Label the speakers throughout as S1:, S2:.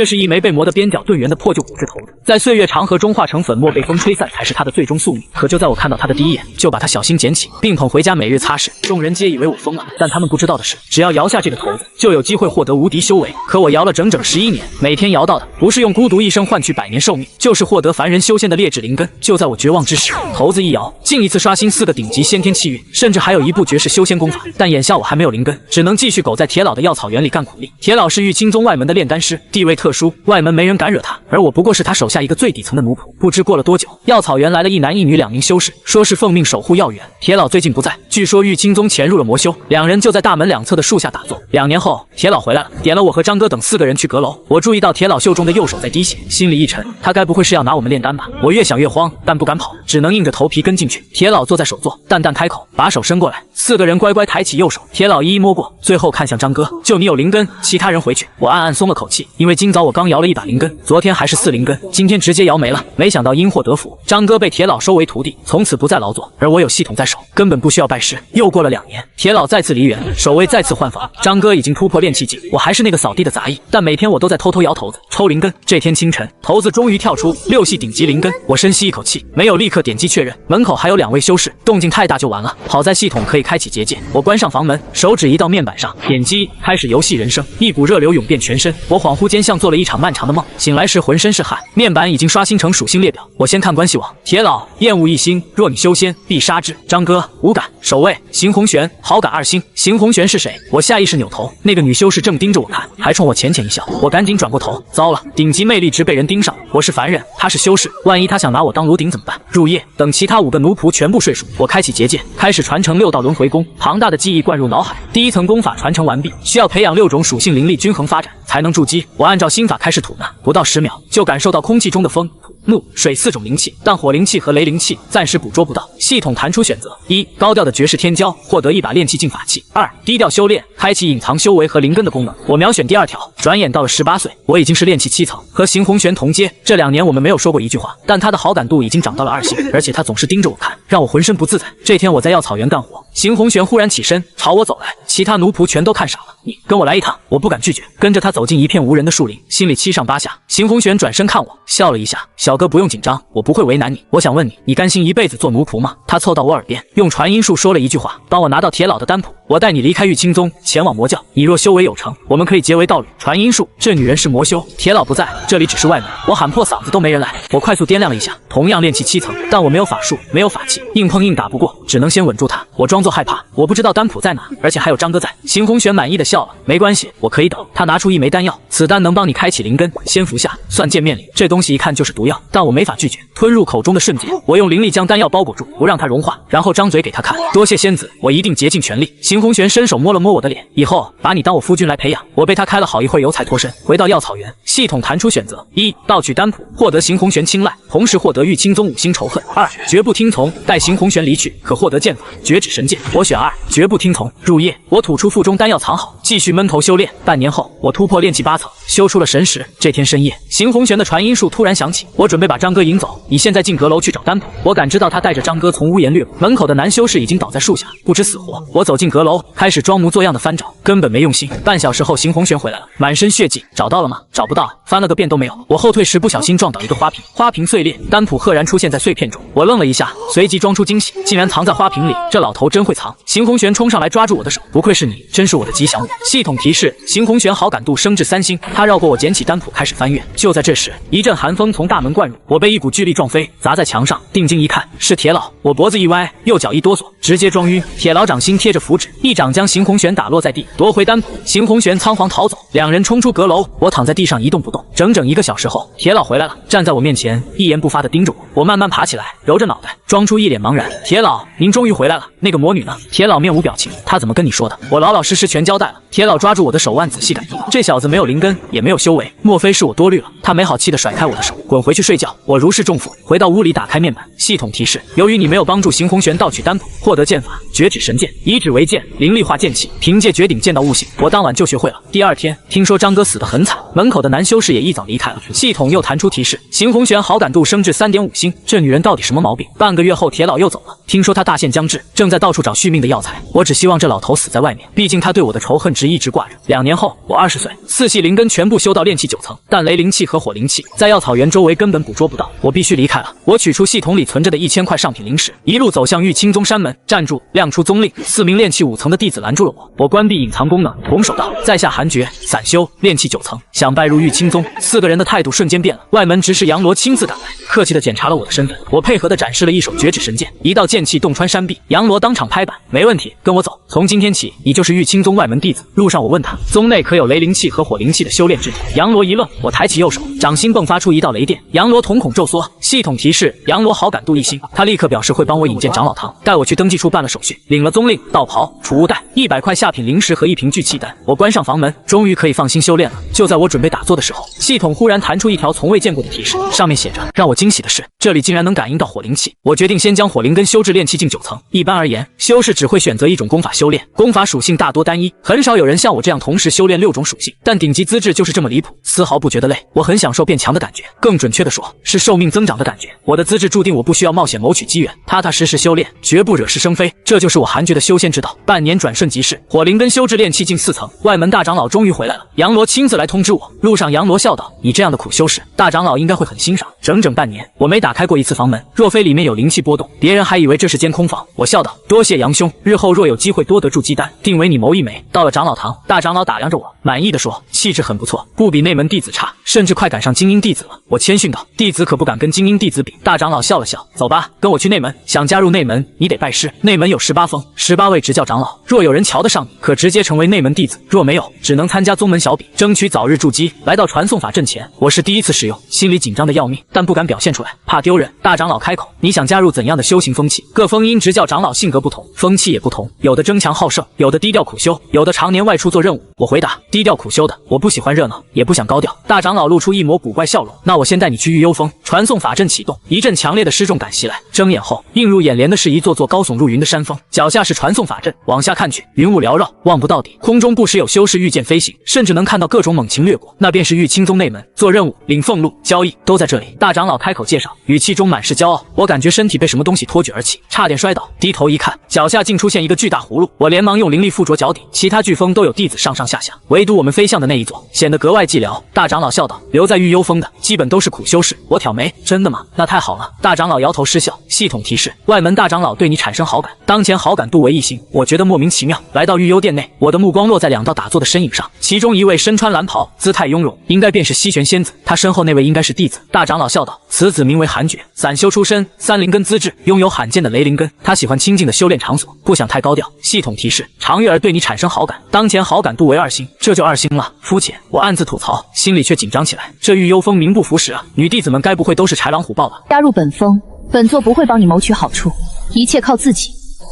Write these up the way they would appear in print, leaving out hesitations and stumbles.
S1: 这是一枚被磨得边角钝圆的破旧骨质头子，在岁月长河中化成粉末，被风吹散才是他的最终宿命。可就在我看到他的第一眼，就把他小心捡起，并捧回家每日擦拭。众人皆以为我疯了，但他们不知道的是，只要摇下这个头子，就有机会获得无敌修为。可我摇了整整11年，每天摇到的不是用孤独一生换取100年寿命，就是获得凡人修仙的劣质灵根。就在我绝望之时，头子一摇，近一次刷新4个顶级先天气运，甚至还有一部绝世修仙功法。但眼下我还没有灵根，只能继续苟在铁老的药草园里干苦力。铁老是玉清宗外门的炼丹师，地位特殊，外门没人敢惹他，而我不过是他手下一个最底层的奴仆。不知过了多久，药草园来了一男一女2名修士，说是奉命守护药园。铁老最近不在，据说玉清宗潜入了魔修，两人就在大门2侧的树下打坐。2年后，铁老回来了，点了我和张哥等4个人去阁楼。我注意到铁老袖中的右手在滴血，心里一沉，他该不会是要拿我们炼丹吧？我越想越慌，但不敢跑，只能硬着头皮跟进去。铁老坐在首座，淡淡开口，把手伸过来，4个人乖乖抬起右手。铁老一一摸过，最后看向张哥，就你有灵根，其他人回去。我暗暗松了口气，因为今早我刚摇了一把灵根，昨天还是4灵根，今天直接摇没了。没想到因祸得福，张哥被铁老收为徒弟，从此不再劳作，而我有系统在手，根本不需要拜师。又过了2年，铁老再次离园，守卫再次换防，张哥已经突破炼气境，我还是那个扫地的杂役，但每天我都在偷偷摇头子抽灵根。这天清晨，头子终于跳出6系顶级灵根，我深吸一口气，没有立刻点击确认，门口还有2位修士，动静太大就完了。好在系统可以开启结界，我关上房门，手指移到面板上，点击开始游戏人生，一股热流涌遍全身。我恍惚间像做了一场漫长的梦，醒来时浑身是汗，面板已经刷新成属性列表。我先看关系网，铁老厌恶1星，若你修仙必杀之。张哥无感，守卫邢红璇好感2星。邢红璇是谁？我下意识扭头，那个女修士正盯着我看，还冲我浅浅一笑。我赶紧转过头，糟了，顶级魅力值被人盯上，我是凡人，他是修士，万一他想拿我当炉鼎怎么办？入夜，等其他5个奴仆全部睡熟，我开启结界，开始传承6道轮回功，庞大的记忆灌入脑海。第1层功法传承完毕，需要培养6种属性灵力均衡发展才能筑基。我按照心法开始吐纳，不到10秒就感受到空气中的风、土、怒、水4种灵气，但火灵气和雷灵气暂时捕捉不到。系统弹出选择：1. 高调的绝世天骄，获得一把炼气境法器；2. 低调修炼，开启隐藏修为和灵根的功能。我秒选第2条。转眼到了18岁，我已经是炼气7层，和邢红璇同阶。这2年我们没有说过一句话，但他的好感度已经涨到了2星，而且他总是盯着我看，让我浑身不自在。这天我在药草园干活，邢红璇忽然起身朝我走来，其他奴仆全都看傻了。你跟我来一趟。我不敢拒绝，跟着他走进一片无人的树林，心里7上8下。邢红璇转身看我，笑了一下：小哥不用紧张，我不会为难你。我想问你，你甘心一辈子做奴仆吗？他凑到我耳边，用传音术说了一句话：帮我拿到铁老的丹谱，我带你离开玉清宗，前往魔教。你若修为有成，我们可以结为道侣。传音术，这女人是魔修，铁老不在，这里只是外门。我喊破嗓子都没人来。我快速掂量了一下，同样炼气7层，但我没有法术，没有法器，硬碰硬打不过，只能先稳住他。我装作害怕，我不知道丹谱在哪，而且还有张哥在。邢红璇满意的笑了，没关系，我可以等。他拿出一枚丹药，此丹能帮你开启灵根，先服下，算见面礼。这东西一看就是毒药，但我没法拒绝。吞入口中的瞬间，我用灵力将丹药包裹住，不让它融化，然后张嘴给他看。多谢仙子，我一定竭尽全力。邢红璇伸手摸了摸我的脸，以后把你当我夫君来培养。我被他开了好一会油才脱身，回到药草园。系统弹出选择：1. 盗取丹谱，获得邢红璇青睐，同时获得玉清宗5星仇恨； 2. 绝不听从，待邢红璇离去，可获得剑法绝指神剑。我选2，绝不听从。入夜，我吐出腹中丹药藏好，继续闷头修炼。半年后，我突破炼气8层，修出了神识。这天深夜，邢红璇的传音术突然响起，我准备把张哥引走，你现在进阁楼去找丹谱。我感知到他带着张哥从屋檐掠过，门口的男修士已经倒在树下，不知死活。我走进阁楼，开始装模作样的翻找，根本没用心。半小时后，邢红璇回来了，满身血迹。找到了吗？找不到，翻了个遍都没有。我后退时不小心撞倒一个花瓶，花瓶碎裂，丹谱赫然出现在碎片中。我愣了一下，随即装出惊喜，竟然藏在花瓶里，这老头真会藏。邢红璇冲上来抓住我的手，不愧是你，真是我的吉祥物。系统提示：邢红璇好感度升至3星。他绕过我，捡起丹谱开始翻阅。就在这时，一阵寒风从大门灌入，我被一股巨力撞飞，砸在墙上。定睛一看，是铁老。我脖子一歪，右脚一哆嗦，直接撞晕。铁老掌心贴着符纸，一掌将邢红璇打落在地，夺回丹谱。邢红璇仓皇逃走，两人冲出阁楼，我躺在地上一动不动。整整1个小时后，铁老回来了，站在我面前，一言不发地盯着我。我慢慢爬起来，揉着脑袋，装出一脸茫然。铁老，您终于回来了，那个魔女呢？铁老面无表情，她怎么跟你说的？我老老实实全交代了。铁老抓住我的手腕仔细感应，这小子没有灵根，也没有修为，莫非是我多虑了？他没好气地甩开我的手，滚回去睡觉。我如释重负，回到屋里，打开面板，系统提示：由于你没有帮助邢红璇盗取丹谱，获得剑法绝指神剑，以指为剑，灵力化剑气，凭借绝顶剑道悟性。我当晚就学会了。第二天，听说张哥死得很惨，门口的男修士也一早离开了。系统又弹出提示：邢红璇好感度升至3.5星，这女人到底什么毛病？半个月后，铁老又走了，听说他大限将至，正在到处找续命的药材。我只希望这老头死在外面，毕竟他对我的仇恨值一直挂着。2年后，我20岁，4系灵根全部修到炼气9层，但雷灵气和火灵气在药草园周围根本捕捉不到，我必须离开了。我取出系统里存着的1000块上品灵石，一路走向玉清宗山门。站住！亮出宗令，4名炼气5层的弟子拦住了我。我关闭隐藏功能，拱手道：在下韩爵，散修，炼气9层，想拜入玉清宗。4个人的态度瞬间变了。外门执事杨罗亲自赶来，客气地检查了我的身份。我配合地展示了一手绝指神剑，一道剑气洞穿山壁。杨罗当场拍板：没问题，跟我走。从今天起，你就是玉清宗外门弟子。路上我问他，宗内可有雷灵气和火灵气的修炼之地？杨罗一愣，我抬起右手，掌心迸发出一道雷电。杨罗瞳孔骤缩，系统提示：杨罗好感度1星。他立刻表示会帮我引荐长老堂，带我去登记处办了手续，领了宗令、道袍、储物袋、100块下品灵石和1瓶聚气丹。我关上房门，终于可以放心修炼了。就在我准备打坐的时候，系统忽然弹出一条从未见过的提示，上面写着：让我惊喜的是，这里竟然能感应到火灵气。我决定先将火灵根修至炼气境9层。一般而言，修士只会选择一种功法修炼，功法属性大多单一，很少有人像我这样同时修炼6种属性。但顶级资质就是这么离谱，丝毫不觉得累。我很享受变强的感觉，更准确的说，是寿命增长的感觉。我的资质注定我不需要冒险谋取机缘，踏踏实实修炼，绝不惹是生非。这就是我韩爵的修仙之道。半年转瞬即逝，火灵根修至炼气境4层，外门大长老终于回来了。杨罗亲自来通知我。路上，杨罗笑道：你这样的苦修士，大长老应该会很欣赏。整整半年，我没打开过一次房门，若非里面有灵气波动，别人还以为这是间空房。我笑道：多谢杨兄，日后若有机会多得筑基丹，定为你谋一枚。到了长老堂，大长老打量着我，满意的说：气质很不错，不比内门弟子差，甚至快赶上精英弟子了。我谦逊道：弟子可不敢跟精英弟子比。大长老笑了笑：走吧，跟我去内门。想加入内门，你得拜师。内门有18峰，18位执教长老，若有人瞧得上你，可直接成为内门弟子；若没有，只能参加宗门小比，争取早日筑基。来到传送法阵前，我是第一次使用，心里紧张的要命，但不敢表现出来，怕丢人。大长老开口：你想加入怎样的修行风气？各峰因执教长老性格不同，风气也不同，有的争强好胜，有的低调苦修，有的常年外出做任务。我回答：低调苦修的，我不喜欢热闹，也不想高调。大长老露出一抹古怪笑容：那我先带你去玉幽峰。传送法阵启动，一阵强烈的失重感袭来，睁眼后映入眼帘的是一座座高耸入云的山峰，脚下是传送法阵，往下看去，云雾缭绕，望不到底。空中不时有修士御剑飞行，甚至能看到各种猛禽掠过，那便是玉清宗内门。做任务、领俸禄、交易都在这里。大长老开口介绍，语气中满是骄傲。我感觉身体被什么东西托举而起，差点摔倒，低头一看，脚下竟出现一个巨大葫芦。我连忙用灵力附着脚底，其他巨峰都有弟子上上下下，唯独我们飞向的那一座显得格外寂寥。大长老笑道：留在玉幽峰的基本都是苦修士。我挑眉：真的吗？那太好了。大长老摇头失笑。系统提示：外门大长老对你产生好感，当前好感度为1星。我觉得莫名其妙。来到玉幽殿内，我的目光落在2道打坐的身影上，其中一位身穿蓝袍，姿态雍容，应该便是西玄仙子。他身后那位应该是弟子。大长老笑道：此子名为韩爵，散修出身，3灵根资质，拥有罕见的雷灵根。他喜欢清静的修炼场所，不想太高调。系统提示：常月儿对你产生好感，当前好感度为2星。这就2星了，肤浅。我暗自吐槽，心里却紧张起来。这玉幽峰名不符实啊，女弟子们该不会都是豺狼虎豹吧？
S2: 加入本峰，本座不会帮你谋取好处，一切靠自己。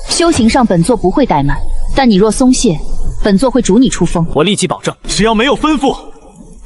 S2: 修行上本座不会怠慢，但你若松懈，本座会逐你出峰。
S1: 我立即保证，
S3: 只要没有吩咐，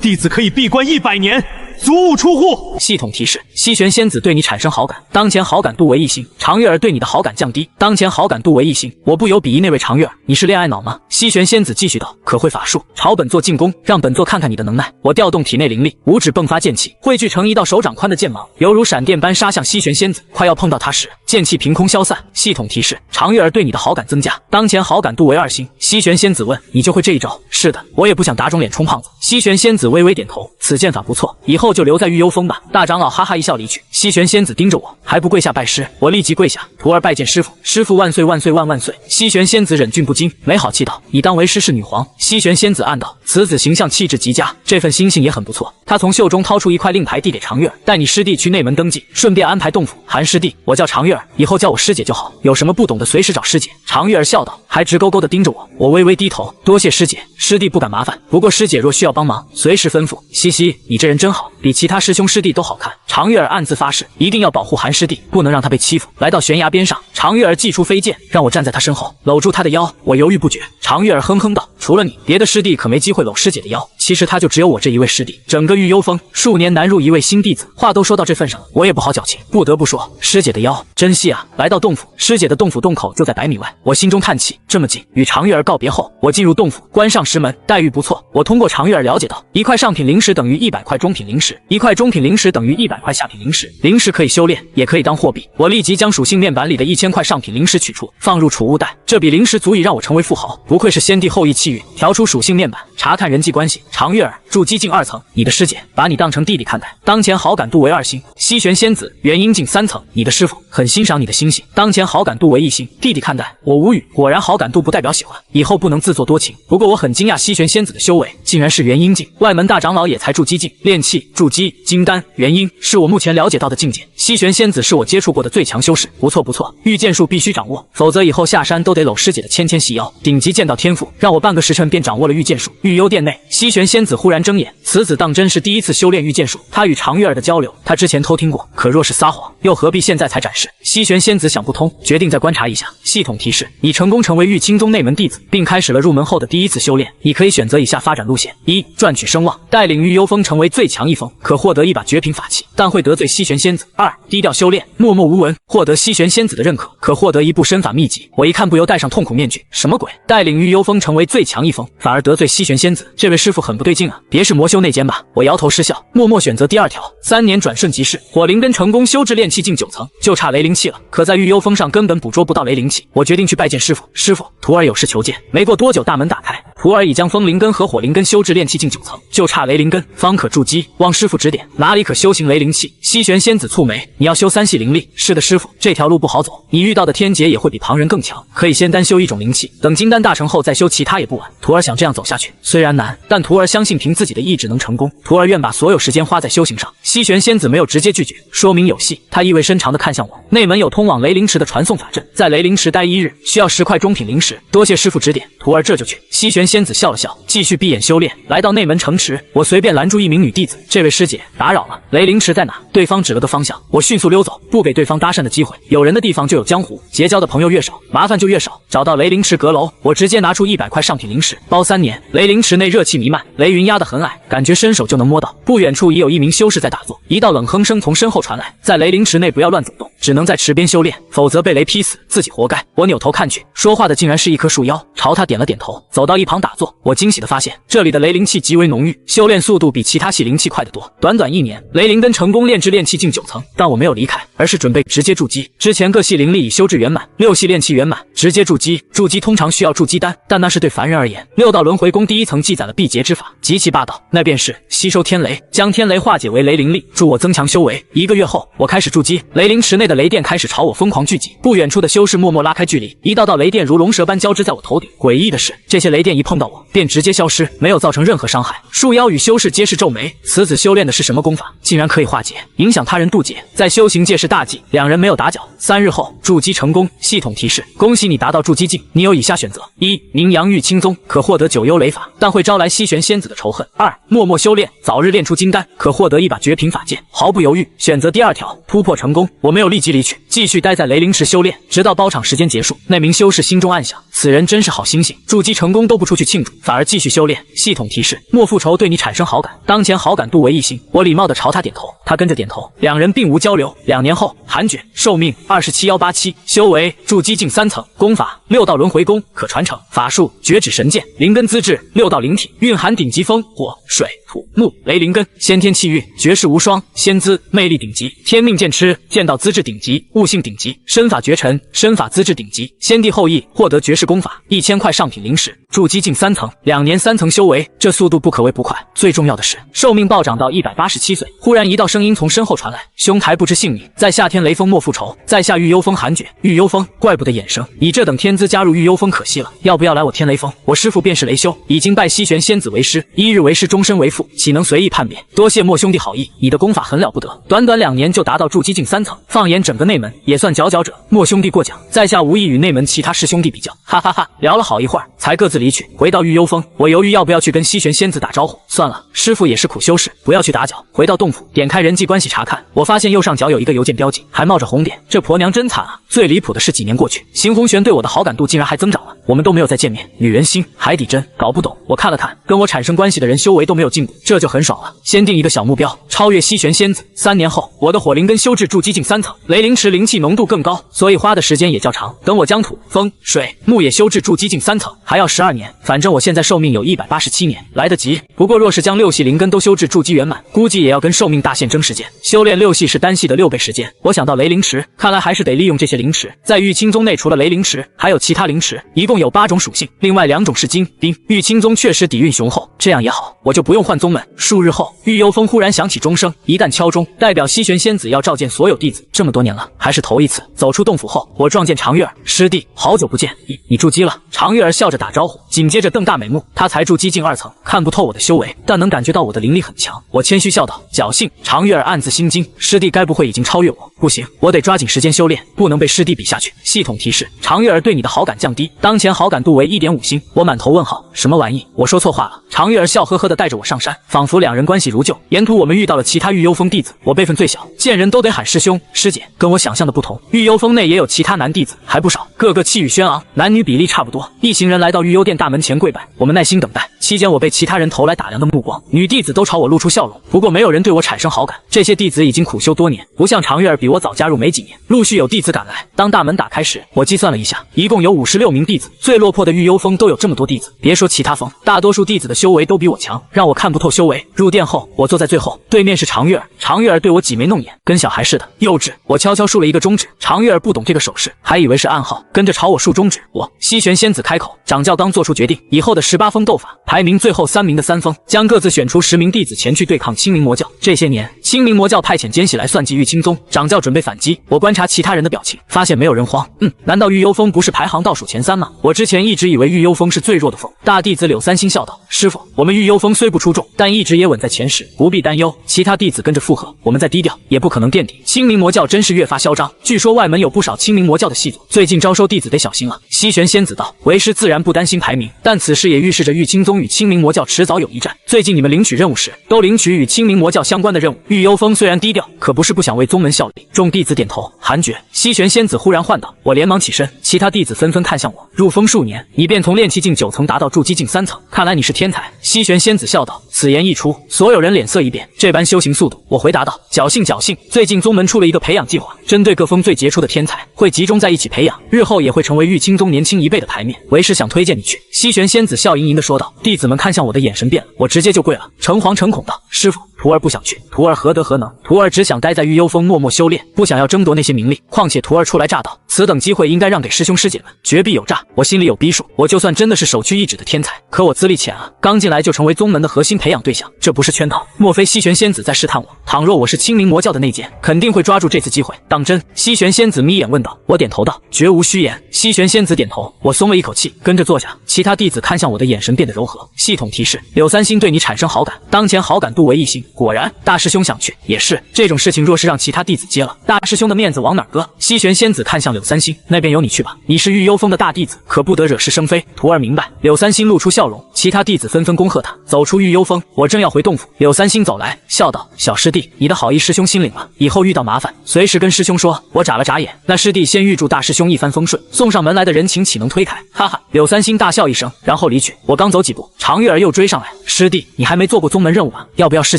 S3: 弟子可以闭关100年，足无出户。
S1: 系统提示：西玄仙子对你产生好感，当前好感度为1星。常月儿对你的好感降低，当前好感度为1星。我不由鄙夷那位常月儿，你是恋爱脑吗？西玄仙子继续道：可会法术，朝本座进攻，让本座看看你的能耐。我调动体内灵力，五指迸发剑气，汇聚成一道手掌宽的剑芒，犹如闪电般杀向西玄仙子。快要碰到他时，剑气凭空消散。系统提示：常月儿对你的好感增加，当前好感度为2星。西玄仙子问：你就会这一招？是的，我也不想打肿脸充胖子。西玄仙子微微点头，此剑法不错，以后就留在玉幽峰吧。大长老哈哈一笑离去。西玄仙子盯着我，还不跪下拜师？我立即跪下，徒儿拜见师傅，师傅万岁万岁万万岁！西玄仙子忍俊不禁，没好气道：你当为师是女皇？西玄仙子暗道：此子形象气质极佳，这份心性也很不错。他从袖中掏出一块令牌递给常月儿，带你师弟去内门登记，顺便安排洞府。韩师弟，我叫常月儿，儿，以后叫我师姐就好，有什么不懂的随时找师姐。常玉儿笑道，还直勾勾的盯着我。我微微低头，多谢师姐，师弟不敢麻烦。不过师姐若需要帮忙，随时吩咐。嘻嘻，你这人真好，比其他师兄师弟都好看。常玉儿暗自发誓，一定要保护韩师弟，不能让他被欺负。来到悬崖边上，常玉儿祭出飞剑，让我站在他身后，搂住他的腰。我犹豫不决。常玉儿哼哼道，除了你，别的师弟可没机会搂师姐的腰。其实他就只有我这一位师弟，整个玉幽峰数年难入一位新弟子。话都说到这份上了，我也不好矫情，不得不说，师姐的腰真细啊。来到洞府，师姐的洞府洞口就在100米外，我心中叹气，这么近。与常玉儿告别后，我进入洞府，关上石门，待遇不错。我通过常玉儿了解到，1块上品灵石等于100块中品灵石，1块中品灵石等于100块下品灵石。灵石可以修炼，也可以当货币。我立即将属性面板里的1000块上品灵石取出，放入储物袋。这笔灵石足以让我成为富豪，不愧是先帝后裔气运。调出属性面板，查看人际关系。常玉儿，筑基境2层，你的师姐把你当成弟弟看待，当前好感度为2星。西玄仙子，元婴境3层，你的师傅很欣赏你的心性，当前好感度为1星。弟弟看待我无语，果然好感度不代表喜欢，以后不能自作多情。不过我很惊讶西玄仙子的修为竟然是元婴境，外门大长老也才筑基境，炼气、筑基、金丹、元婴是我目前了解到的境界。西玄仙子是我接触过的最强修士，不错不错，御剑术必须掌握，否则以后下山都得搂师姐的纤纤细腰。顶级剑道天赋，让我半个时辰便掌握了御剑术。御幽殿内，西玄仙子忽然睁眼，此子当真是第一次修炼御剑术。他与常玉儿的交流，他之前偷听过，可若是撒谎，又何必现在才展示？西玄仙子想不通，决定再观察一下。系统提示：你成功成为玉清宗内门弟子，并开始了入门后的第一次修炼。你可以选择以下发展路线：一、赚取声望，带领御幽峰成为最强一峰，可获得一把绝品法器，但会得罪西玄仙子；二、低调修炼，默默无闻，获得西玄仙子的认可，可获得一部身法秘籍。我一看不由戴上痛苦面具，什么鬼？带领御幽峰成为最强一峰，反而得罪西玄仙子，这位师傅很不对劲啊！别是魔修内奸吧？我摇头失笑，默默选择第二条。3年转瞬即逝，火灵根成功修至炼气境9层，就差雷灵气了。可在御幽峰上根本捕捉不到雷灵气，我决定去拜见师傅。师傅，徒儿有事求见。没过多久，大门打开，徒儿已将风灵根和火灵根修至炼气境9层，就差雷灵根方可筑基。望师傅指点，哪里可修行雷灵气？西玄仙子蹙眉，你要修3系灵力。是的，师傅，这条路不好走，你遇到的天劫也会比旁人更强，可以先单修一种灵气，等金丹大成后再修其他也不晚。徒儿想这样走下去，虽然难，但徒儿相信凭自己的意志能成功。徒儿愿把所有时间花在修行上。西玄仙子没有直接拒绝，说明有戏。他意味深长地看向我，内门有通往雷灵池的传送法阵，在雷灵池待1日，需要10块中品灵石。多谢师傅指点，徒儿这就去。西玄仙子笑了笑，继续闭眼修炼。来到内门城池，我随便拦住一名女弟子，这位师姐，打扰了，雷灵池在哪？对方指了个方向，我迅速溜走，不给对方搭讪的机会。有人的地方就有江湖，结交的朋友越少，麻烦就越少。找到雷灵池阁楼，我直接拿出100块上品灵石，包3年。雷灵池内热气弥漫，雷云压得很矮，感觉伸手就能摸到。不远处已有一名修士在打坐，一道冷哼声从身后传来。在雷灵池内不要乱走动，只能在池边修炼，否则被雷劈死，自己活该。我扭头看去，说话的竟然是一棵树妖，朝他点了点头，走到一旁打坐。我惊喜地发现，这里的雷灵气极为浓郁，修炼速度比其他系灵气快得多。短短1年，雷灵根成功炼至炼气境9层，但我没有离开，而是准备直接筑基。之前各系灵力已修至圆满，6系炼气圆满，直接筑基。筑基通常需要筑基丹，但那是对凡人而言。6道轮回宫第1层记载了辟劫之法，极其霸道，那便是吸收天雷，将天雷化解为雷灵力，助我增强修为。1个月后，我开始筑基，雷灵池内的雷电开始朝我疯狂聚集，不远处的修士默默拉开距离，一道道雷电如龙蛇般交织在我头顶。诡异的是，这些雷电一碰到我，便直接消失，没有造成任何伤害。树妖与修士皆是皱眉，此子修炼的是什么功法，竟然可以化解，影响他人渡劫，在修行界是大忌。两人没有打搅。3日后，筑基成功。系统提示：恭喜你达到筑基境，你有以下选择：一、名扬玉清宗，可获得9幽雷法，但会招来西玄仙子的仇恨；二、默默修炼，早日炼出金丹，可获得一把绝品法剑。毫不犹豫，选择第2条。突破成功，我没有立即离去，继续待在雷灵池修炼，直到包场时间结束。那名修士心中暗想，此人真是好心性，筑基成功都不出去庆祝，反而继续修炼。系统提示：莫复仇对你产生好感，当前好感度为1星。我礼貌地朝他点头，他跟着点头，两人并无交流。2年后，韩卷，寿命27187，修为筑基境3层，功法6道轮回功可传承，法术绝指神剑，灵根资质6道灵体，蕴含顶级风火水土木雷灵根，先天气运绝世无双，仙姿魅力顶级，天命剑痴剑道资质顶级，悟性顶级，身法绝尘身法资质顶级，先帝后裔，获得绝世功法1000块上品灵石，筑基境3层，2年3层修为，这速度不可谓不快。最重要的是，寿命暴涨到187岁。忽然一道声音从身后传来，兄台不知姓名，在下天雷峰莫复仇，在下御幽峰韩卷。御幽峰，怪不得衍生，你这等天资加入御幽峰可惜了，要不要来我天雷峰？我师父便是雷修，已经拜西玄仙子为师，1日为师，终身为父。父，岂能随意叛变？多谢莫兄弟好意，你的功法很了不得，短短2年就达到筑基境3层，放眼整个内门也算佼佼者。莫兄弟过奖，在下无意与内门其他师兄弟比较。哈哈哈，聊了好一会儿，才各自离去。回到玉幽峰，我犹豫要不要去跟西玄仙子打招呼。算了，师傅也是苦修士，不要去打搅。回到洞府，点开人际关系查看，我发现右上角有一个邮件标记，还冒着红点，这婆娘真惨啊！最离谱的是，几年过去，邢红璇对我的好感度竟然还增长了。我们都没有再见面，女人心，海底针，搞不懂。我看了看，跟我产生关系的人修为都没有进步，这就很爽了。先定一个小目标，超越西玄仙子。3年后，我的火灵根修至筑基境3层，雷灵池灵气浓度更高，所以花的时间也较长。等我将土、风、水、木也修至筑基境3层，还要12年。反正我现在寿命有187年，来得及。不过若是将6系灵根都修至筑基圆满，估计也要跟寿命大限争时间。修炼6系是单系的6倍时间。我想到雷灵池，看来还是得利用这些灵池。在玉清宗内，除了雷灵池，还有其他灵池，一共有8种属性，另外2种是金、冰。玉清宗确实底蕴雄厚，这样也好，我就不用换宗门。数日后，玉幽峰忽然响起钟声，一旦敲钟，代表西玄仙子要召见所有弟子。这么多年了，还是头一次。走出洞府后，我撞见常玉儿，师弟，好久不见，你筑基了？常玉儿笑着打招呼，紧接着瞪大美目。他才筑基境2层，看不透我的修为，但能感觉到我的灵力很强。我谦虚笑道：侥幸。常玉儿暗自心惊，师弟该不会已经超越我？不行，我得抓紧时间修炼，不能被师弟比下去。系统提示：常玉儿对你的好感降低，当前好感度为1.5星。我满头问号，什么玩意？我说错话了。常玉儿笑呵呵地带着我上山，仿佛2人关系如旧。沿途我们遇到了其他玉幽峰弟子，我辈分最小，见人都得喊师兄师姐。跟我想象的不同，玉幽峰内也有其他男弟子，还不少，个个气宇轩昂，男女比例差不多。一行人来到玉幽殿大门前跪拜，我们耐心等待。期间我被其他人投来打量的目光，女弟子都朝我露出笑容，不过没有人对我产生好感。这些弟子已经苦修多年，不像常玉儿比我早加入没几年。陆续有弟子赶来，当大门打开时，我计算了一下，一共有56名弟子。最落魄的玉幽峰都有这么多弟子，别说其他峰，大多数弟子的修为都比我强，让我看不透修为。入殿后，我坐在最后，对面是常玉儿。常玉儿对我挤眉弄眼，跟小孩似的，幼稚。我悄悄竖了一个中指，常玉儿不懂这个手势，还以为是暗号，跟着朝我竖中指。西玄仙子开口，掌教刚做出决定，以后的18峰斗法，排名最后3名的3峰将各自选出10名弟子前去对抗清明魔教。这些年，清明魔教派遣奸细来算计玉清宗，掌教准备反击。我观察其他人的表情，发现没有人慌。难道玉幽峰不是排行倒数前3吗？我之前一直以为玉幽峰是最弱的峰。大弟子柳三星笑道：师傅，我们玉幽峰虽不出众，但一直也稳在前10，不必担忧。其他弟子跟着附和，我们再低调，也不可能垫底。清明魔教真是越发嚣张，据说外门有不少清明魔教的细作，最近招收弟子得小心了。西玄仙子道：为师自然不担心排名，但此事也预示着玉清宗与清明魔教迟早有一战。最近你们领取任务时，都领取与清明魔教相关的任务。玉幽峰虽然低调，可不是不想为宗门效力。众弟子点头含诀。西玄仙子忽然唤道：我连忙起身，其他弟子纷纷看向我。入峰数年，你便从炼气境9层达到筑基境3层，看来你是天才。西玄仙子笑道。此言一出，所有人脸色一变，这般修行速度。我回答道：侥幸侥幸。最近宗门出了一个培养计划，针对各峰最杰出的天才，会集中在一起培养，日后也会成为玉清宗年轻1倍的牌面。为师想推荐你去。西玄仙子笑盈盈地说道。弟子们看向我的眼神变了，我直接就跪了，诚惶诚恐道：师傅，徒儿不想去，徒儿何德何能？徒儿只想待在玉幽峰默默修炼，不想要争夺那些名利。况且徒儿初来乍到，此等机会应该让给师兄师姐们，绝必有诈。我心里有逼数，我就算真的是首屈一指的天才，可我资历浅啊，刚进来就成为宗门的核心培养对象，这不是圈套？莫非西玄仙子在试探我？倘若我是清明魔教的内奸，肯定会抓住这次机会。当真？西玄仙子眯眼问道。我点头道：绝无虚言。西玄仙子点头，我松了一口气，跟着坐下。其他弟子看向我的眼神变得柔和。系统提示：柳三星对你产生好感，当前好感度为1星。果然，大师兄想去。也是，这种事情若是让其他弟子接了，大师兄的面子往哪儿搁？西玄仙子看向柳三星，那边由你去吧，你是玉幽峰的大弟子，可不得惹是生非。徒儿明白。柳三星露出笑容，其他弟子纷纷恭贺他。走出玉幽峰，我正要回洞府，柳三星走来，笑道：小师弟，你的好意师兄心领了，以后遇到麻烦，随时跟师兄说。我眨了眨眼，那师弟先预祝大师兄一帆风顺，送上门来的人情岂能推开？哈哈。柳三星大笑一声，然后离去。我刚走几步，常玉儿又追上来：师弟，你还没做过宗门任务吧？要不要师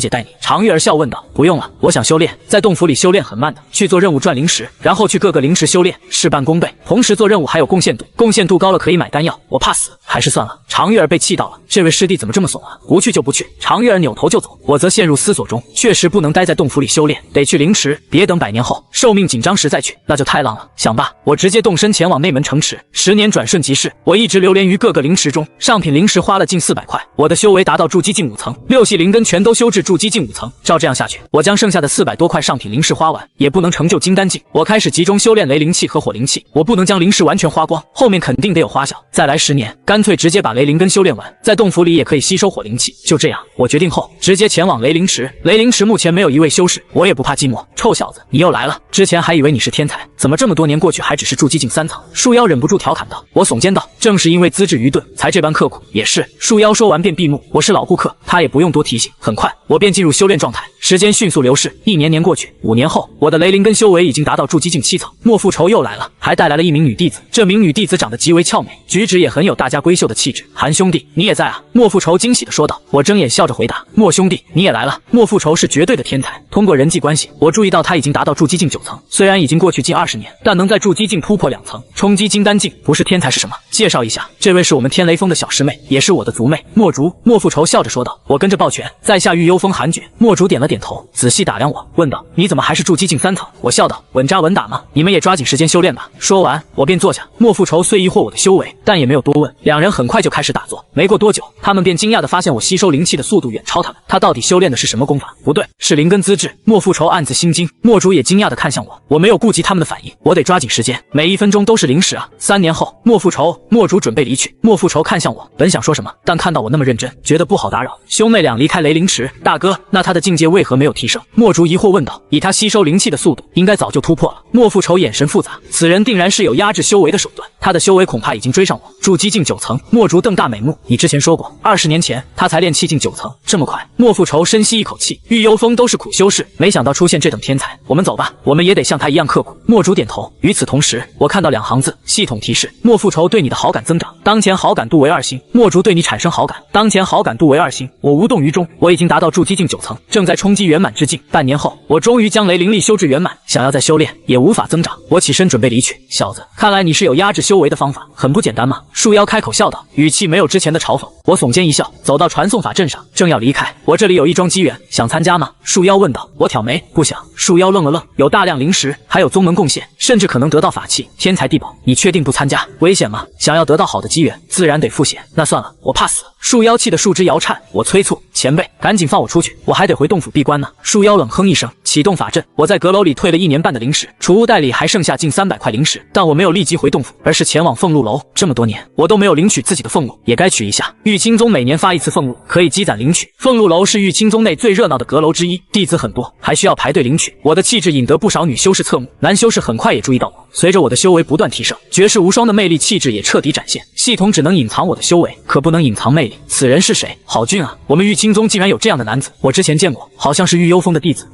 S1: 姐带你？常玉儿笑问道：不用了，我想修炼，在洞府里修炼很慢的，去做任务赚灵石，然后去各个灵池修炼，事半功倍。同时做任务还有贡献度，贡献度高了可以买丹药，我怕死，还是算了。常玉儿被气到了，这位师弟怎么这么怂啊？不去就不去。常玉儿扭头就走，我则陷入思索中，确实不能待在洞府里修炼，得去灵池，别等100年后寿命紧张时再去，那就太浪了。想罢，我直接动身前往内门城池。10年转瞬即逝，我一直流连于各个灵池中，上品灵石花了近400块，我的修为达到筑基境5层，6系灵根全都修至筑基境5层。照这样下去，我将剩下的400多块上品灵石花完，也不能成就金丹境。我开始集中修炼雷灵气和火灵气，我不能将灵石完全花光，后面肯定得有花销。再来10年，干脆直接把雷灵根修炼完，在洞府里也可以吸收火灵气。就这样。样，我决定后，直接前往雷灵池。雷灵池目前没有一位修士，我也不怕寂寞。臭小子，你又来了！之前还以为你是天才，怎么这么多年过去还只是筑基境3层？树妖忍不住调侃道。我耸肩道，正是因为资质愚钝，才这般刻苦。也是。树妖说完便闭目。我是老顾客，他也不用多提醒。很快，我便进入修炼状态。时间迅速流逝，1年过去，5年后，我的雷灵根修为已经达到筑基境7层。莫复仇又来了，还带来了一名女弟子。这名女弟子长得极为俏美，举止也很有大家闺秀的气质。韩兄弟，你也在啊？莫复仇惊喜地说道。我睁眼笑着回答：莫兄弟，你也来了。莫复仇是绝对的天才，通过人际关系，我注意到他已经达到筑基境9层。虽然已经过去近20年，但能在筑基境突破2层，冲击金丹境，不是天才是什么？介绍一下，这位是我们天雷峰的小师妹，也是我的族妹莫竹。莫复仇笑着说道。我跟着抱拳，在下玉幽峰韩觉。莫竹点了点头，仔细打量我，问道：你怎么还是筑基境3层？我笑道：稳扎稳打嘛，你们也抓紧时间修炼吧。说完，我便坐下。莫复仇虽疑惑我的修为，但也没有多问，两人很快就开始打坐。没过多久，他们便惊讶地发现我吸收灵气的速度远超他们。他到底修炼的是什么功法？不对，是灵根资质。莫复仇暗自心惊，莫竹也惊讶地看向我。我没有顾及他们的反应，我得抓紧时间，每1分钟都是零时啊。3年后，莫复仇、莫竹准备离去。莫复仇看向我，本想说什么，但看到我那么认真，觉得不好打扰。兄妹俩离开雷灵池。大哥，那他的境界为何没有提升？莫竹疑惑问道。以他吸收灵气的速度，应该早就突破了。莫复仇眼神复杂，此人定然是有压制修为的手段，他的修为恐怕已经追上我，筑基境9层。莫竹瞪大美目，你之前说过，20年前他才练气境9层，这么快？莫复仇深吸一口气，玉幽峰都是苦修士，没想到出现这等天才。我们走吧，我们也得像他一样刻苦。莫竹点头。与此同时，我看到2行字，系统提示：莫复仇对你的好感增长，当前好感度为2星。莫竹对你产生好感，当前好感度为2星。我无动于衷，我已经达到筑基境9层，正在冲击圆满之境。半年后，我终于将雷灵力修至圆满，想要再修炼也无法增长。我起身准备离去。小子，看来你是有压制修为的方法，很不简单嘛。树妖开口笑道，语气没有之前的嘲讽。我耸肩一笑，走到传送法阵上，正要离开。我这里有一桩机缘，想参加吗？树妖问道。我挑眉，不想。树妖愣了愣，有大量灵石，还有宗门贡献，甚至可能得到法器、天才地宝，你确定不参加？危险吗？想要得到好的机缘，自然得付险。那算了，我怕死。树妖气的树枝摇颤，我催促前辈赶紧放我出去，我还得回洞府闭关呢。树妖冷哼一声，启动法阵。我在阁楼里退了1年半的灵石，储物袋里还剩下近300块灵石，但我没有立即回洞府，而是前往俸禄楼。这么多年，我都没有领取自己的俸禄，也该取一下。玉清宗每年发1次俸禄，可以积攒领取。俸禄楼是玉清宗内最热闹的阁楼之一，弟子很多，还需要排队领取。我的气质引得不少女修士侧目，男修士很快也注意到我。随着我的修为不断提升，绝世无双的魅力气质也彻底展现。系统只能隐藏我的修为，可不能隐藏魅力。此人是谁？郝俊啊！我们玉清宗竟然有这样的男子，我之前见过，好像是玉幽峰的弟子。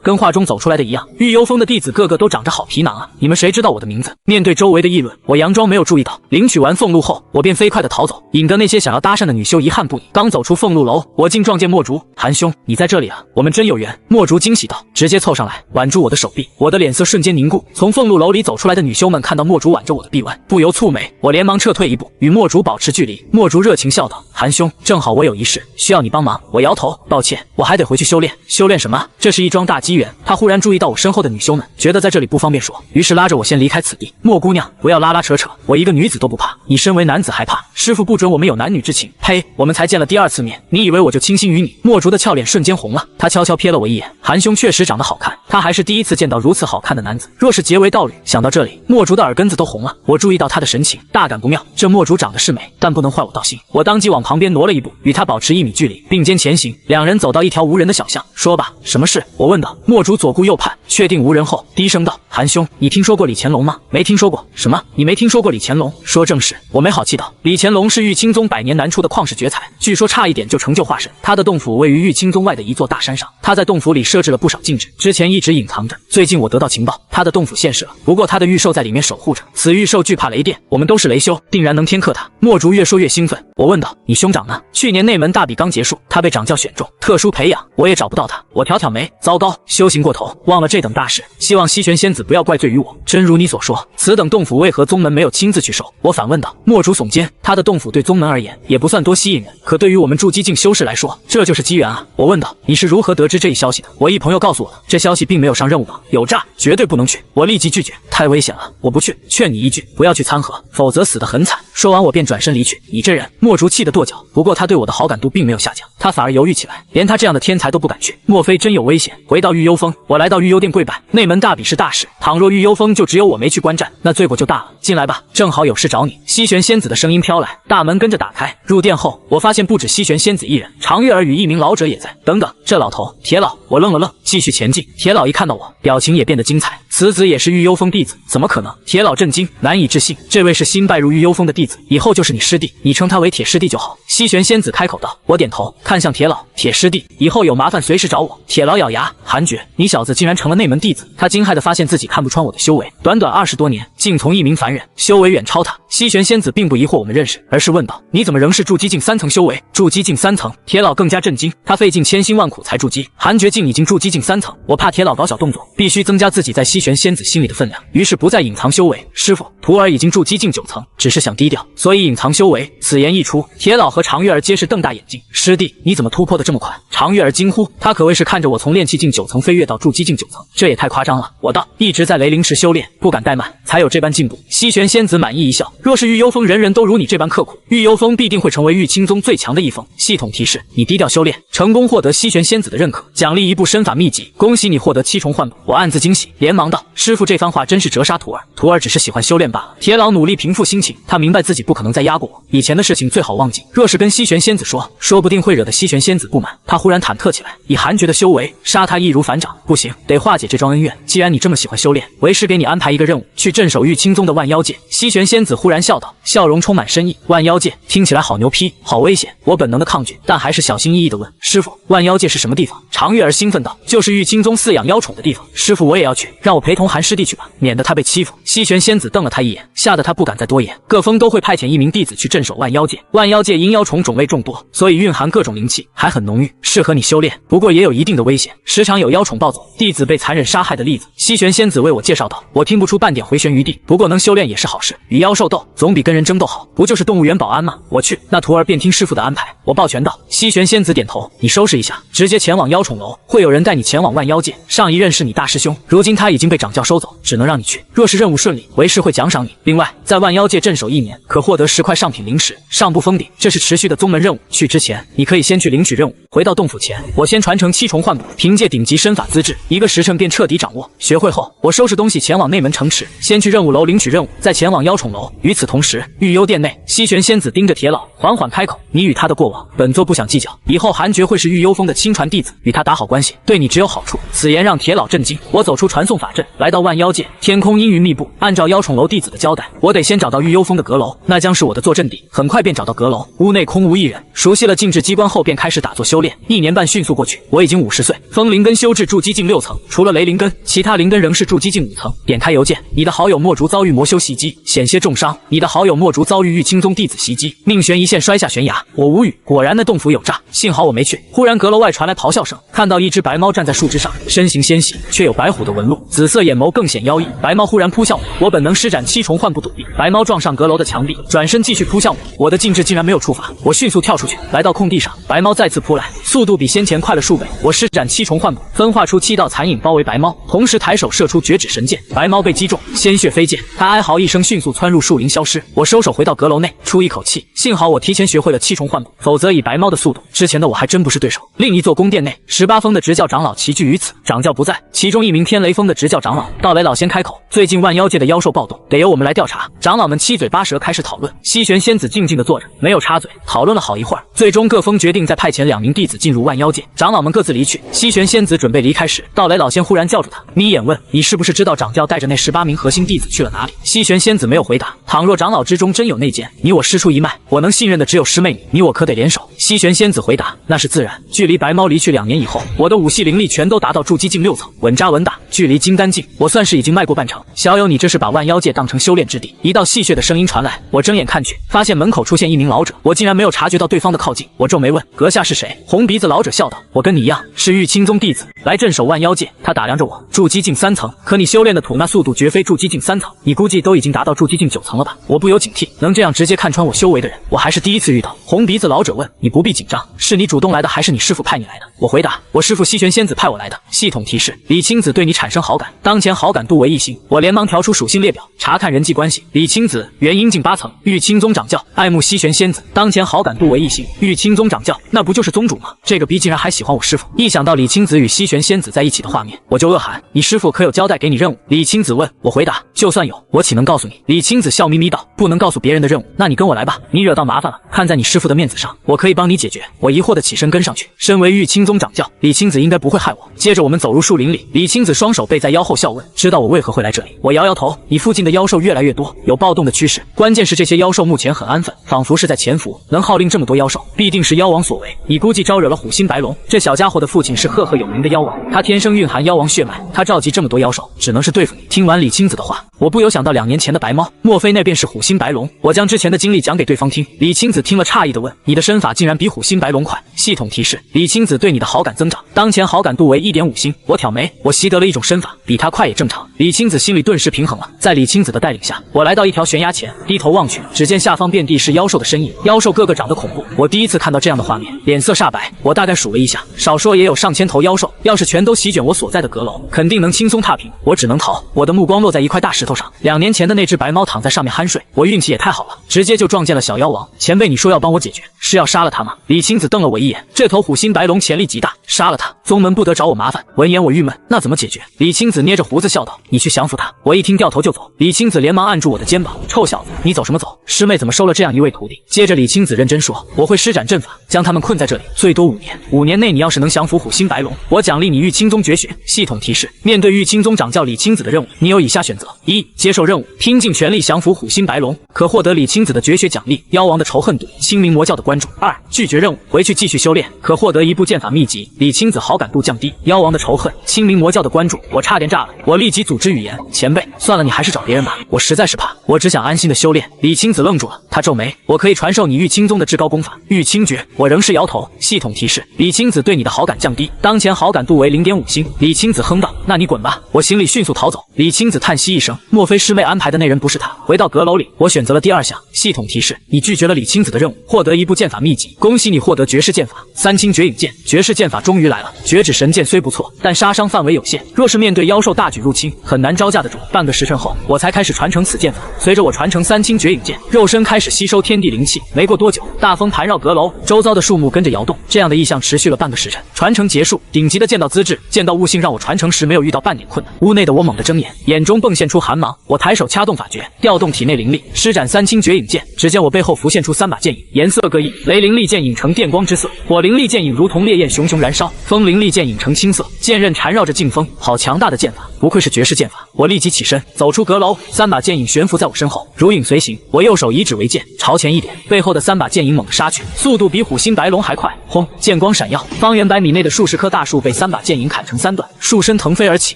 S1: 跟画中走出来的一样。玉幽峰的弟子个个都长着好皮囊啊！你们谁知道我的名字？面对周围的议论，我佯装没有注意到。领取完俸禄后，我便飞快地逃走，引得那些想要搭讪的女修遗憾不已。刚走出俸禄楼，我竟撞见莫竹。韩兄，你在这里啊？我们真有缘。莫竹惊喜道，直接凑上来挽住我的手臂，我的脸色瞬间凝固。从俸禄楼里走出来的女修们看到莫竹挽着我的臂弯，不由蹙眉。我连忙撤退一步，与莫竹保持距离。莫竹热情笑道，韩兄，正好我有一事需要你帮忙。我摇头，抱歉，我还得回去修炼。修炼什么？这是一桩大机缘。他忽然注意到我身后的女修们，觉得在这里不方便说，于是拉着我先离开此地。莫姑娘，不要拉拉扯扯，我一个女子都不怕，你身为男子还怕？师父不准我们有男女之情。呸，我们才见了第2次面，你以为我就倾心于你？莫竹的俏脸瞬间红了，他悄悄瞥了我一眼。韩兄确实长得好看，他还是第1次见到如此好看的男子。若是结为道侣，想到这里，莫竹的耳根子都红了。我注意到他的神情，大感不妙。这莫竹长得是美，但不能坏我道心。我当即往旁边挪了一步，与他保持1米距离，并肩前行。两人走到一条无人的小巷，说吧，什么事？我问道。莫竹左顾右盼，确定无人后，低声道，韩兄，你听说过李乾隆吗？没听说过。什么？你没听说过李乾隆？说正是。我没好气道，李乾隆是玉清宗100年难出的旷世绝才，据说差一点就成就化神。他的洞府位于玉清宗外的一座大山上，他在洞府里设置了不少禁制，之前一直隐藏着。最近我得到情报，他的洞府现世了，不过他的御兽在里面守护着。此御兽惧怕雷电，我们都是雷修，定然能天克他。莫竹越说越兴奋，我问道，你兄长呢？去年内门大比刚结束，他被掌教选中，特殊培养，我也找不到他。我挑挑眉，糟糕，修行过头，忘了这等大事，希望西玄仙子不要怪罪于我。真如你所说，此等洞府为何宗门没有亲自去守？我反问道。莫竹耸肩，他的洞府对宗门而言也不算多吸引人，可对于我们筑基境修士来说，这就是机缘啊。我问道，你是如何得知这一消息的？我一朋友告诉我的，这消息并没有上任务榜，有诈，绝对不能去。我立即拒绝，太危险了，我不去，劝你一句，不要去参合，否则死得很惨。说完我便转身离去。你这人，莫竹气得跺脚。不过他对我的好感度并没有下降，他反而犹豫起来，连他这样的天才都不敢去，莫非真有危险？回到御幽峰，我来到御幽殿跪拜，内门大比是大事，倘若御幽峰就只有我没去观战，那罪过就大了。进来吧，正好有事找你。西玄仙子的声音飘来，大门跟着打开。入殿后，我发现不止西玄仙子一人，常月儿与一名老者也在。等等，这老头，铁老。我愣了愣，继续前进。铁老一看到我，表情也变得精彩。此子也是御幽峰弟子，怎么可能？铁老震惊，难以置信，这位是新拜入御幽峰的弟子，以后就是你师弟，你称他为铁师弟就好。西玄仙子开口道。我点头，看向铁老，铁师弟，以后有麻烦随时找我。铁老咬牙，韩绝，你小子竟然成了内门弟子。他惊骇地发现自己看不穿我的修为，短短20多年，竟从一名凡人，修为远超他。西玄仙子并不疑惑我们认识，而是问道：你怎么仍是筑基境3层修为？筑基境3层？铁老更加震惊，他费尽千辛万苦才筑基，韩绝竟已经筑基境3层。我怕铁老搞小动作，必须增加自己在西玄仙子心里的分量，于是不再隐藏修为。师傅，徒儿已经筑基境9层，只是想低调，所以隐藏修为。此言一出，铁老和常月儿皆是瞪大眼睛。师弟，你怎么突破的这么快？常月儿惊呼，他可谓是看着我从炼气境9层飞跃到筑基境9层，这也太夸张了。我道，一直在雷灵池修炼，不敢怠慢，才有这般进步。西玄仙子满意一笑，若是御幽峰人人都如你这般刻苦，御幽峰必定会成为御青宗最强的一峰。系统提示，你低调修炼，成功获得西玄仙子的认可，奖励一部身法秘籍，恭喜你获得7重幻补。我暗自惊喜，连忙道，师傅这番话真是折杀徒儿，徒儿只是喜欢修炼罢了。铁老努力平复心情，他明白自己不可能再压过我，以前的事情最好忘记，若是跟西玄仙子说，说不定会惹得西玄仙子不满。他忽然忐忑起来，以韩绝的修为，杀他易如反掌，不行，得化解这桩恩怨。既然你这么喜欢修炼，为师给你安排一个任务，去镇守御青宗的万妖界。西玄仙子忽然笑道，笑容充满深意。万妖界听起来好牛批，好危险。我本能的抗拒，但还是小心翼翼地问，师傅，万妖界是什么地方？常月儿兴奋道，就是御青宗饲养妖宠的地方。师傅，我也要去，让我陪同韩师弟去吧，免得他被欺负。西玄仙子瞪了他一眼，吓得他不敢再多言。各峰都会派遣一名弟子去镇守万妖界，万妖界因妖宠种类众多，所以蕴含各种灵气，还很浓郁，适合你修炼。不过也有一定的危险，时常有妖宠暴走，弟子被残忍杀害的例子。西玄仙子为我介绍道，我听不出半点回旋余地，不过能修炼也是好事，与妖兽斗总比跟人争斗好，不就是动物园保安吗？我去，那徒儿便听师傅的安排。我抱拳道。西玄仙子点头，你收拾一下，直接前往妖宠楼，会有人带你前往万妖界。上一任是你大师兄，如今他已经被掌教收走，只能让你去。若是任务顺利，为师会奖赏你。另外，在万妖界镇守1年，可获得10块上品灵石，上不封顶，这是持续的宗门任务。去之前，你可以先去领取任务。回到洞府前，我先传承7重幻补，凭借顶级身法资质，1个时辰便彻底掌握。学会后，我收拾东西前往内门城池，先去任务楼领取任务，再前往妖宠楼。与此同时，御幽殿内，西玄仙子盯着铁老，缓缓开口：你与他的过往，本座不想计较，以后韩绝会是御幽峰的亲传弟子，与他打好关系，对你只有好处。此言让铁老震惊。我走出传送法阵，来到万妖界，天空阴云密布。按照妖宠楼弟子的交代，我得先找到御幽峰的阁楼，那将是我的坐镇地。很快便找到阁楼，屋内空无一人。熟悉了禁制机关后，便开始打坐修炼。1年半迅速过去，我已经50岁，风灵根修至筑基境6层，除了雷灵根，其他灵根仍是筑基境5层。点开邮件，你的好友墨竹遭遇魔修袭击，险些重伤。你的好友墨竹遭遇御青宗弟子袭击，命悬一线摔下悬崖。我无语，果然那洞府有诈，幸好我没去。忽然阁楼外传来咆哮声，看到一只白猫站在树枝上，身形纤细，却有白虎的纹路，紫色眼眸更显妖异。白猫忽然扑向我，我本能施展7重幻步躲避，白猫撞上阁楼的墙壁，转身继续扑向我，我的禁制竟然没有触发，我迅速跳出去，来到空地上，白猫再次扑来，速度比先前快了数倍。我施展7重幻步，分化出7道残影包围白猫，同时抬手射出绝指神剑，白猫被击中，鲜血飞溅，它哀嚎一声，迅速窜入树林消失。我收手回到阁楼内，出一口气，幸好我提前学会了7重幻步，否则以白猫的速度，之前的我还真不是对手。另一座宫殿内，18峰的执教长老齐聚于此，掌教不在，其中一名天雷峰的执教长老道雷老先开口：最近万妖界的妖兽暴动，得由我们来调查。长老们七嘴八舌开始讨论，西玄仙子静静地坐着，没有插嘴。讨论了好一会儿，最终各峰决定再派遣2名弟子进入万妖界。长老们各自离去，西玄仙子准备离开时，道雷老仙忽然叫住他，眯眼问：你是不是知道掌教带着那18名核心弟子去了哪里？西玄仙子没有回答。倘若长老之中真有内奸，你我师出一脉，我能信任的只有师妹你我可得联手。西玄仙子回答：那是自然。距离白猫离去2年以后，我的武系灵力全都达到筑基境6层，稳扎稳打，距离金丹境，我算是已经迈过半程。小友，你这是把万妖界当成修炼之地。一道戏谑的声音传来，我睁眼看去，发现门口出现一名老者，我竟然没有察觉到对方的靠近。我皱眉问：阁下是谁？红鼻子老者笑道：我跟你一样，是御青宗弟子，来镇守万妖界。他打量着我，筑基境3层，可你修炼的吐纳速度绝非筑基境3 3层，你估计都已经达到筑基境9层了吧？我不由警惕，能这样直接看穿我修为的人，我还是第一次遇到。红鼻子老者问：你不必紧张，是你主动来的，还是你师父派你来的？我回答：我师父西玄仙子派我来的。系统提示：李青子对你产生好感，当前好感度为1星。我连忙调出属性列表，查看人际关系。李青子，元婴境8层，玉清宗掌教，爱慕西玄仙子，当前好感度为1星。玉清宗掌教，那不就是宗主吗？这个逼竟然还喜欢我师父！一想到李青子与西玄仙子在一起的画面，我就恶喊：你师父可有交代给你任务？李青子问。我回答：就算有，我岂能告诉你？李青子笑眯眯道：不能告诉别人的任务，那你跟我来吧。你惹到麻烦了，看在你师父的面子上，我可以帮你解决。我疑惑的起身跟上去。身为玉清宗掌教，李青子应该不会害我。接着我们走入树林里，李青子双手背在腰后笑问：知道我为何会来这里？我摇摇头：你附近的妖兽越来越多，有暴动的趋势。关键是这些妖兽目前很安分，仿佛是在潜伏，能号令这么多妖兽，必定是妖王所为。你估计招惹了虎心白龙，这小家伙的父亲是赫赫有名的妖王，他天生蕴含妖王血脉，他召集这么多妖兽，只能是对付你。听完李青子的话，我不由想到2年前的白猫，莫非那便是虎心白龙？我将之前的经历讲给对方听，李青子听了诧异地问：你的身法竟然比虎心白龙快？系统提示：李青子对你的好感增长，当前好感度为1.5星。我挑眉，我习得了一种身法，比他快也正常。李青子心里顿时平衡了。在李青子的带领下，我来到一条悬崖前，低头望去，只见下方遍地是妖兽的身影，妖兽个个长得恐怖，我第一次看到这样的画面，脸色煞白。我大概数了一下，少说也有上千头妖兽，要是全都席卷我所在的阁楼，肯定能轻松踏平。我只能逃。我的目光落在一块大石头上，2年前的那只白猫躺在上面酣睡，我运气也太好了，直接就撞见了小妖王。前辈，你说要帮我解决，是要杀了他吗？李青子瞪了我一眼，这头虎心白龙潜力极大，杀了他，宗门不得找我麻烦。闻言我郁闷，那怎么解决？李青子捏着胡子笑道：你去降服他。我一听掉头就走，李青子连忙按住我的肩膀：臭小子，你走什么走？师妹怎么收了这样一位徒弟？接着李青子认真说：我会施展阵法，将他们困在这里，最多5年。5年内你要是能降服虎心白龙，我奖励你玉清宗绝学。系统提示：面对玉清宗掌教李青子的任务，你有以下选择：1. 接受任务，拼尽全力降服虎心白龙，可获得李青子的绝学奖励妖王的仇恨度、清明魔教的关注。2. 拒绝任务，回去继续修炼，可获得1部剑法秘籍，李青子好感度降低，妖王的仇恨、清明魔教的关注。我差点炸了，我立即组织语言：前辈，算了，你还是找别人吧，我实在是怕，我只想安心的修炼。李青子愣住了，他皱眉：我可以传授你玉清宗的至高功法玉清诀。我仍是摇头。系统提示：李青子对你的好感降低，当前好感度为0.5星。李青子哼道：那你滚吧。我心里迅速逃走。李青子叹息一声，莫非师妹安排的那人不是他？回到阁楼里，我选择了第2项。系统提示：你拒绝了李青子的任务，获得1部剑法秘籍，恭喜你获得绝世剑法三清绝影剑。绝世剑法终于来了，绝指神剑虽不错，但杀伤范围有限，若是面对妖兽大举入侵，很难招架得住。半个时辰后，我才开始传承此剑法。随着我传承三清绝影剑，肉身开始吸收天地灵气。没过多久，大风盘绕阁楼，周遭的树木跟着摇动。这样的异象持续了半个时辰。传承结束，顶级的剑道资质、剑道悟性让我传承时没有遇到半点困难。屋内的我猛地睁眼，眼中迸现出寒芒。我抬手掐动法诀，调动体内灵力，施展三清绝影剑。只见我背后浮现出3把剑影，颜色各异。雷灵力剑影呈电光之色，火灵力剑影如同烈焰熊熊燃烧，风灵力剑影呈青色，剑刃缠绕着劲风。好强大的剑法，不愧是绝世剑法。我立即起身，走出阁楼，3把剑影悬浮在我身后，如影随形。我右手以指为剑，朝前一点，背后的3把剑影猛地杀去，速度比虎心白龙还快。轰！剑光闪耀，方圆100米内的数十棵大树被3把剑影砍成3段，树身腾飞而起，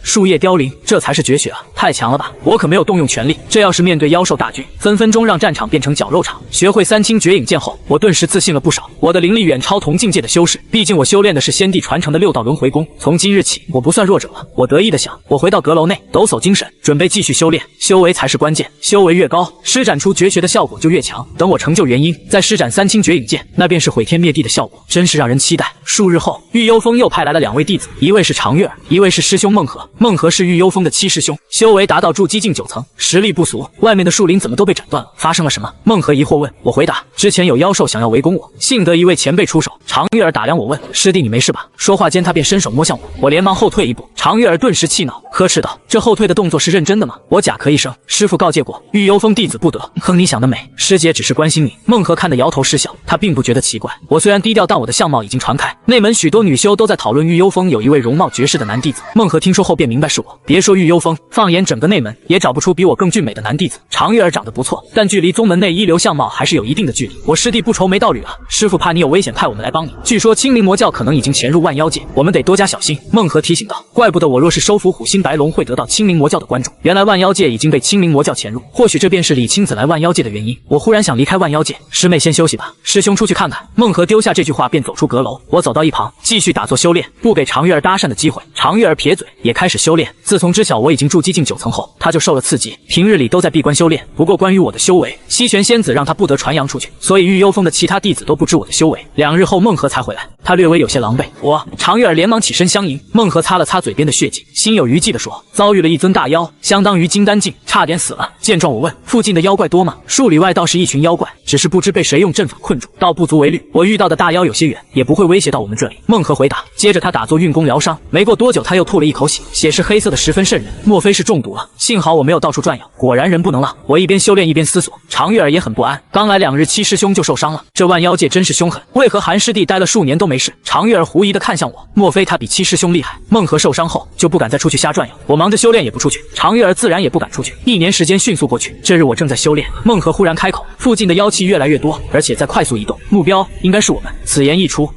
S1: 树叶凋零。这才是绝学啊！太强了吧！我可没有动用全力，这要是面对妖兽大军，分分钟让战场变成绞肉场。学会三清绝影剑后，我顿时自信了不少。我的灵力远超同境界的修士，毕竟我修炼的是先帝传承的6道轮回功。从今日起，我不算弱者了。我得意的想。我回到阁楼内，抖擞精神，准备继续修炼。修为才是关键，修为越高，施展出绝学的效果就越强。等我成就元婴，再施展三清绝影剑，那便是毁天灭地的效果，真是让人期待。数日后，玉幽峰又派来了2位弟子，一位是常月儿，一位是师兄孟和。孟和是玉幽峰的7师兄，修为达到筑基境9层，实力不俗。外面的树林怎么都被斩断了？发生了什么？孟和疑惑问。我回答：之前有妖兽想要围攻我，幸得一位前辈出手。常月儿打量我问：师弟你没事吧？说话间他便伸手摸向我，我连忙后退一步。常月儿顿时气恼，呵斥道：这后退的动作是认真的吗？我假咳一声，师父告诫过，玉幽峰弟子不得。哼，你想得美，师姐只是关心你。孟和看得摇头失笑，他并不觉得奇怪。我虽然低调，但我的相貌已经传开，内门许多女修都在讨论玉幽峰有一位容貌绝世的男弟子。孟和听说后便明白是我，别说玉幽峰，放眼整个内门也找不出比我更俊美的男弟子。常月儿长得不错，但距离宗门内一流相貌还是有一定的距离。我师弟不愁没道侣啊，师父怕你有危险，派我们来帮你。据说清明魔教可能已经潜入万妖界，我们得多加小心。孟和提醒道。怪不不得我若是收服虎心白龙，会得到青灵魔教的关注。原来万妖界已经被青灵魔教潜入，或许这便是李青子来万妖界的原因。我忽然想离开万妖界，师妹先休息吧，师兄出去看看。孟和丢下这句话便走出阁楼，我走到一旁，继续打坐修炼，不给常玉儿搭讪的机会。常玉儿撇嘴，也开始修炼。自从知晓我已经筑基境9层后，他就受了刺激，平日里都在闭关修炼。不过关于我的修为，西玄仙子让他不得传扬出去，所以玉幽峰的其他弟子都不知我的修为。2日后，孟和才回来，他略微有些狼狈。常玉儿连忙起身相迎。孟和擦了擦嘴边的血迹，心有余悸地说：“遭遇了一尊大妖，相当于金丹境，差点死了。”见状，我问：“附近的妖怪多吗？”数里外倒是一群妖怪，只是不知被谁用阵法困住，倒不足为虑。我遇到的大妖有些远，也不会威胁到我们这里。孟和回答。接着他打坐运功疗伤，没过多久他又吐了一口血，血是黑色的，十分瘆人，莫非是中毒了？幸好我没有到处转悠，果然人不能浪。我一边修炼一边思索，常玉儿也很不安，刚来2日，七师兄就受伤了，这万妖界真是凶狠，为何韩师弟待了数年都没事？常玉儿狐疑地看向我，莫非他比七师兄厉害？孟和受伤后就不敢再出去瞎转悠，我忙着修炼也不出去，常玉儿自然也不敢出去。1年时间迅速过去，这日我正在修炼，孟和忽然开口，附近的妖气越来越多，而且在快速移动，目标应该是我们。此言一出，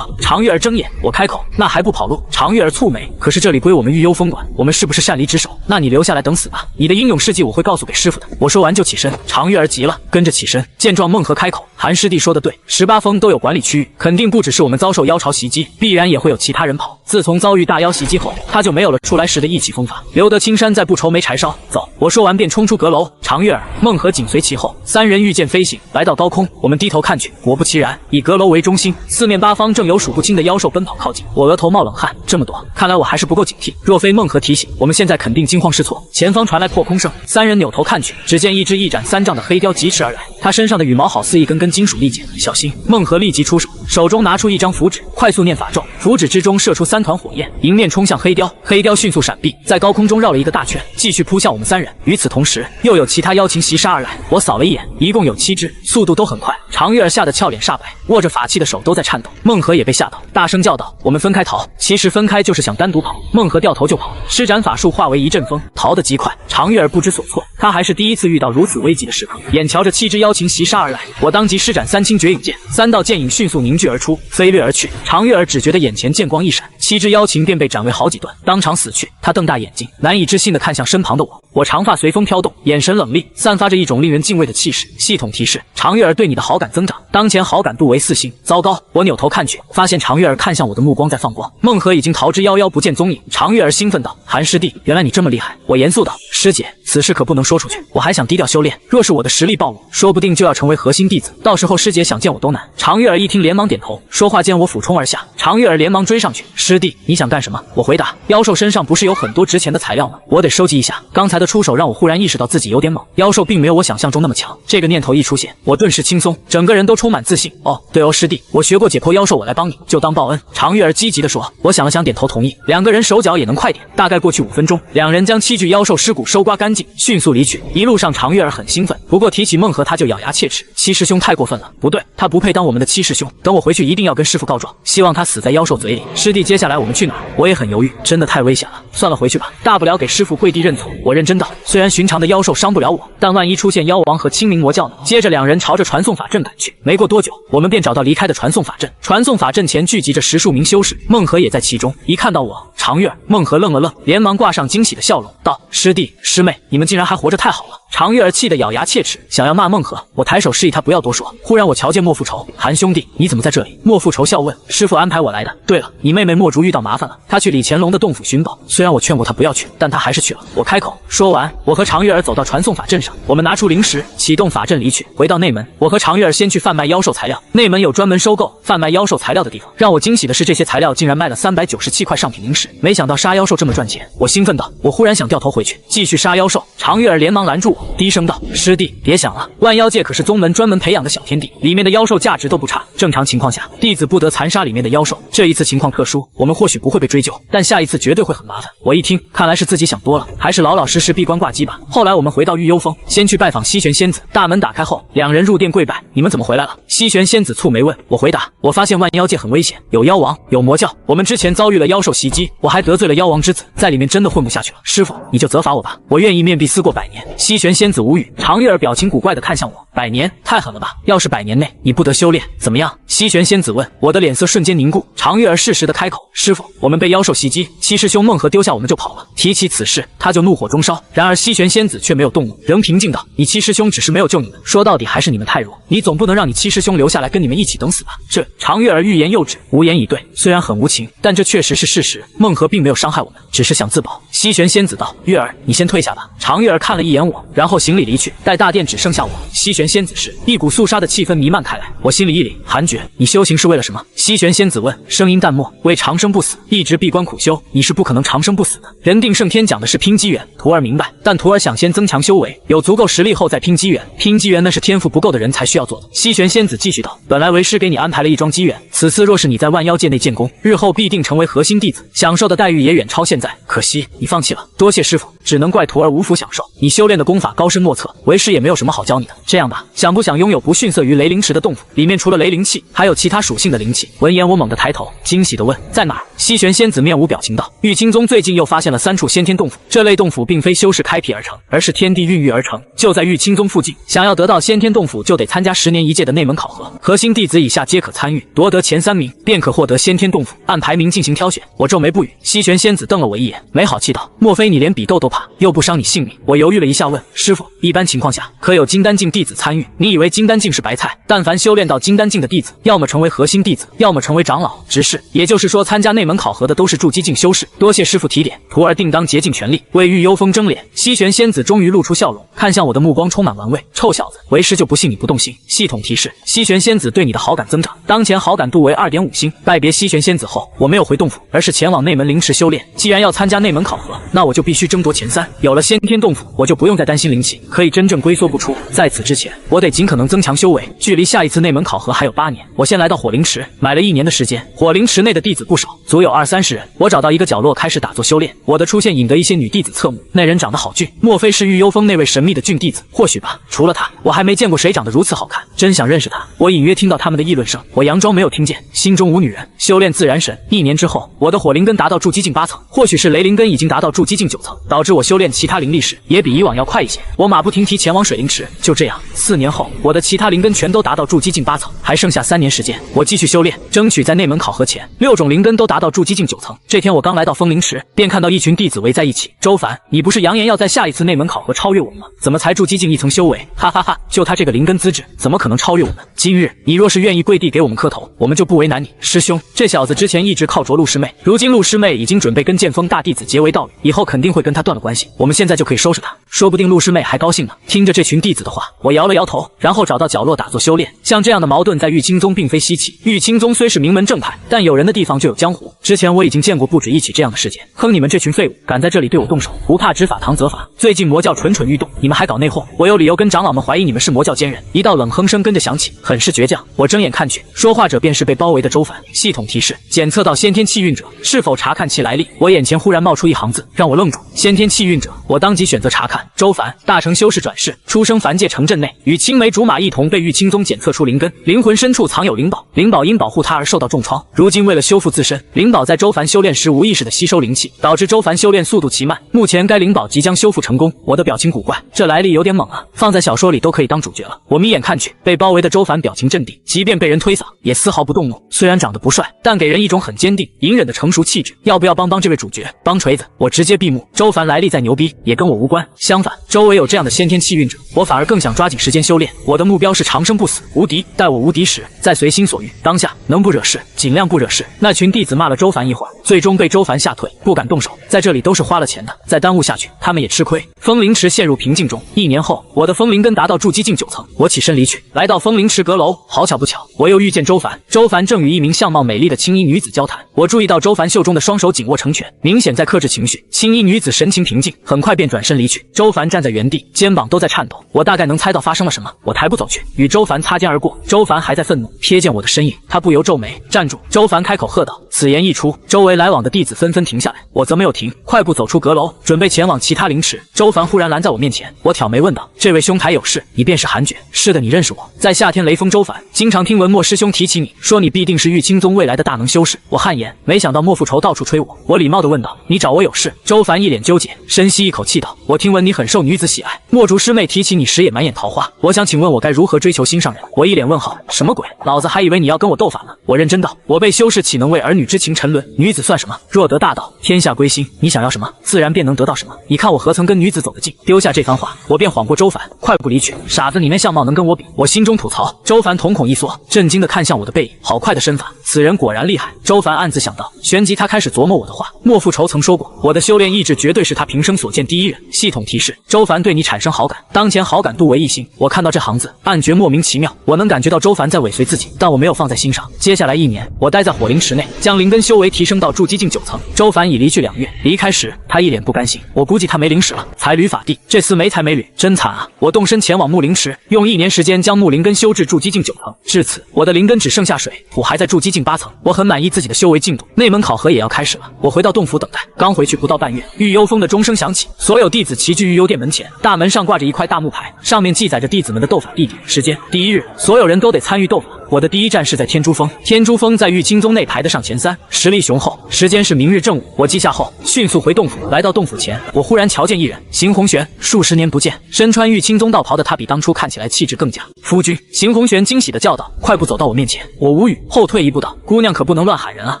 S1: 常玉儿睁眼，我开口，那还不跑路？常玉儿蹙眉，可是这里归我们玉幽峰管，我们是不是擅离职守？那你留下来等死吧，你的英勇事迹我会告诉给师傅的。我说完就起身，常玉儿急了，跟着起身。见状，孟和开口，韩师弟说的对，18峰都有管理区域，肯定不只是我们遭受妖潮袭击，必然也会有其他人跑。自从遭遇大妖袭击后，他就没有了出来时的意气风发，留得青山在，不愁没柴烧。走！我说完便冲出阁楼，常玉儿、孟和紧随其后，3人御剑飞行，来到高空。我们低头看去，果不其然，以阁楼为中心，四面八方正有数不清的妖兽奔跑靠近。我额头冒冷汗，这么多，看来我还是不够警惕。若非孟和提醒，我们现在肯定惊慌失措。前方传来破空声，3人扭头看去，只见一只一斩3丈的黑雕疾驰而来，他身上的羽毛好似一根根金属利剑，小心！孟和立即出手，手中拿出一张符纸，快速念法咒，符纸之中射出3团火焰，迎面冲向黑雕。黑雕迅速闪避，在高空中绕了一个大圈，继续扑向我们3人。与此同时，又有其他妖禽袭杀而来。我扫了一眼，一共有7只，速度都很快。常玉儿吓得俏脸煞白，握着法器的手都在颤抖。孟和也被吓到，大声叫道：“我们分开逃！”其实分开就是想单独跑。孟和掉头就跑，施展法术化为一阵风，逃得极快。常玉儿不知所措，他还是第一次遇到如此危急的时刻。眼瞧着7只妖禽袭杀而来，我当即施展3清绝影剑，3道剑影迅速凝聚而出，飞掠而去。常玉儿只觉得眼前剑光一闪，7只妖禽便被斩为好几段，当场死去。他瞪大眼睛，难以置信地看向身旁的我。我长发随风飘动，眼神冷厉，散发着一种令人敬畏的气势。系统提示：常玉儿对你的好感增长，当前好感度为4星。糟糕！我扭头看去，发现常玉儿看向我的目光在放光。孟和已经逃之夭夭，不见踪影。常玉儿兴奋道：“韩师弟，原来你这么厉害！”我严肃道：“师姐，此事可不能说出去，我还想低调修炼。若是我的实力暴露，说不定就要成为核心弟子，到时候师姐想见我都难。”常玉儿一听，连忙点头。说话间，我俯冲而下，常玉儿连忙追上去：“师弟，你想干什么？”我回答：“妖兽身上不是有很多值钱的材料吗？我得收集一下。”刚才的出手让我忽然意识到自己有点猛，妖兽并没有我想象中那么强。这个念头一出现，我顿时轻松，整个人都充满自信。哦，对哦，师弟，我学过解剖妖兽，我来帮你，就当报恩。常玉儿积极地说。我想了想，点头同意。2个人手脚也能快点，大概过去5分钟，2人将7具妖兽尸骨收刮干净，迅速离去。一路上，常玉儿很兴奋，不过提起孟和，他就咬牙切齿：“七师兄太过分了，不对，他不配当我们的七师兄。等我回去，一定要跟师傅告状，希望他死在妖兽嘴里。”师弟，接下来我们去哪儿？我也很犹豫，真的太危险了，算了，回去吧，大不了给师傅跪地认错。我认真道，虽然寻常的妖兽伤不了我，但万一出现妖王和青灵魔教呢？接着2人朝着传送法阵赶去，没过多久，我们便找到离开的传送法阵。传送法阵前聚集着10数名修士，孟和也在其中。一看到我，常玉儿、孟和愣了愣，连忙挂上惊喜的笑容，道：“师弟师妹，你们竟然还活着，太好了！”常玉儿气得咬牙切齿，想要骂孟和，我抬手示意他不要多说。忽然我瞧见莫复仇，韩兄弟，你怎么在这里？莫复仇笑问：“师父安排我来的。对了，你妹妹莫竹遇到麻烦了，她去李乾隆的洞府寻宝，虽然我劝过她不要去，但她还是去了。”我开口说完，我和常玉儿走到传送法阵上，我们拿出灵石，启动法阵离去。回到内门，我和常玉儿先去贩卖妖兽材料，内门有专门收购、贩卖妖兽材料的地方。让我惊喜的是，这些材料竟然卖了397块上品灵石，没想到杀妖兽这么赚钱。我兴奋道，我忽然想掉头回去继续杀妖兽。常玉儿连忙拦住我，低声道：“师弟，别想了，万妖界可是宗门专门培养的小天地，里面的妖兽价值都不差。正常情况下，弟子不得残杀里面的妖兽。这一次情况特殊，我们或许不会被追究，但下一次绝对会很麻烦。”我一听，看来是自己想多了，还是老老实实闭关挂机吧。后来我们回到玉幽峰，先去拜访西玄仙子。大门打开后，2人入殿跪拜：“你们怎么回来了？”西玄仙子蹙眉问。我回答：“我发现万妖界很危险，有妖王，有魔教，我们之前遭遇了妖兽袭击，我还得罪了妖王之子，在里面真的混不下去了。师傅，你就责罚我吧，我愿意面壁思过100年。”西玄仙子无语，常玉儿表情古怪地看向我， 100年太狠了吧？要是100年内你不得修炼，怎么样？西玄仙子问。我的脸色瞬间凝固。常月儿适时的开口：师傅，我们被妖兽袭击，七师兄孟和丢下我们就跑了。提起此事，他就怒火中烧。然而西玄仙子却没有动怒，仍平静道：你七师兄只是没有救你们，说到底还是你们太弱，你总不能让你七师兄留下来跟你们一起等死吧？这常月儿欲言又止，无言以对。虽然很无情，但这确实是事实。孟和并没有伤害我们，只是想自保。西玄仙子道：月儿，你先退下吧。常月儿看了一眼我，然后行礼离去。待大殿只剩下我、西玄仙子时，一股肃杀的气氛弥漫开来。我心里一凛，韩绝，你修行是为了什么？西玄仙子问，声音淡漠，为长生不死，一直闭关苦修，你是不可能长生不死的。人定胜天讲的是拼机缘，徒儿明白，但徒儿想先增强修为，有足够实力后再拼机缘。拼机缘那是天赋不够的人才需要做的。西玄仙子继续道，本来为师给你安排了一桩机缘，此次若是你在万妖界内建功，日后必定成为核心弟子，享受的待遇也远超现在。可惜你放弃了，多谢师傅，只能怪徒儿无福享受。你修炼的功法高深莫测，为师也没有什么好教你的。这样吧，想不想拥有不逊色于雷灵池的洞府？里面除了雷灵气，还有其他属性的灵气。闻言，我猛地抬头，惊喜地问：在哪儿？西玄仙子面无表情道：玉清宗最近又发现了3处先天洞府，这类洞府并非修士开辟而成，而是天地孕育而成，就在玉清宗附近。想要得到先天洞府，就得参加10年1届的内门考核，核心弟子以下皆可参与，夺得前3名，便可获得先天洞府，按排名进行挑选。我皱眉不语。西玄仙子瞪了我一眼，没好气道：莫非你连比斗都怕，又不伤你性命？我犹豫了一下，问：师傅，一般情况下可有金丹境弟子参与？你以为金丹境是白菜？但凡修炼到金丹境的弟子，要么成为核心弟子，要么成为长老、执事。也就是说，参加内门考核的都是筑基境修士。多谢师傅提点，徒儿定当竭尽全力为玉幽风争脸。西玄仙子终于露出笑容，看向我的目光充满玩味。臭小子，为师就不信你不动心。系统提示：西玄仙子对你的好感增长，当前好感度为2.5星。拜别西玄仙子后，我没有回洞府，而是前往内门灵池修炼。既然要参加内门考核，那我就必须争夺前3。有了先天洞府，我就不用再担心灵气，可以真正龟缩不出。在此之前，我得尽可能增强修为。距离下一次内门考核还有8年，我先来到火灵池，买了1年的时间。火灵池内的弟子不少，足有20-30人。我找到一个角落开始打坐修炼。我的出现引得一些女弟子侧目，那人长得好俊，莫非是玉幽风那位神秘的俊弟子？或许吧，除了他，我还没见过谁长得如此好看，真想认识他。我隐约听到他们的议论声，我佯装没有听见，心中无女人。修炼自然神，1年之后，我的火灵根达到筑基境8层，或许是雷灵根已经达到筑基境9层，导致我修炼其他灵力时也比以往要快一些。我马不停蹄前往水灵池。就这样，4年后，我的其他灵根全都达到筑基境8层，还剩下3年时间，我继续修炼，争取在内门考核前6种灵根都达到筑基境9层。这天我刚来到风灵池，便看到一群弟子围在一起。周凡，你不是扬言要在下一次内门考核超越我们吗？怎么才筑基境1层修为？哈哈哈，就他这个灵根资质，怎么可能超越我们？今日你若是愿意跪地给我们磕头，我们就不为难你。师兄，这小子之前一直靠着陆师妹，如今陆师妹已经准备跟剑锋大弟子结为道侣，以后肯定会跟他断了关系，我们现在就可以收拾他，说不定陆师妹还高兴呢。听着这群弟子的话，我摇了摇头，然后找到角落打坐修炼。像这样的矛盾在玉清宗并非稀奇，玉清宗虽是名门正派，但有人的地方就有江湖。之前我已经见过不止一起这样的事件。哼，你们这群废物，敢在这里对我动手，不怕执法堂责罚。最近魔教蠢蠢欲动，你们还搞内讧，我有理由跟长老们怀疑你们是魔教奸人。一道冷哼声跟着响起，很是倔强。我睁眼看去，说话者便是被包围的周凡。系统提示：检测到先天气运者，是否查看其来历？我眼前忽然冒出一行字，让我愣住。先天气运者，我当即选择查看。周凡，大成修士转世，出生凡界城镇内，与青梅竹马一同被玉清宗检测出灵根，灵魂深处藏有灵宝，灵宝因保护他而受到重创。如今为了修复自身，灵宝在周凡修炼时无意识的吸收灵气，导致周凡修炼速度奇慢。目前该灵宝即将修复成功。我的表情古怪，这来历有点猛啊，放在小说里都可以当主角了。我眯眼看去，被包围的周凡表情镇定，即便被人推搡，也丝毫不动怒。虽然长得不帅，但给人一种很坚定、隐忍的成熟气质。要不要帮这位主角？帮锤子！我直接闭目。周凡来历再牛逼，也跟我无关。相反，周围有这样的先天气运者，我反而更想抓紧时间修炼。我的目标是长生不死，无敌。待我无敌时，再随心所欲。当下能不惹事，尽量不惹事。那群弟子骂了周凡一会儿，最终被周凡吓退，不敢动手。在这里都是花了钱的，再耽误下去，他们也吃亏。风灵池陷入平静中。1年后，我的风灵根达到筑基境9层，我起身离去，来到风灵池阁楼。好巧不巧，我又遇见周凡。周凡正与一名相貌美丽的青衣女子交谈。我注意到周凡袖中的双手紧握成拳，明显在克制情绪。青衣女子神情平静，很快便转身离去。周凡站在原地，肩膀都在颤抖。我大概能猜到发生了什么，我抬步走去，与周凡擦肩而过。周凡还在愤怒，瞥见我的身影，他不由皱眉。站住！周凡开口喝道。此言一出，周围来往的弟子纷纷停下来，我则没有停，快步走出阁楼，准备前往其他灵池。周凡忽然拦在我面前，我挑眉问道：这位兄台有事？你便是韩绝？是的，你认识我？在夏天雷锋周凡，经常听文墨师兄提起你，说你必定是玉清宗未来的大能修士。我汗颜，言，没想到莫复仇到处催我。我礼貌地问道：“你找我有事？”周凡一脸纠结，深吸一口气道：“我听闻你很受女子喜爱，墨竹师妹提起你时也满眼桃花，我想请问我该如何追求心上人？”我一脸问号，什么鬼？老子还以为你要跟我斗法呢。我认真道：“我辈修士岂能为儿女之情沉沦？女子算什么？若得大道，天下归心。你想要什么，自然便能得到什么。你看我何曾跟女子走得近？”丢下这番话，我便晃过周凡，快步离去。傻子，你那相貌能跟我比？我心中吐槽。周凡瞳孔一缩，震惊地看向我的背影，好快的身法，此人果然厉害。周凡暗自想到，旋即他开始琢磨我的话。莫复仇曾说过，我的修炼意志绝对是他平生所见第一人。系统提示：周凡对你产生好感，当前好感度为1星。我看到这行字，暗觉莫名其妙。我能感觉到周凡在尾随自己，但我没有放在心上。接下来1年，我待在火灵池内，将灵根修为提升到筑基境9层。周凡已离去2月，离开时他一脸不甘心，我估计他没灵使了。才履法地，这厮没才没履，真惨啊！我动身前往木灵池，用1年时间将木灵根修至筑基境9层。至此，我的灵根只剩下水，土还在筑基境8层。我很满意自己的修为进度。内门考核也要开始了，我回到洞府等待。刚回去不到半月，御幽峰的钟声响起，所有弟子齐聚御幽殿门前，大门上挂着一块大木牌，上面记载着弟子们的斗法地点、时间。第1日，所有人都得参与斗法。我的第一站是在天珠峰，天珠峰在玉清宗内排得上前3，实力雄厚。时间是明日正午。我记下后，迅速回洞府。来到洞府前，我忽然瞧见一人，邢红玄。数十年不见，身穿玉清宗道袍的他比当初看起来气质更佳。夫君，邢红玄惊喜地叫道，快步走到我面前。我无语，后退一步道：“姑娘可不能乱喊人啊。”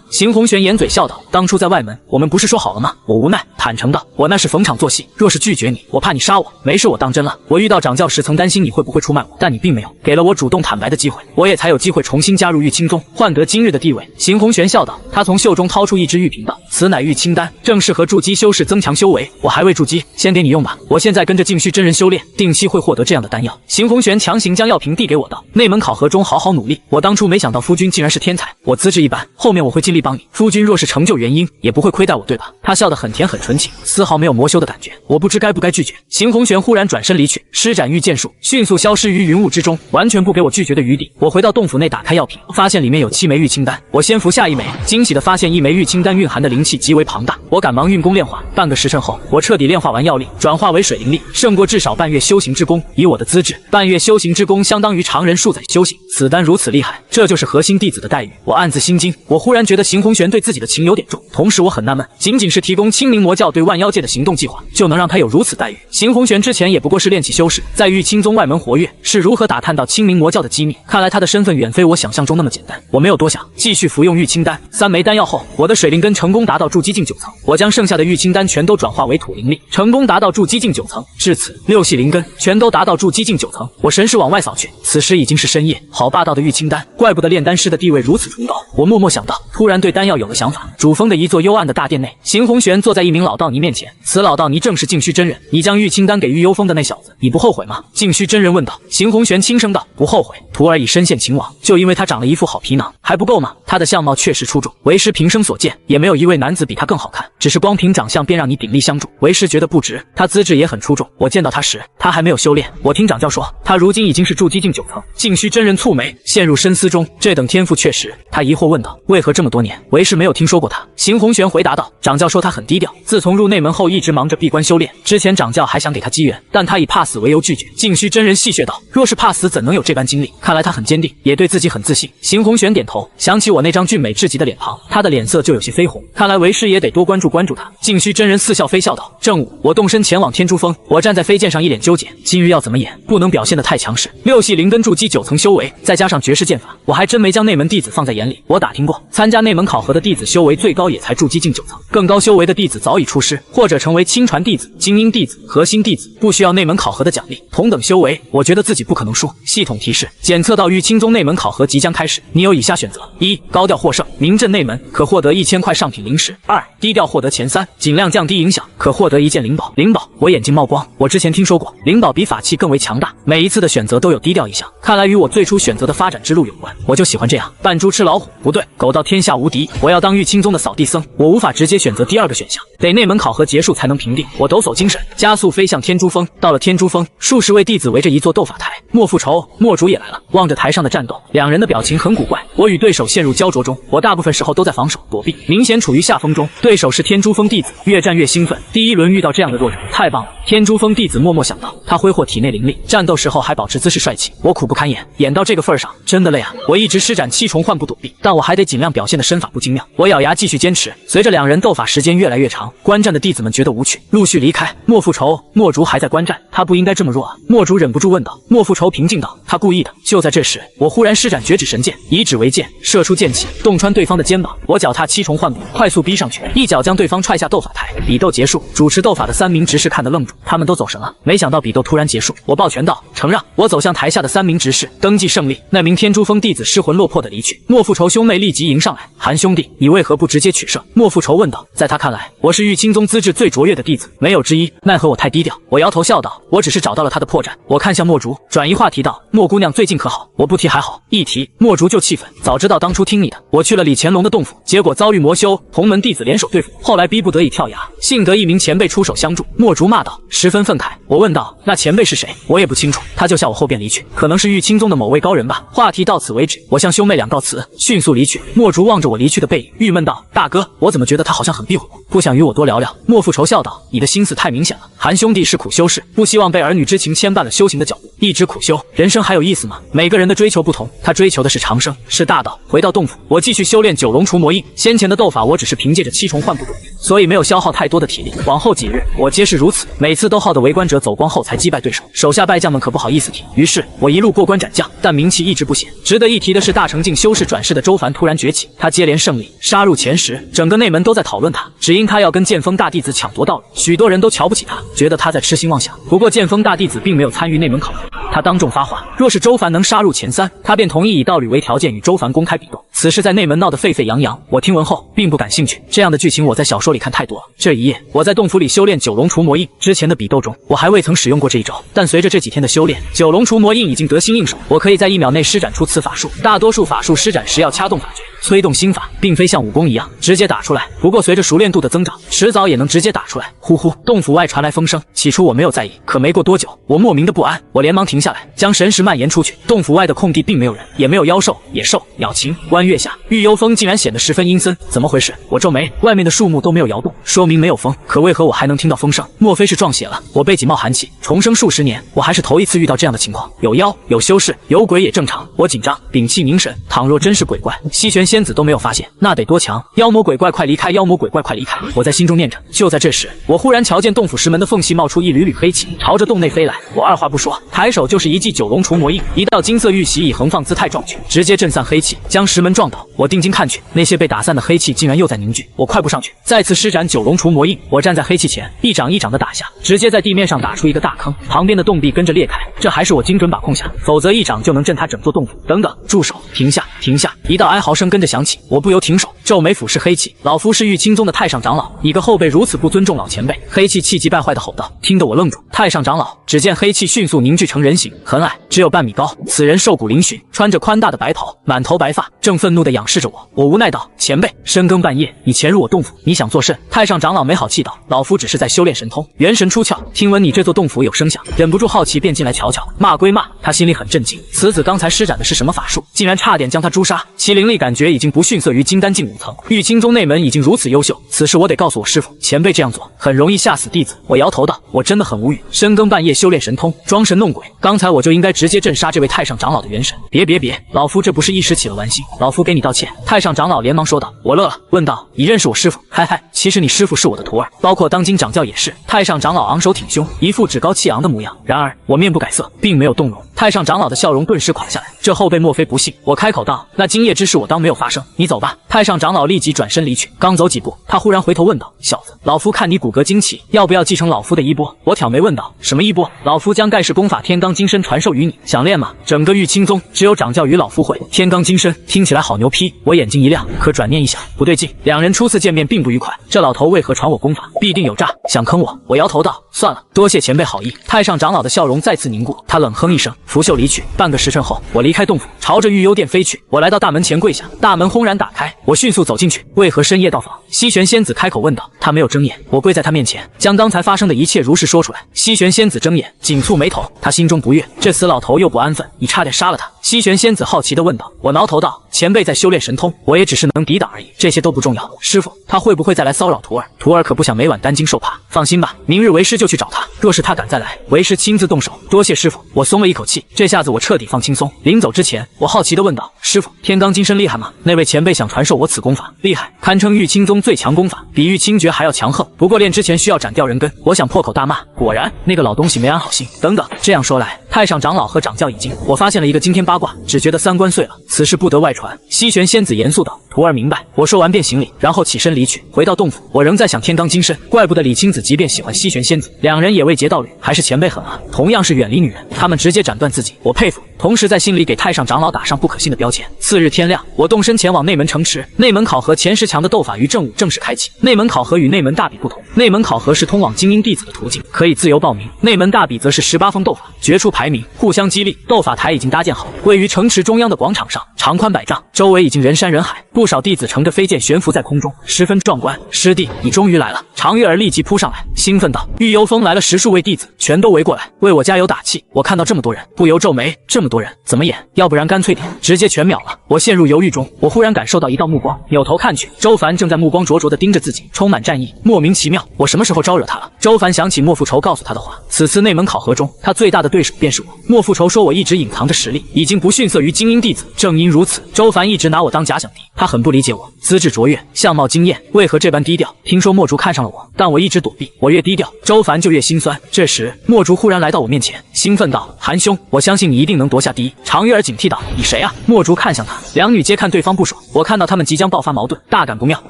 S1: 邢红玄掩嘴笑道：“当初在外门，我们不是说好了吗？”我无奈坦诚道：“我那是逢场作戏，若是拒绝你，我怕你杀我。没事，我当真了。我遇到掌教时曾担心你会不会出卖我，但你并没有，给了我主动坦白的机会，我也才有机会重新加入玉清宗，换得今日的地位。”邢红玄笑道，他从袖中掏出一支玉瓶道：“此乃玉清丹，正适合筑基修士增强修为。我还未筑基，先给你用吧。我现在跟着净虚真人修炼，定期会获得这样的丹药。”邢红玄强行将药瓶递给我道：“内门考核中好好努力。我当初没想到夫君竟然是天才，我资质一般，后面我会尽力帮你。夫君若是成就元婴，也不会亏待我，对吧？”他笑得很甜很纯情，丝毫没有魔修的感觉。我不知该不该拒绝。邢红玄忽然转身离去，施展御剑术，迅速消失于云雾之中，完全不给我拒绝的余地。我回到洞府内，打开药瓶，发现里面有7枚玉清丹。我先服下1枚，惊喜地发现1枚玉清丹蕴含的灵气极为庞大。我赶忙运功炼化，半个时辰后，我彻底炼化完药力，转化为水灵力，胜过至少半月修行之功。以我的资质，半月修行之功相当于常人数载修行。此丹如此厉害，这就是核心弟子的待遇。我暗自心惊，我忽然觉得邢红玄对自己的情有点重，同时我很纳闷，仅仅是提供清明魔教对万妖界的行动计划，就能让他有如此待遇？邢红玄之前也不过是炼气修士，在玉清宗外门活跃，是如何打探到清明魔教的机密？看来他的身份远非我想象中那么简单。我没有多想，继续服用玉清丹。3枚丹药后，我的水灵根成功达到筑基境9层。我将剩下的玉清丹全都转化为土灵力，成功达到筑基境9层。至此，6系灵根全都达到筑基境9层。我神识往外扫去，此时已经是深夜。好霸道的玉清丹，怪不得炼丹师的地位如此崇高。我默默想到，突然对丹药有了想法。主峰的一座幽暗的大殿内，邢红玄坐在一名老道尼面前。此老道尼正是净虚真人。你将玉清丹给玉幽峰的那小子，你不后悔吗？净虚真人问道。邢红玄轻声道：“不后悔，徒儿已身陷情网，就因为他长了一副好皮囊，还不够吗？他的相貌确实出众，为师平生所见，也没有一位男子比他更好看，只是光凭长相便让你鼎力相助，为师觉得不值。他资质也很出众，我见到他时，他还没有修炼。我听长教说，他如今已经是筑基境9层。”净虚真人蹙眉，陷入深思中。这等天赋确实，他疑惑问道：“为何这么多年，为师没有听说过他？”邢红玄回答道：“长教说他很低调，自从入内门后一直忙着闭关修炼。之前长教还想给他机缘，但他以怕死为由拒绝。”净虚真人戏谑道：“若是怕死，怎能有这般经历？看来他很坚定，也对自己很自信。”邢红玄点头，想起我那张俊美至极的脸庞，他的脸色就有些绯红。看来为师也得多关注他。净虚真人似笑非笑道：“正午，我动身前往天珠峰，我站在飞剑上一脸纠结，今日要怎么演？不能表现得太强势。6系灵根筑基9层修为，再加上绝世剑法，我还真没将内门弟子放在眼里。我打听过，参加内门考核的弟子修为最高也才筑基境9层，更高修为的弟子早已出师，或者成为亲传弟子、精英弟子、核心弟子，不需要内门考核的奖励。同等修为，我觉得自己不可能输。”系统提示：检测到玉清宗内门考核即将开始，你有以下选择：1. 高调获胜，名震内门，可获得1000块上品灵石；2. 低调获得前3，尽量降低影响，可获得1件灵宝。灵宝，我眼睛冒光，我之前听说过，灵宝比法器更为强大，每一次的选择都有低调一项，看来与我最初选择的发展之路有关。我就喜欢这样，扮猪吃老虎，不对，狗到天下无敌。我要当玉清宗的扫地僧，我无法直接选择第2个选项，得内门考核结束才能评定。我抖擞精神，加速飞向天珠峰。到了天珠峰，数十位弟子围着一座斗法台，莫复仇、莫主也来了。望着台上的战战斗，两人的表情很古怪。我与对手陷入焦灼中，我大部分时候都在防守躲避，明显处于下风中。对手是天珠峰弟子，越战越兴奋。第一轮遇到这样的弱者，太棒了！天珠峰弟子默默想到，他挥霍体内灵力，战斗时候还保持姿势帅气，我苦不堪言。演到这个份上，真的累啊！我一直施展七重幻步躲避，但我还得尽量表现的身法不精妙。我咬牙继续坚持。随着两人斗法时间越来越长，观战的弟子们觉得无趣，陆续离开。莫复仇、墨竹还在观战，他不应该这么弱啊！墨竹忍不住问道。莫复仇平静道：“他故意的。”就在这时，我忽然施展绝指神剑，以指为剑，射出剑气，洞穿对方的肩膀。我脚踏七重幻步，快速逼上去，一脚将对方踹下斗法台。比斗结束，主持斗法的3名执事看得愣住，他们都走神了。没想到比斗突然结束，我抱拳道：“承让。”我走向台下的3名执事，登记胜利。那名天珠峰弟子失魂落魄的离去。莫复仇兄妹立即迎上来：“韩兄弟，你为何不直接取胜？”莫复仇问道。在他看来，我是玉清宗资质最卓越的弟子，没有之一。奈何我太低调。我摇头笑道：“我只是找到了他的破绽。”我看向墨竹，转移话题道：“莫姑娘最近可好？”我不提还好，一提墨竹就气愤：“早知道当初听你的，我去了李乾隆的洞府，结果遭遇魔修同门弟子联手对付，后来逼不得已跳崖，幸得一名前辈出手相助。”墨竹骂道，十分愤慨。我问道：“那前辈是谁？”我也不清楚，他就向我后边离去，可能是玉清宗的某位高人吧。话题到此为止，我向兄妹俩告辞，迅速离去。墨竹望着我离去的背影，郁闷道：“大哥，我怎么觉得他好像很避讳我，不想与我多聊聊？”莫复仇笑道：“你的心思太明显了。韩兄弟是苦修士，不希望被儿女之情牵绊了修行的脚步。一直苦修，人生还有意思吗？每个人的追求不同，他追求的是长生，是大道。”回到洞府，我继续修炼九龙除魔印。先前的斗法，我只是凭借着七重幻步躲避，所以没有消耗太多的体力。往后几日，我皆是如此，每次都耗得围观者走光后才击败对手，手下败将们可不好意思提。于是我一路过关斩将，但名气一直不显。值得一提的是，大成境修士转世的周凡突然崛起，他接连胜利，杀入前10，整个内门都在讨论他，只因他要跟剑锋大弟子抢夺道路，许多人都瞧不起他，觉得他在痴心妄想。不过剑锋大弟子并没有参与内门考核，他当众发话，若是周凡能杀入前3，他便同意以道侣为条件与周凡公开比斗。此事在内门闹得沸沸扬扬，我听闻后并不感兴趣，这样的剧情我在小说里看太多了。这一夜，我在洞府里修炼九龙除魔印，之前的比斗中，我还未曾使用过这一招，但随着这几天的修炼，九龙除魔印已经得心应手，我可以在1秒内施展出此法术。大多数法术施展时要掐动法诀，催动心法，并非像武功一样直接打出来。不过随着熟练度的增长，迟早也能直接打出来。呼呼，洞府外传来风声，起初我没有在意，可没过多久，我莫名的不安，我连忙停下来，将神识蔓延出去。洞府外的空地并没有人，也没有妖兽、野兽、鸟禽。弯月下，玉幽峰竟然显得十分阴森，怎么回事？我皱眉，外面的树木都没有摇动，说明没有风，可为何我还能听到风声？莫非是撞邪了？我背脊冒寒气，重生数10年，我还是头一次遇到这样的情况。有妖，有修士，有鬼也正常。我紧张，屏气凝神，倘若真是鬼怪，西玄仙子都没有发现，那得多强！妖魔鬼怪快离开！妖魔鬼怪快离开！我在心中念着。就在这时，我忽然瞧见洞府石门的缝隙冒出一缕缕黑气，朝着洞内飞来。我二话不说，抬手就是一记九龙除魔印，一道金色玉玺以横放姿态撞去，直接震散黑气，将石门撞倒。我定睛看去，那些被打散的黑气竟然又在凝聚。我快步上去，再次施展九龙除魔印。我站在黑气前，一掌一掌的打下，直接在地面上打出一个大坑，旁边的洞壁跟着裂开。这还是我精准把控下，否则一掌就能震塌整座洞府。等等，住手！停下！停下！一道哀嚎声跟着响起，我不由停手，皱眉俯视黑气。老夫是玉清宗的太上长老，你个后辈如此不尊重老前辈！黑气气急败坏的吼道，听得我愣住。太上长老！只见黑气迅速凝聚成人形，很矮，只有半米高。此人瘦骨嶙峋，穿着宽大的白袍，满头白发，正愤怒地仰视着我。我无奈道：前辈，深更半夜你潜入我洞府，你想作甚？太上长老没好气道：老夫只是在修炼神通，元神出窍，听闻你这座洞府有声响，忍不住好奇便进来瞧瞧。骂归骂，他心里很震惊，此子刚才施展的是什么法术，竟然差点将他诛杀，其灵力感觉已经不逊色于金丹境5层。玉清宗内门已经如此优秀，此事我得告诉我师父，前辈这样做很容易吓死弟子。我摇头道：我真的很无语，深更半夜修炼神通，装神弄鬼，刚才我就应该直接震杀这位太上长老的元神。别，老夫这不是一时起了玩心，老夫给你道歉。太上长老连忙说道。我乐了，问道：你认识我师父？嗨，其实你师父是我的徒儿，包括当今掌教也是。太上长老昂首挺胸，一副趾高气扬的模样。然而我面不改色，并没有动容。太上长老的笑容顿时垮下来，这后辈莫非不幸？我开口道：那今夜之事我当没有发生，你走吧。太上长老立即转身离去，刚走几步，他忽然回头问道：小子，老夫看你骨骼精奇，要不要继承老夫的衣钵？我挑眉问道：什么衣钵？老夫将盖世功法天罡金身传授于你，想练吗？整个玉清宗只有掌教与老夫会天罡金身，听起来好牛批。我眼睛一亮，可转念一想，不对劲，两人初次见面并不愉快，这老头为何传我功法？必定有诈，想坑我。我摇头道：算了，多谢前辈好意。太上长老的笑容再次凝固，他冷哼一声，拂袖离去。半个时辰后，我离开洞府，朝着御幽殿飞去。我来到大门前跪下，大门轰然打开，我迅速走进去。为何深夜到访？西玄仙子开口问道。她没有睁眼，我跪在她面前，将刚才发生的一切如实说出来。西玄仙子睁眼，紧蹙眉头，她心中不悦，这死老头又不安分，你差点杀了他。西玄仙子好奇地问道。我挠头道，前辈在修炼神通，我也只是能抵挡而已，这些都不重要。师傅，他会不会再来骚扰徒儿？徒儿可不想每晚担惊受怕。放心吧，明日为师就去找他，若是他敢再来，为师亲自动手。多谢师傅，我松了一口气，这下子我彻底放轻松。临走之前，我好奇地问道，师傅，天罡金身厉害吗？那位前辈想传授我此功法，厉害，堪称玉清宗最强功法，比玉清诀还要强横。不过练之前需要斩掉人根，我想破口大骂，果然那个老东西没安好心。等等，这样说来，太上长老和掌教已经，我发现了一个惊天八卦，只觉得三观碎了，此事不得外传。西玄仙子严肃道，徒儿明白。我说完便行礼，然后起身离去。回到洞府，我仍在想天罡金身，怪不得李清子即便喜欢西玄仙子，两人也未结道侣，还是前辈狠啊！同样是远离女人，他们直接斩断自己，我佩服。同时在心里给太上长老打上不可信的标签。次日天亮，我动身前往内门城池。内门考核前10强的斗法于正午正式开启。内门考核与内门大比不同，内门考核是通往精英弟子的途径，可以自由报名。内门大比则是18封斗法，决出排名，互相激励。斗法台已经搭建好，位于城池中央的广场上，长宽100丈，周围已经人山人海，不少弟子乘着飞剑悬浮在空中，十分壮观。师弟，你终于来了！常月儿立即扑上来，兴奋道：“御幽峰来了10数位弟子，全都围过来为我加油打气。”我看到这么多人，不由皱眉，这么多人怎么演？要不然干脆点，直接全秒了。我陷入犹豫中，我忽然感受到一道目光，扭头看去，周凡正在目光灼灼地盯着自己，充满战意，莫名其妙。我什么时候招惹他了？周凡想起莫复仇告诉他的话，此次内门考核中，他最大的对手便是我。莫复仇说我一直隐藏着实力，已经不逊色于精英弟子。正因如此，周凡一直拿我当假想敌，他很不理解我，资质卓越，相貌惊艳，为何这般低调？听说墨竹看上了我，但我一直躲避，我越低调，周凡就越心酸。这时，墨竹忽然来到我面前，兴奋道：“韩兄，我相信你一定能夺下第一。”常月儿警惕道：“你谁啊？”墨竹看向他，两女皆看对方不爽。我看到他们即将爆发矛盾，大感不妙。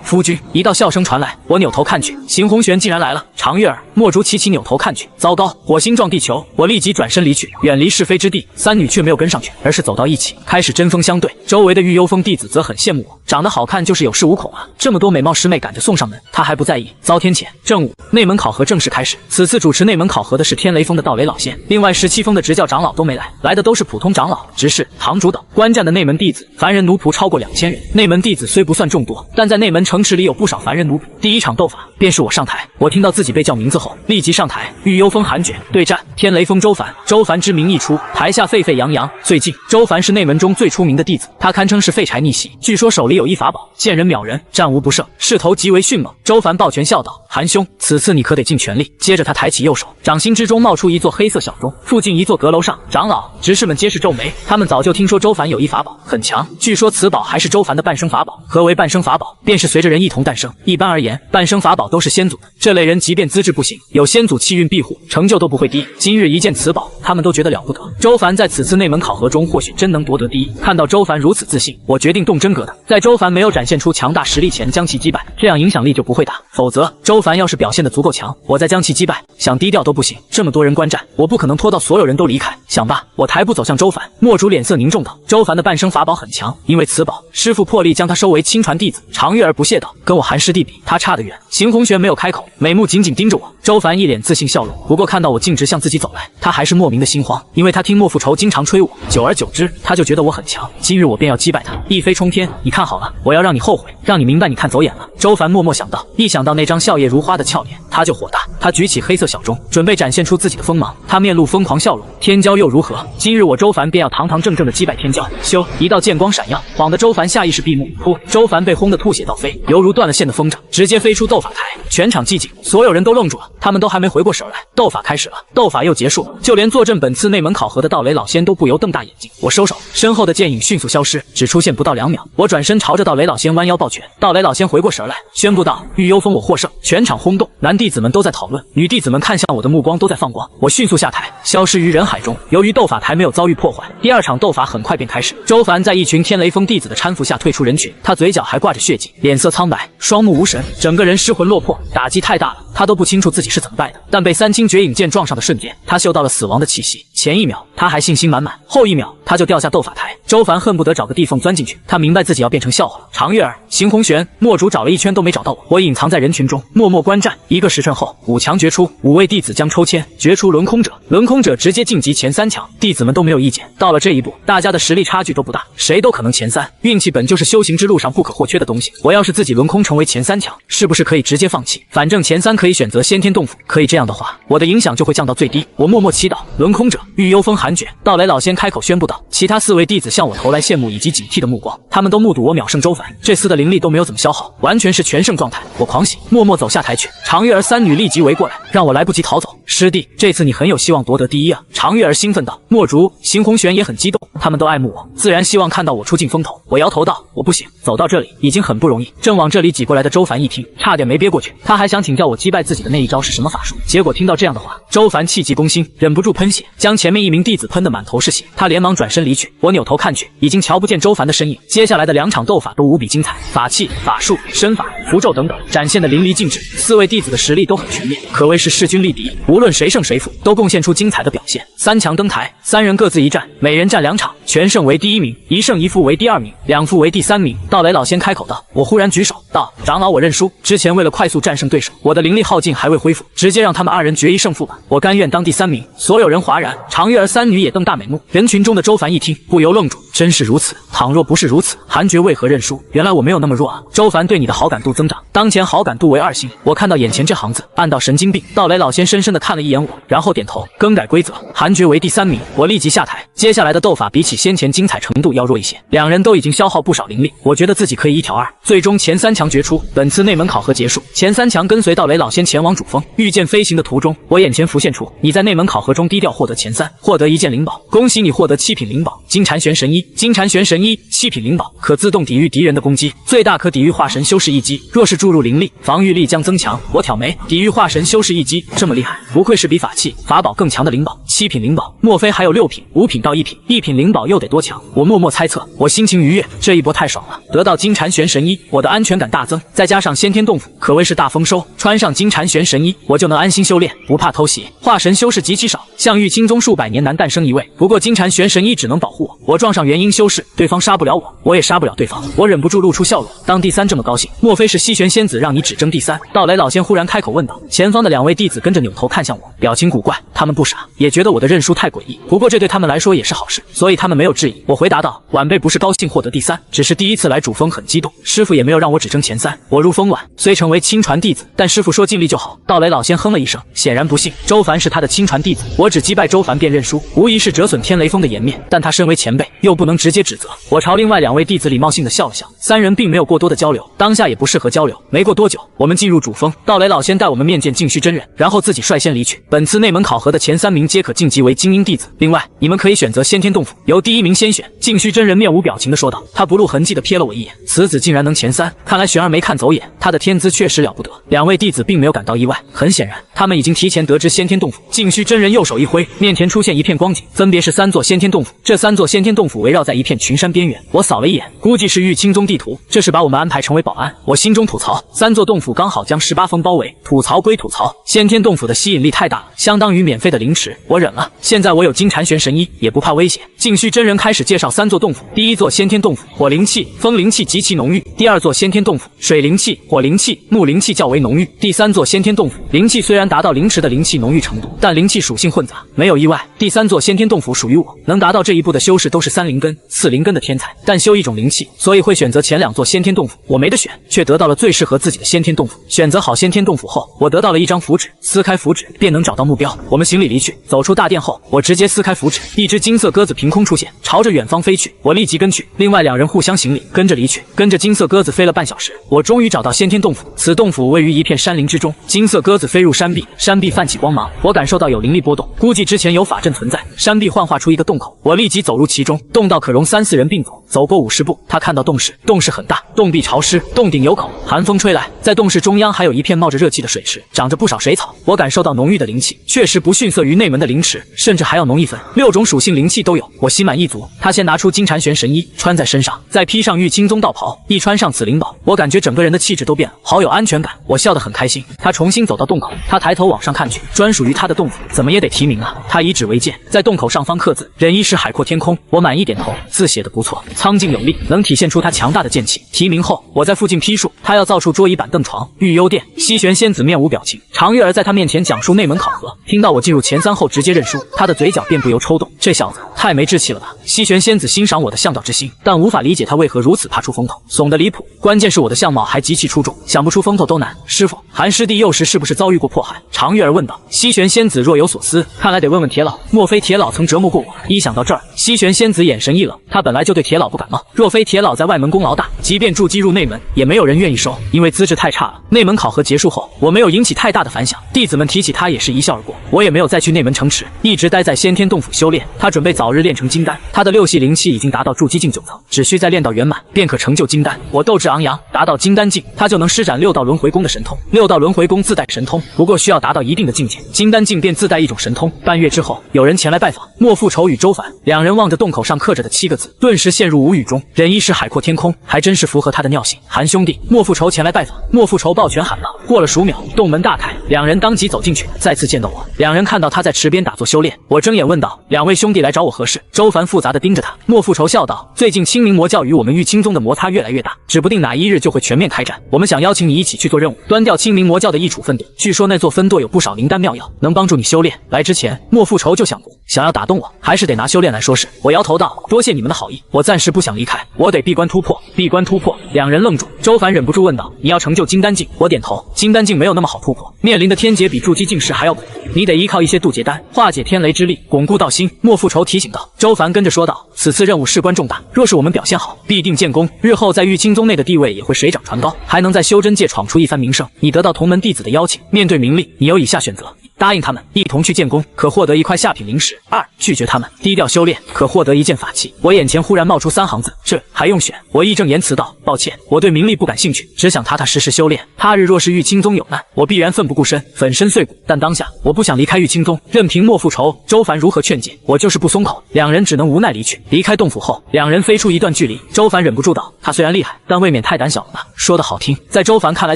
S1: 夫君，一道笑声传来，我扭头看去，邢红玄竟然来了。常月儿、墨竹齐齐扭头看去，糟糕，火星撞地球！我立即转身离去，远离是非之地。三女却没有跟上去，而是走到一起，开始针锋相对。周围的御幽峰弟子则很羡慕我，长得好看就是有恃无恐啊！这么多美貌师妹赶着送上门，他还不在意。遭天谴。正午，内门考核正式开始。此次主持内门考核的是天雷峰的道雷老仙，另外17峰的执教长老都没来，来的都是普通长老、执事、堂主等。观战的内门弟子，凡人奴仆超过2000人。内门弟子虽不算众多，但在内门城池里有不少凡人奴仆。第一场斗法便是我上台，我听到自己被叫名字后，立即上台。御幽峰韩卷对战天雷峰周凡，周凡之名一出，台下沸沸扬扬。最近，周凡是内门中最出名的弟子，他堪称是废柴逆袭，据说手里有一法宝，见人秒人，战无不胜，势头极为迅猛。周凡抱拳笑道：“韩兄，此次你可得尽全力。”接着他抬起右手，掌心之中冒出一座黑色小钟，附近一座阁楼上，长老、执事们皆是皱眉。他们早就听说周凡有一法宝很强，据说此宝还是周凡的半生法宝。何为半生法宝？便是随着人一同诞生。一般而言，半生法宝都是先祖的，这类人即便资质不行，有先祖气运庇护，成就都不会低。今日一见此宝，他们都觉得了不得。周凡在此次内门考核中或许真能夺得第一。看到周凡如此自信，我决定动真格的，在周凡没有展现出强大实力前将其击败，这样影响力就不会大。否则，周凡要是表现得足够强，我再将其击败，想低调都不行。这么多人观战，我不可能拖到所有人都离开。想罢，我抬步走向周凡。墨竹脸色凝重道：“周凡的半生法宝很强，因为此宝，师父破例将他收为亲传弟子。”常月儿不屑道：“跟我韩师弟比，他差得远。”邢红玄没有开口，美目紧紧盯着我。周凡一脸自信笑容，不过看到我径直向自己走来，他还是莫名的心慌，因为他听莫复仇经常吹我，久而久之，他就觉得我很强。今日我便要击败他，一飞冲天。你看好了，我要让你后悔，让你明白你看走眼了。周凡默默想到，一想到那张笑靥如花的俏脸，他就火大。他举起黑色小钟，准备展现出自己的锋芒。他面露疯狂笑容，天骄又如何？今日我周凡便要堂堂正正的击败天骄。咻！一道剑光闪耀，晃得周凡下意识闭目。噗！周凡被轰得吐血倒飞，犹如断了线的风筝，直接飞出斗法台。全场寂静，所有人都愣住了，他们都还没回过神来。斗法开始了，斗法又结束了，就连坐镇本次内门考核的道雷老仙都不由瞪大眼睛。我收手，身后的剑影迅速消失，只出现不到2秒。我转身朝着道雷老仙弯腰抱拳。道雷老仙回过神来，宣布道：“御幽峰我获胜！”全场轰动，男弟子们都在讨论，女弟子们看向我的目光都在放光。我迅速下台，消失于人海中。由于斗法台没有遭遇破坏，第2场斗法很快便开始。周凡在一群天雷峰弟子的搀扶下退出人群，他嘴角还挂着血迹，脸色苍白，双目无神，整个人失魂落魄。打击太大了，他都不清楚自己是怎么败的。但被3清绝影剑撞上的瞬间，他嗅到了死亡的气息。前一秒他还信心满满，后一秒他就掉下斗法台。周凡恨不得找个地缝钻进去，他明白自己要变成笑话了。常月儿、邢红玄、墨竹找了一圈都没找到我，我隐藏在人群中，默默观战。1个时辰后，5强决出，5位弟子将抽签决出轮空者。轮空空者直接晋级前3强，弟子们都没有意见。到了这一步，大家的实力差距都不大，谁都可能前3。运气本就是修行之路上不可或缺的东西。我要是自己轮空成为前3强，是不是可以直接放弃？反正前3可以选择先天洞府，可以这样的话，我的影响就会降到最低。我默默祈祷，轮空者玉幽风寒绝。道雷老仙开口宣布道，其他4位弟子向我投来羡慕以及警惕的目光，他们都目睹我秒胜周凡，这厮的灵力都没有怎么消耗，完全是全胜状态。我狂喜，默默走下台去。常月儿3女立即围过来，让我来不及逃走。师弟，这次你很有希望夺得第一啊！常月儿兴奋道。墨竹、邢红玄也很激动，他们都爱慕我，自然希望看到我出尽风头。我摇头道，我不行，走到这里已经很不容易。正往这里挤过来的周凡一听，差点没憋过去。他还想请教我击败自己的那一招是什么法术，结果听到这样的话，周凡气急攻心，忍不住喷血，将前面一名弟子喷得满头是血。他连忙转身离去，我扭头看去，已经瞧不见周凡的身影。接下来的2场斗法都无比精彩，法器、法术、身法、符咒等等展现的淋漓尽致。4位弟子的实力都很全面，可谓是势均力敌，无论谁胜谁负，都贡献出精彩的表现。3强登台，3人各自一战，每人战2场，全胜为第1名，1胜1负为第2名，2负为第3名。道雷老仙开口道，我忽然举手道，长老我认输。之前为了快速战胜对手，我的灵力耗尽还未恢复，直接让他们2人决一胜负吧，我甘愿当第3名。所有人哗然，常月儿3女也瞪大美目。人群中的周凡一听，不由愣住，真是如此，倘若不是如此，韩爵为何认输？原来我没有那么弱啊！周凡对你的好感度增长，当前好感度为2星。我看到眼前这行字，暗道神经病。道雷老仙深深地看了一眼我，然后点头，更改规则，韩爵为第3名。我立即下台。接下来的斗法比起先前精彩程度要弱一些，2人都已经消耗不少灵力，我觉得自己可以一挑2。最终前3强决出，本次内门考核结束。前3强跟随道雷老仙前往主峰，御剑飞行的途中，我眼前浮现出你在内门考核中低调获得前3，获得1件灵宝，恭喜你获得7品灵宝金蝉玄神衣。金蝉玄神衣7品灵宝，可自动抵御敌人的攻击，最大可抵御化神修士一击，若是注入灵力，防御力将增强。我挑眉，抵御化神修士一击，这么厉害，不愧是比法器、法宝更强的灵宝。7品灵宝，莫非还有6品、5品到1品？1品灵宝又得多强？我默默猜测，我心情愉悦，这一波太爽了，得到金蝉玄神衣，我的安全感大增，再加上先天洞府，可谓是大丰收。穿上金蝉玄神衣，我就能安心修炼，不怕偷袭。化神修士极其少，像玉清宗数百年难诞生一位，不过金蝉玄神衣只能保护我，我撞上元婴修士，对方杀不了我，我也杀不了对方。我忍不住露出笑容，当第3这么高兴，莫非是西玄仙子让你只争第3？道雷老仙忽然开口问道。前方的2位弟子跟着扭头看向我，表情古怪，他们不傻，也觉得我的认输太诡异，不过这对他们来说也是好事，所以他们没有质疑。我回答道，晚辈不是高兴获得第3，只是第一次来主峰很激动，师傅也没有让我只争前3。我入峰晚，虽成为亲传弟子，但师傅说尽力就好。道雷老仙哼了一声，显然不信。周凡是他的亲传弟子，我只击败周凡便认输，无疑是折损天雷峰的颜面，但他身为前辈，又不能直接指责。我朝另外2位弟子礼貌性的笑了笑，3人并没有过多的交流，当下也不适合交流。没过多久，我们进入主峰，道雷老仙带我们面见净虚真人，然后自己率先离去。本次内门考核的前3名皆可晋级为精英弟子，另外你们可以选择先天洞府，由第1名先选。净虚真人面无表情的说道，他不露痕迹的瞥了我一眼，此子竟然能前3，看来玄儿没看走眼，他的天资确实了不得。2位弟子并没有感到意外，很显然他们已经提前得知先天洞府。净虚真人右手一挥，面前出现一片光景，分别是3座先天洞府。这3座先天洞府围绕在一片群山边缘，我扫了一眼，估计是玉清宗地图，这是把我们安排成为保安。我心中吐槽，3座洞府刚好将18峰包围，吐槽归吐槽，先天洞府的吸引力太大了，相当于免费的灵池，我忍了。现在我有金蝉玄神衣，也不怕危险。净虚真人开始介绍3座洞府。第1座先天洞府，火灵气、风灵气极其浓郁；第2座先天洞府，水灵气、火灵气、木灵气较为浓郁；第3座先天洞府，灵气虽然达到灵池的灵气浓郁程度，但灵气属性混杂，没有意外，第3座先天洞府属于我。能达到这一步的修士都是3灵根、4灵根的天才，但修一种灵气，所以会选择前2座先天洞府。我没得选，却得到了最适合自己的先天洞府。选择好先天洞府后，我得到了一张符纸，撕开符纸便能找到目标。我们行礼离去，走出大殿后，我直接撕开符纸，一只金色鸽子凭空出现，朝着远方飞去。我立即跟去，另外2人互相行礼，跟着离去。跟着金色鸽子飞了半小时，我终于找到先天洞府。此洞府位于一片山林之中，金色鸽子飞入山壁，山壁泛起光芒，我感受到有灵力波动，估计之前有法阵存在。山壁幻化出一个洞口，我立即走入其中，洞道可容3、4人并走。走过50步，他看到洞室，洞室很大，洞壁潮湿，洞顶有口，寒风吹来，在洞室中央还有一片冒着热气的水池，长着不少水草。我感受到浓郁的灵气，确实不逊色于内门的灵池，甚至还要浓一分，6种属性灵气都有，我心满意足。他先拿出金蝉玄神衣穿在身上，再披上玉清宗道袍，一穿上此灵宝，我感觉整个人的气质都变了，好有安全感。我笑得很开心。他重新走到洞口，他抬头往上看去，专属于他的洞府，怎么也得提名啊！他以指为剑，在洞口上方刻字，忍一时海阔天空。我满意点头，字写得不错，苍劲有力，能体现出他强大的剑气。提名后，我在附近批述，他要造出桌椅板凳床、御幽殿。西玄仙子面无表情，常月儿在他面前讲述内门考核，听到我进入前3后直接接认输，他的嘴角便不由抽动。这小子太没志气了吧！西玄仙子欣赏我的向导之心，但无法理解他为何如此怕出风头，怂得离谱。关键是我的相貌还极其出众，想不出风头都难。师傅，韩师弟幼时是不是遭遇过迫害？常月儿问道。西玄仙子若有所思，看来得问问铁老，莫非铁老曾折磨过我？一想到这儿，西玄仙子眼神一冷，他本来就对铁老不感冒，若非铁老在外门功劳大，即便筑基入内门，也没有人愿意收，因为资质太差了。内门考核结束后，我没有引起太大的反响，弟子们提起他也是一笑而过，我也没有再去内门城池，一直待在先天洞府修炼。他准备早日练成金丹，他的六系灵气已经达到筑基境9层，只需再练到圆满，便可成就金丹。我斗志昂扬，达到金丹境，他就能施展6道轮回功的神通。6道轮回功自带神通，不过需要达到一定的境界，金丹境便自带一种神通。半月之后，有人前来拜访，莫复仇与周凡两人望着洞口上刻着的7个字，顿时陷入无语中。忍一时海阔天空，还真是符合他的尿性。韩兄弟，莫复仇前来拜访。莫复仇抱拳喊道。过了数秒，洞门大开，两人当即走进去，再次见到我。两人看到他在池边打坐修炼，我睁眼问道：两位兄弟来找我何事？周凡复杂地盯着他。莫复仇笑道：最近清明魔教与我们玉清宗的摩擦越来越大，指不定哪一日就会全面开战。我们想邀请你一起去做任务，端掉清明魔教的一处分舵。据说那座分舵有不少灵丹妙药，能帮助你修炼。来之前，莫复仇就想过，想要打动我，还是得拿修炼来说事。我摇头道：多谢你们的好意，我暂时不想离开，我得闭关突破。闭关突破？两人愣住。周凡忍不住问道：你要成就金丹境？我点头。金丹境没有那么好突破，面临的天劫比筑基境时还要恐怖，你得依靠一些渡劫丹，化解天雷之力，巩固道心。莫复仇提醒道。周凡跟着说道：此次任务事关重大，若是我们表现好，必定建功，日后在玉清宗内的地位也会水涨船高，还能在修真界闯出一番名声。你得到同门弟子的邀请，面对名利，你有以下选择：答应他们一同去建功，可获得一块下品灵石；二，拒绝他们低调修炼，可获得一件法器。我眼前忽然冒出3行字，这还用选？我义正言辞道：抱歉，我对名利不感兴趣，只想踏踏实实修炼。他日若是玉清宗有难，我必然奋不顾身，粉身碎骨。但当下我不想离开玉清宗，任凭莫复仇、周凡如何劝解，我就是不松口。两人只能无奈离去。离开洞府后，两人飞出一段距离，周凡忍不住道：他虽然厉害，但未免太胆小了吧？说得好听，在周凡看来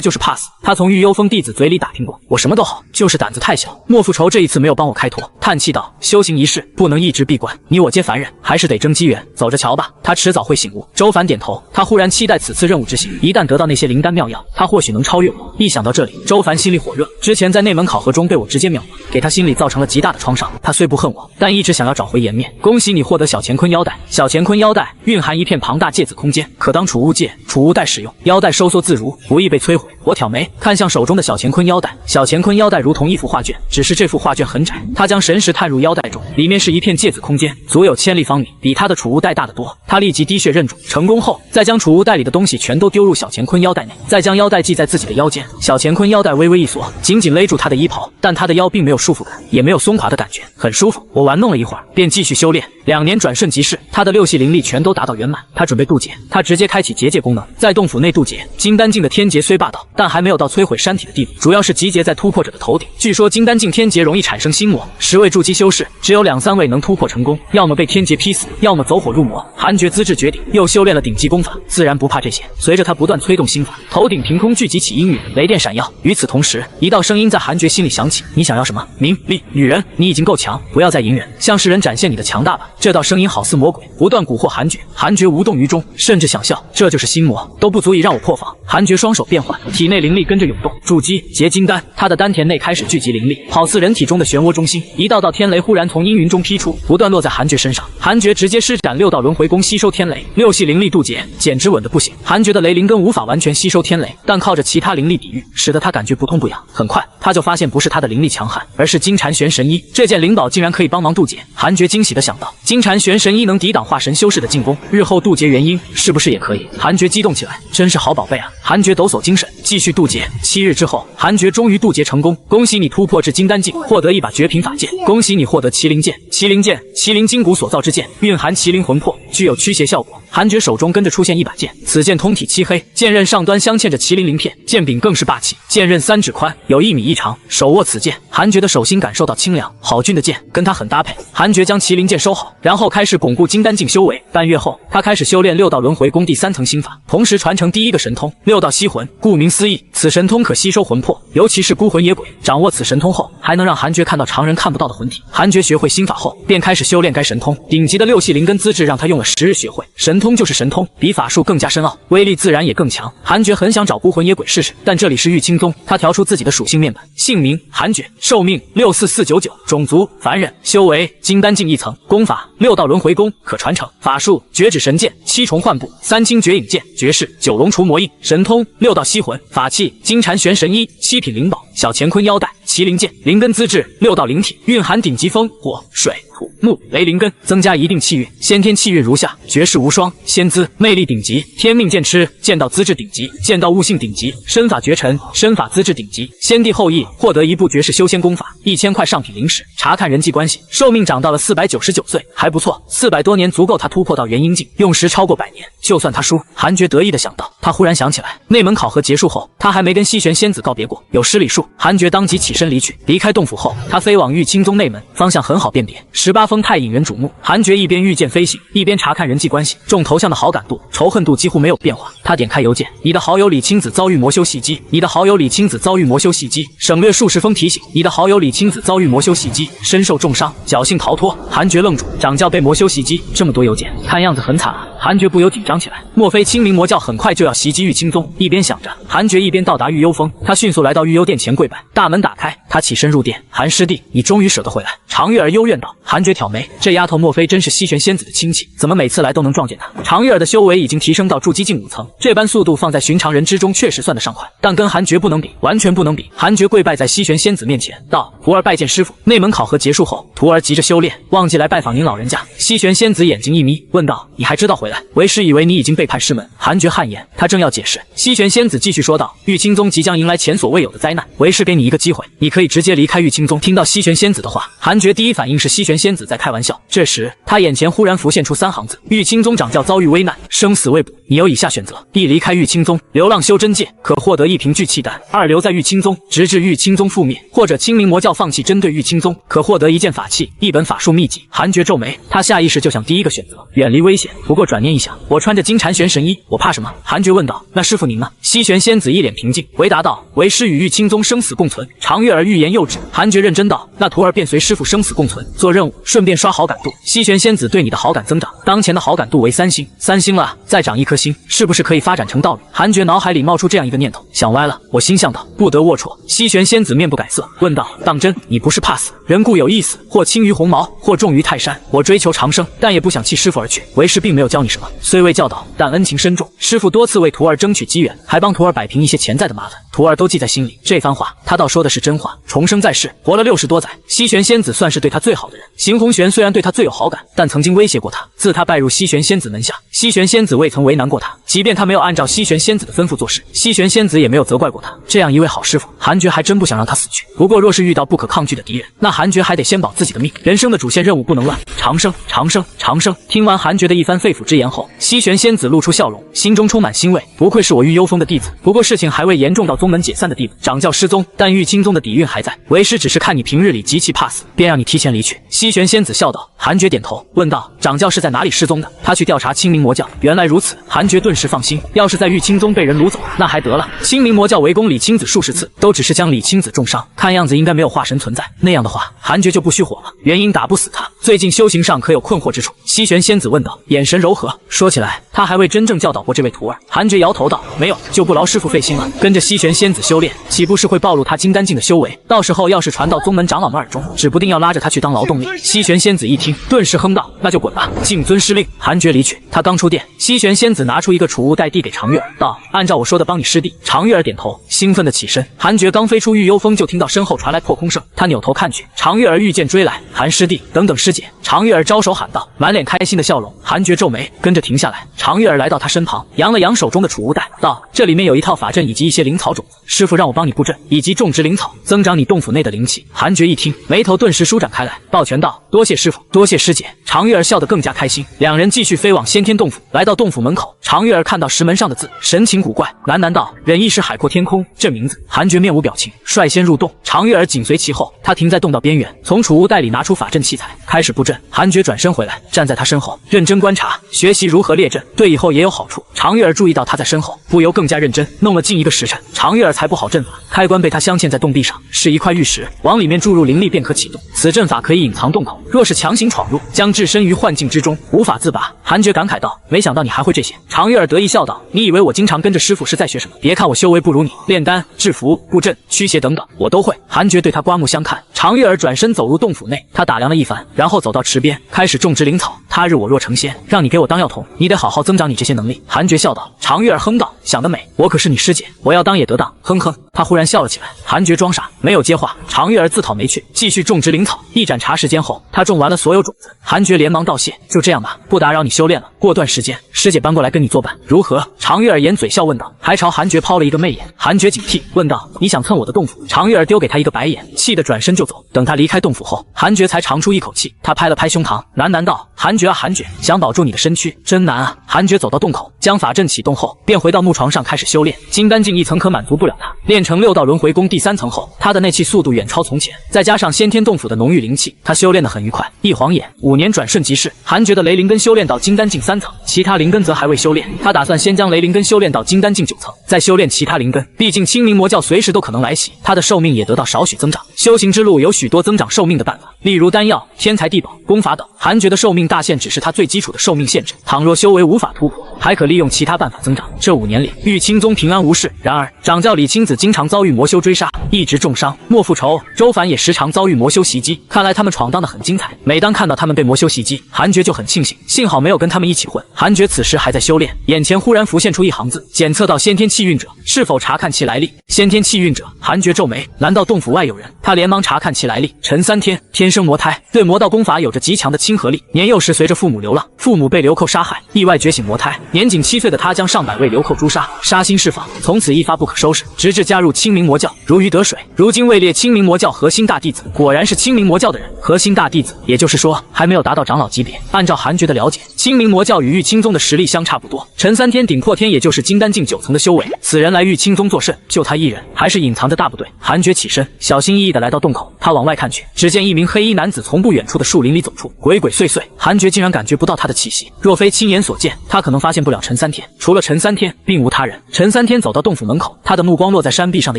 S1: 就是怕死。他从玉幽峰弟子嘴里打听过，我什么都好，就是胆子太小。莫复仇这一次没有帮我开脱，叹气道：修行一世，不能一直闭关，你我皆凡人，还是得争机缘，走着瞧吧，他迟早会醒悟。周凡点头，他忽然期待此次任务之行，一旦得到那些灵丹妙药，他或许能超越我。一想到这里，周凡心里火热。之前在内门考核中被我直接秒了，给他心里造成了极大的创伤。他虽不恨我，但一直想要找回颜面。恭喜你获得小乾坤腰带，小乾坤腰带蕴含一片庞大芥子空间，可当储物戒、储物袋使用。腰带收缩自如，不易被摧毁。我挑眉看向手中的小乾坤腰带，小乾坤腰带如同一幅画卷，只是这幅画卷很窄。他将神识探入腰带中，里面是一片芥子空间，足有1000立方米，比他的储物袋大得多。他立即滴血认主，成功后再将储物袋里的东西全都丢入小乾坤腰带内，再将腰带系在自己的腰间。小乾坤腰带微微一锁，紧紧勒住他的衣袍，但他的腰并没有束缚感，也没有松垮的感觉，很舒服。我玩弄了一会儿，便继续修炼。2年转瞬即逝，他的6系灵力全都达到圆满。他准备渡劫，他直接开启结界功能，在洞府内渡劫。金丹境的天劫虽霸道，但还没有到摧毁山体的地步，主要是集结在突破者的头顶。据说金丹境天劫容易产生心魔，10位筑基修士只有2、3位能突破成功，要么被天劫劈死，要么走火入魔。韩绝资质绝顶，又修炼了顶级功法，自然不怕这些。随着他不断催动心法，头顶凭空聚集起阴雨，雷电闪耀。与此同时，一道声音在韩绝心里响起：你想要什么？名利？女人？你已经够强，不要再隐忍，向世人展现你的强大吧。这道声音好似魔鬼，不断蛊惑韩绝。韩绝无动于衷，甚至想笑，这就是心魔，都不足以让我破防。韩绝双手变换，体内灵力跟着涌动，筑基结金丹。他的丹田内开始聚集灵力，好似人体中的漩涡中心。一道道天雷忽然从阴云中劈出，不断落在韩绝身上。韩绝直接施展6道轮回功吸收天雷，6系灵力渡劫，简直稳得不行。韩绝的雷灵根无法完全吸收天雷，但靠着其他灵力抵御，使得他感觉不痛不痒。很快他就发现不是他的灵力强悍，而是金蝉玄神衣。这件灵宝竟然可以帮忙渡劫。韩绝惊喜地想到，金蝉玄神衣能抵挡化神修士的进攻，日后渡劫元婴是不是也可以？韩绝激动起来，真是好宝贝啊！韩绝抖擞精神，继续渡劫。7日之后，韩绝终于渡劫成功。恭喜你突破至金丹境，获得一把绝品法剑。恭喜你获得麒麟剑。麒麟剑，麒麟筋骨所造之剑，蕴含麒麟魂魄，具有驱邪效果。韩绝手中跟着出现一把剑，此剑通体漆黑，剑刃上端镶嵌着麒麟鳞片，剑柄更是霸气，剑刃3指宽，有1米1长。手握此剑，韩绝的手心感受到清凉，好俊的剑跟他很搭配。韩绝将麒麟剑收好，然后开始巩固金丹境修为。半月后，他开始修炼6道轮回功第3层心法，同时传承第1个神通6道吸魂。顾名思义，此神通可吸收魂魄，尤其是孤魂野鬼。掌握此神通后，还能让韩绝看到常人看不到的魂体。韩绝学会心法后，便开始修炼该神通。顶级级的6系灵根资质让他用了10日学会。神通就是神通，比法术更加深奥，威力自然也更强。韩觉很想找孤魂野鬼试试，但这里是玉清宗，他调出自己的属性面板，姓名韩觉，寿命64499，种族凡人，修为金丹境1层，功法6道轮回功可传承，法术绝指神剑7重幻步3清绝影剑，绝世9龙除魔印，神通6道吸魂，法器金蝉玄神衣7品灵宝，小乾坤腰带麒麟剑，灵根资质6道灵体，蕴含顶级风火水土木雷灵根，增加一定气运。先天气运如下：绝世无双，仙姿魅力顶级，天命剑痴，剑道资质顶级，剑道悟性顶级，身法绝尘，身法资质顶级，先帝后裔，获得一部绝世修仙功法，1000块上品灵石。查看人际关系，寿命长到了499岁，还不错，400多年足够他突破到元婴境，用时超过100年。就算他输，韩觉得意的想到，他忽然想起来，内门考核结束后，他还没跟西玄仙子告别过，有失礼数。韩觉当即起身离去。离开洞府后，他飞往玉清宗内门，方向很好辨别，18风太引人瞩目。韩觉一边御剑飞行，一边查看人际关系，众头像的好感度、仇恨度几乎没有变化。他点开邮件，你的好友李青子遭遇魔修袭击，你的好友李青子遭遇魔修袭击，省略数十封提醒，你的好友李青子遭遇魔修袭击，身受重伤，侥幸逃脱。韩觉愣住，掌教被魔修袭击，这么多邮件，看样子很惨啊。韩觉不由紧张起来，莫非清明魔教很快就要袭击玉清宗？一边想着，韩觉一边到达玉幽峰。他迅速来到玉幽殿前跪拜，大门打开，他起身入殿。韩师弟，你终于舍得回来。常月儿幽怨道。韩觉挑眉，这丫头莫非真是西玄仙子的亲戚？怎么每次来都能撞见她？常月儿的修为已经提升到筑基境5层，这般速度放在寻常人之中确实算得上快，但跟韩觉不能比，完全不能比。韩觉跪拜在西玄仙子面前，道：徒儿拜见师傅。内门考核结束后，徒儿急着修炼，忘记来拜访您老人家。西玄仙子眼睛一眯，问道：你还知道回来？为师以为你已经背叛师门。韩觉汗颜，他正要解释，西玄仙子继续说道：玉清宗即将迎来前所未有的灾难，为师给你一个机会，你可以直接离开玉清宗。听到西玄仙子的话，韩觉第一反应是西玄仙子在开玩笑。这时他眼前忽然浮现出3行字：玉清宗掌教遭遇危难，生死未卜，你有以下选择：一、离开玉清宗，流浪修真界，可获得1瓶聚气丹；二、留在玉清宗，直至玉清宗覆灭，或者清明魔教放弃针对玉清宗，可获得1件法器、1本法术秘籍。韩觉皱眉，他下意识就想第一个选择，远离危险。不过转念一想，我穿着金蝉玄神衣，我怕什么？韩觉问道：那师傅您呢？西玄仙子一脸平静回答道：为师与玉清宗生死共存。常月儿欲言又止，韩觉认真道：那徒儿便随师傅生死共存，做任务，顺便刷好感度。西玄仙子对你的好感增长，当前的好感度为3星，3星了，再涨1颗星，是不是可以发展成道侣？韩觉脑海里冒出这样一个念头，想歪了。我心想道：不得龌龊。西玄仙子面不改色，问道：当真？你不是怕死？人固有一死，或轻于鸿毛，或重于泰山。我追求长生，但也不想弃师傅而去。为师并没有教你什么，虽未教导，但恩情深重。师傅多次为徒儿争取机缘，还帮徒儿摆平一些潜在的麻烦，徒儿都记在心里。这番话他倒说的是真话。重生在世，活了60多载，西玄仙子算是对他最好的人。邢红玄虽然对他最有好感，但曾经威胁过他。自他拜入西玄仙子门下，西玄仙子未曾为难过他，即便他没有按照西玄仙子的吩咐做事，西玄仙子也没有责怪过他。这样一位好师傅，韩觉还真不想让他死去。不过若是遇到不可抗拒的敌人，那韩觉还得先保自己的命。人生的主线任务不能乱，长生，长生，长生。听完韩觉的一番肺腑之言后，西玄仙子露出笑容，心中充满欣慰。不愧是我玉幽峰的弟子，不过事情还未严重到宗门解散的地步，掌教失踪，但玉清宗的底蕴还在。为师只是看你平日里极其怕死，便让你提前离去。西玄仙子笑道。韩觉点头，问道：掌教是在哪里失踪的？他去调查清明魔教。原来如此，韩觉顿时放心。要是在玉清宗被人掳走，那还得了。清明魔教围攻李青子数十次，都只是将李青子重伤，看样子应该没有化神存在。那样的话，韩觉就不虚火了。原因打不死他，最近修行上可有困惑之处？西玄仙子问道，眼神柔和。说起来，他还未真正教导过这位徒儿。韩觉摇头道：没有，就不劳师傅费心了。跟着西玄仙子修炼，岂不是会暴露他金丹境的修为？到时候要是传到宗门长老们耳中，指不定要拉着他去当劳动力。西玄仙子一听，顿时哼道：那就滚吧，谨遵师令。韩觉离去，他刚出殿，西玄仙子拿出一个储物袋递给常月儿，道：按照我说的帮你师弟。常月儿点头，兴奋的起身。韩觉刚飞出玉幽峰，就听到身后传来破空声，他扭头看去，常月儿御剑追来，韩师弟，等等师姐。常月儿招手喊道，满脸开心的笑容。韩觉皱眉，跟着停下来。常月儿来到他身旁，扬了扬手中的储物袋，道：这里面有一套法阵以及一些灵草种子，师傅让我帮你布阵，以及种植灵草，增长你洞府内的灵气。韩觉一听，眉头顿时舒展开来，抱拳道：多谢师傅，多谢师姐。常月儿笑得更加开心。两人继续飞往先天洞府，来到洞府门口，常月儿看到石门上的字，神情古怪，喃喃道：忍一时海阔天空。这名字，韩觉面无表情，率先入洞，常月儿紧随其后。他停在洞道边缘，从储物袋里拿出法阵器材，开始布阵。韩觉转身回来，站在他身后，认真观察，学习如何列阵，对以后也有好处。常月儿注意到他在身后，不由更加认真，弄了近1个时辰，常月儿才布好阵法。开关被他镶嵌在洞壁上，是一块玉石，往里面注入灵力便可启动。此阵法可以隐藏洞口，若是强行闯入，将置身于幻境之中，无法自拔。韩觉感慨道：“没想到你还会这些。”常玉儿得意笑道：“你以为我经常跟着师傅是在学什么？别看我修为不如你，炼丹、制符、布阵、驱邪等等，我都会。”韩觉对他刮目相看。常玉儿转身走入洞府内，他打量了一番，然后走到池边，开始种植灵草。他日我若成仙，让你给我当药童，你得好好增长你这些能力。韩觉笑道。常玉儿哼道：“想得美，我可是你师姐，我要当也得当。”哼哼，他忽然笑了起来。韩觉装傻，没有接话。常玉儿自讨没趣，继续种植灵草。一盏茶时间后，他种完了所有种子。韩觉连忙道谢：“就这样吧，不打扰你修炼了。过段时间，师姐搬过来跟你作伴，如何？”常玉儿掩嘴笑问道，还朝韩觉抛了一个媚眼。韩觉警惕，问道：“你想蹭我的洞府？”常玉儿丢给他一个白眼，气得转身就走。等他离开洞府后，韩觉才长出一口气。他拍了拍胸膛，喃喃道：“韩觉啊，韩觉，想保住你的身躯真难啊。”韩觉走到洞口，将法阵启动后，便回到木床上开始修炼。金丹境一层可满足不了他，练成6道轮回功第3层后，他的内气速度远超从前，再加上先天洞府的浓郁灵气，他修炼得很愉快。一晃眼5年转瞬即逝。韩觉的雷灵根修炼到金丹境3层，其他灵根则还未修炼。他打算先将雷灵根修炼到金丹境9层，再修炼其他灵根。毕竟清明魔教随时都可能来袭，他的寿命也得到少许增长。修行之路有许多增长寿命的办法，例如丹药、天材地宝、功法等。韩觉的寿命大限只是他最基础的寿命限制，倘若修为无法突破，还可利用其他办法增长。这5年里，玉清宗平安无事，然而掌教李清子经常遭遇魔修追杀，一直重伤。莫复仇、周凡也时常遭遇魔修袭击，看来他们闯荡得很精彩。每当看到他们被魔修袭击，韩觉就很庆幸，幸好没有跟他们一起混。韩觉此时还在修炼，眼前忽然浮现出一行字：检测到先天气运者，是否查看其来历？先天气运者，韩觉皱眉，难道洞府外有人？他连忙查看其来历。陈三天，天生魔胎，对魔道功法有着极强的亲和力。年幼时随着父母流浪，父母被流寇杀害，意外觉醒魔胎。年仅7岁的他将上百位流寇诛杀，杀心释放，从此一发不可收拾，直至加入清明魔教，如鱼得水。如今位列清明魔教核心大弟子，果然是清明魔教的人。核心大弟子，也就是说还没有达到长老级别。按照韩觉的了解，清明魔教与玉清宗的实力相差不多。陈三天顶破天，也就是金丹境9层的修为。此人来玉清宗作甚？就他一人，还是隐藏着大部队？韩觉起身，小心翼翼地来到洞口，他往外看去，只见一名黑衣男子从不远处的树林里走出，鬼鬼祟祟。韩觉竟然感觉不到他的气息，若非亲眼所见，他可能发现不了陈三天。除了陈三天，并无他人。陈三天走到洞府门口，他的目光落在山壁上的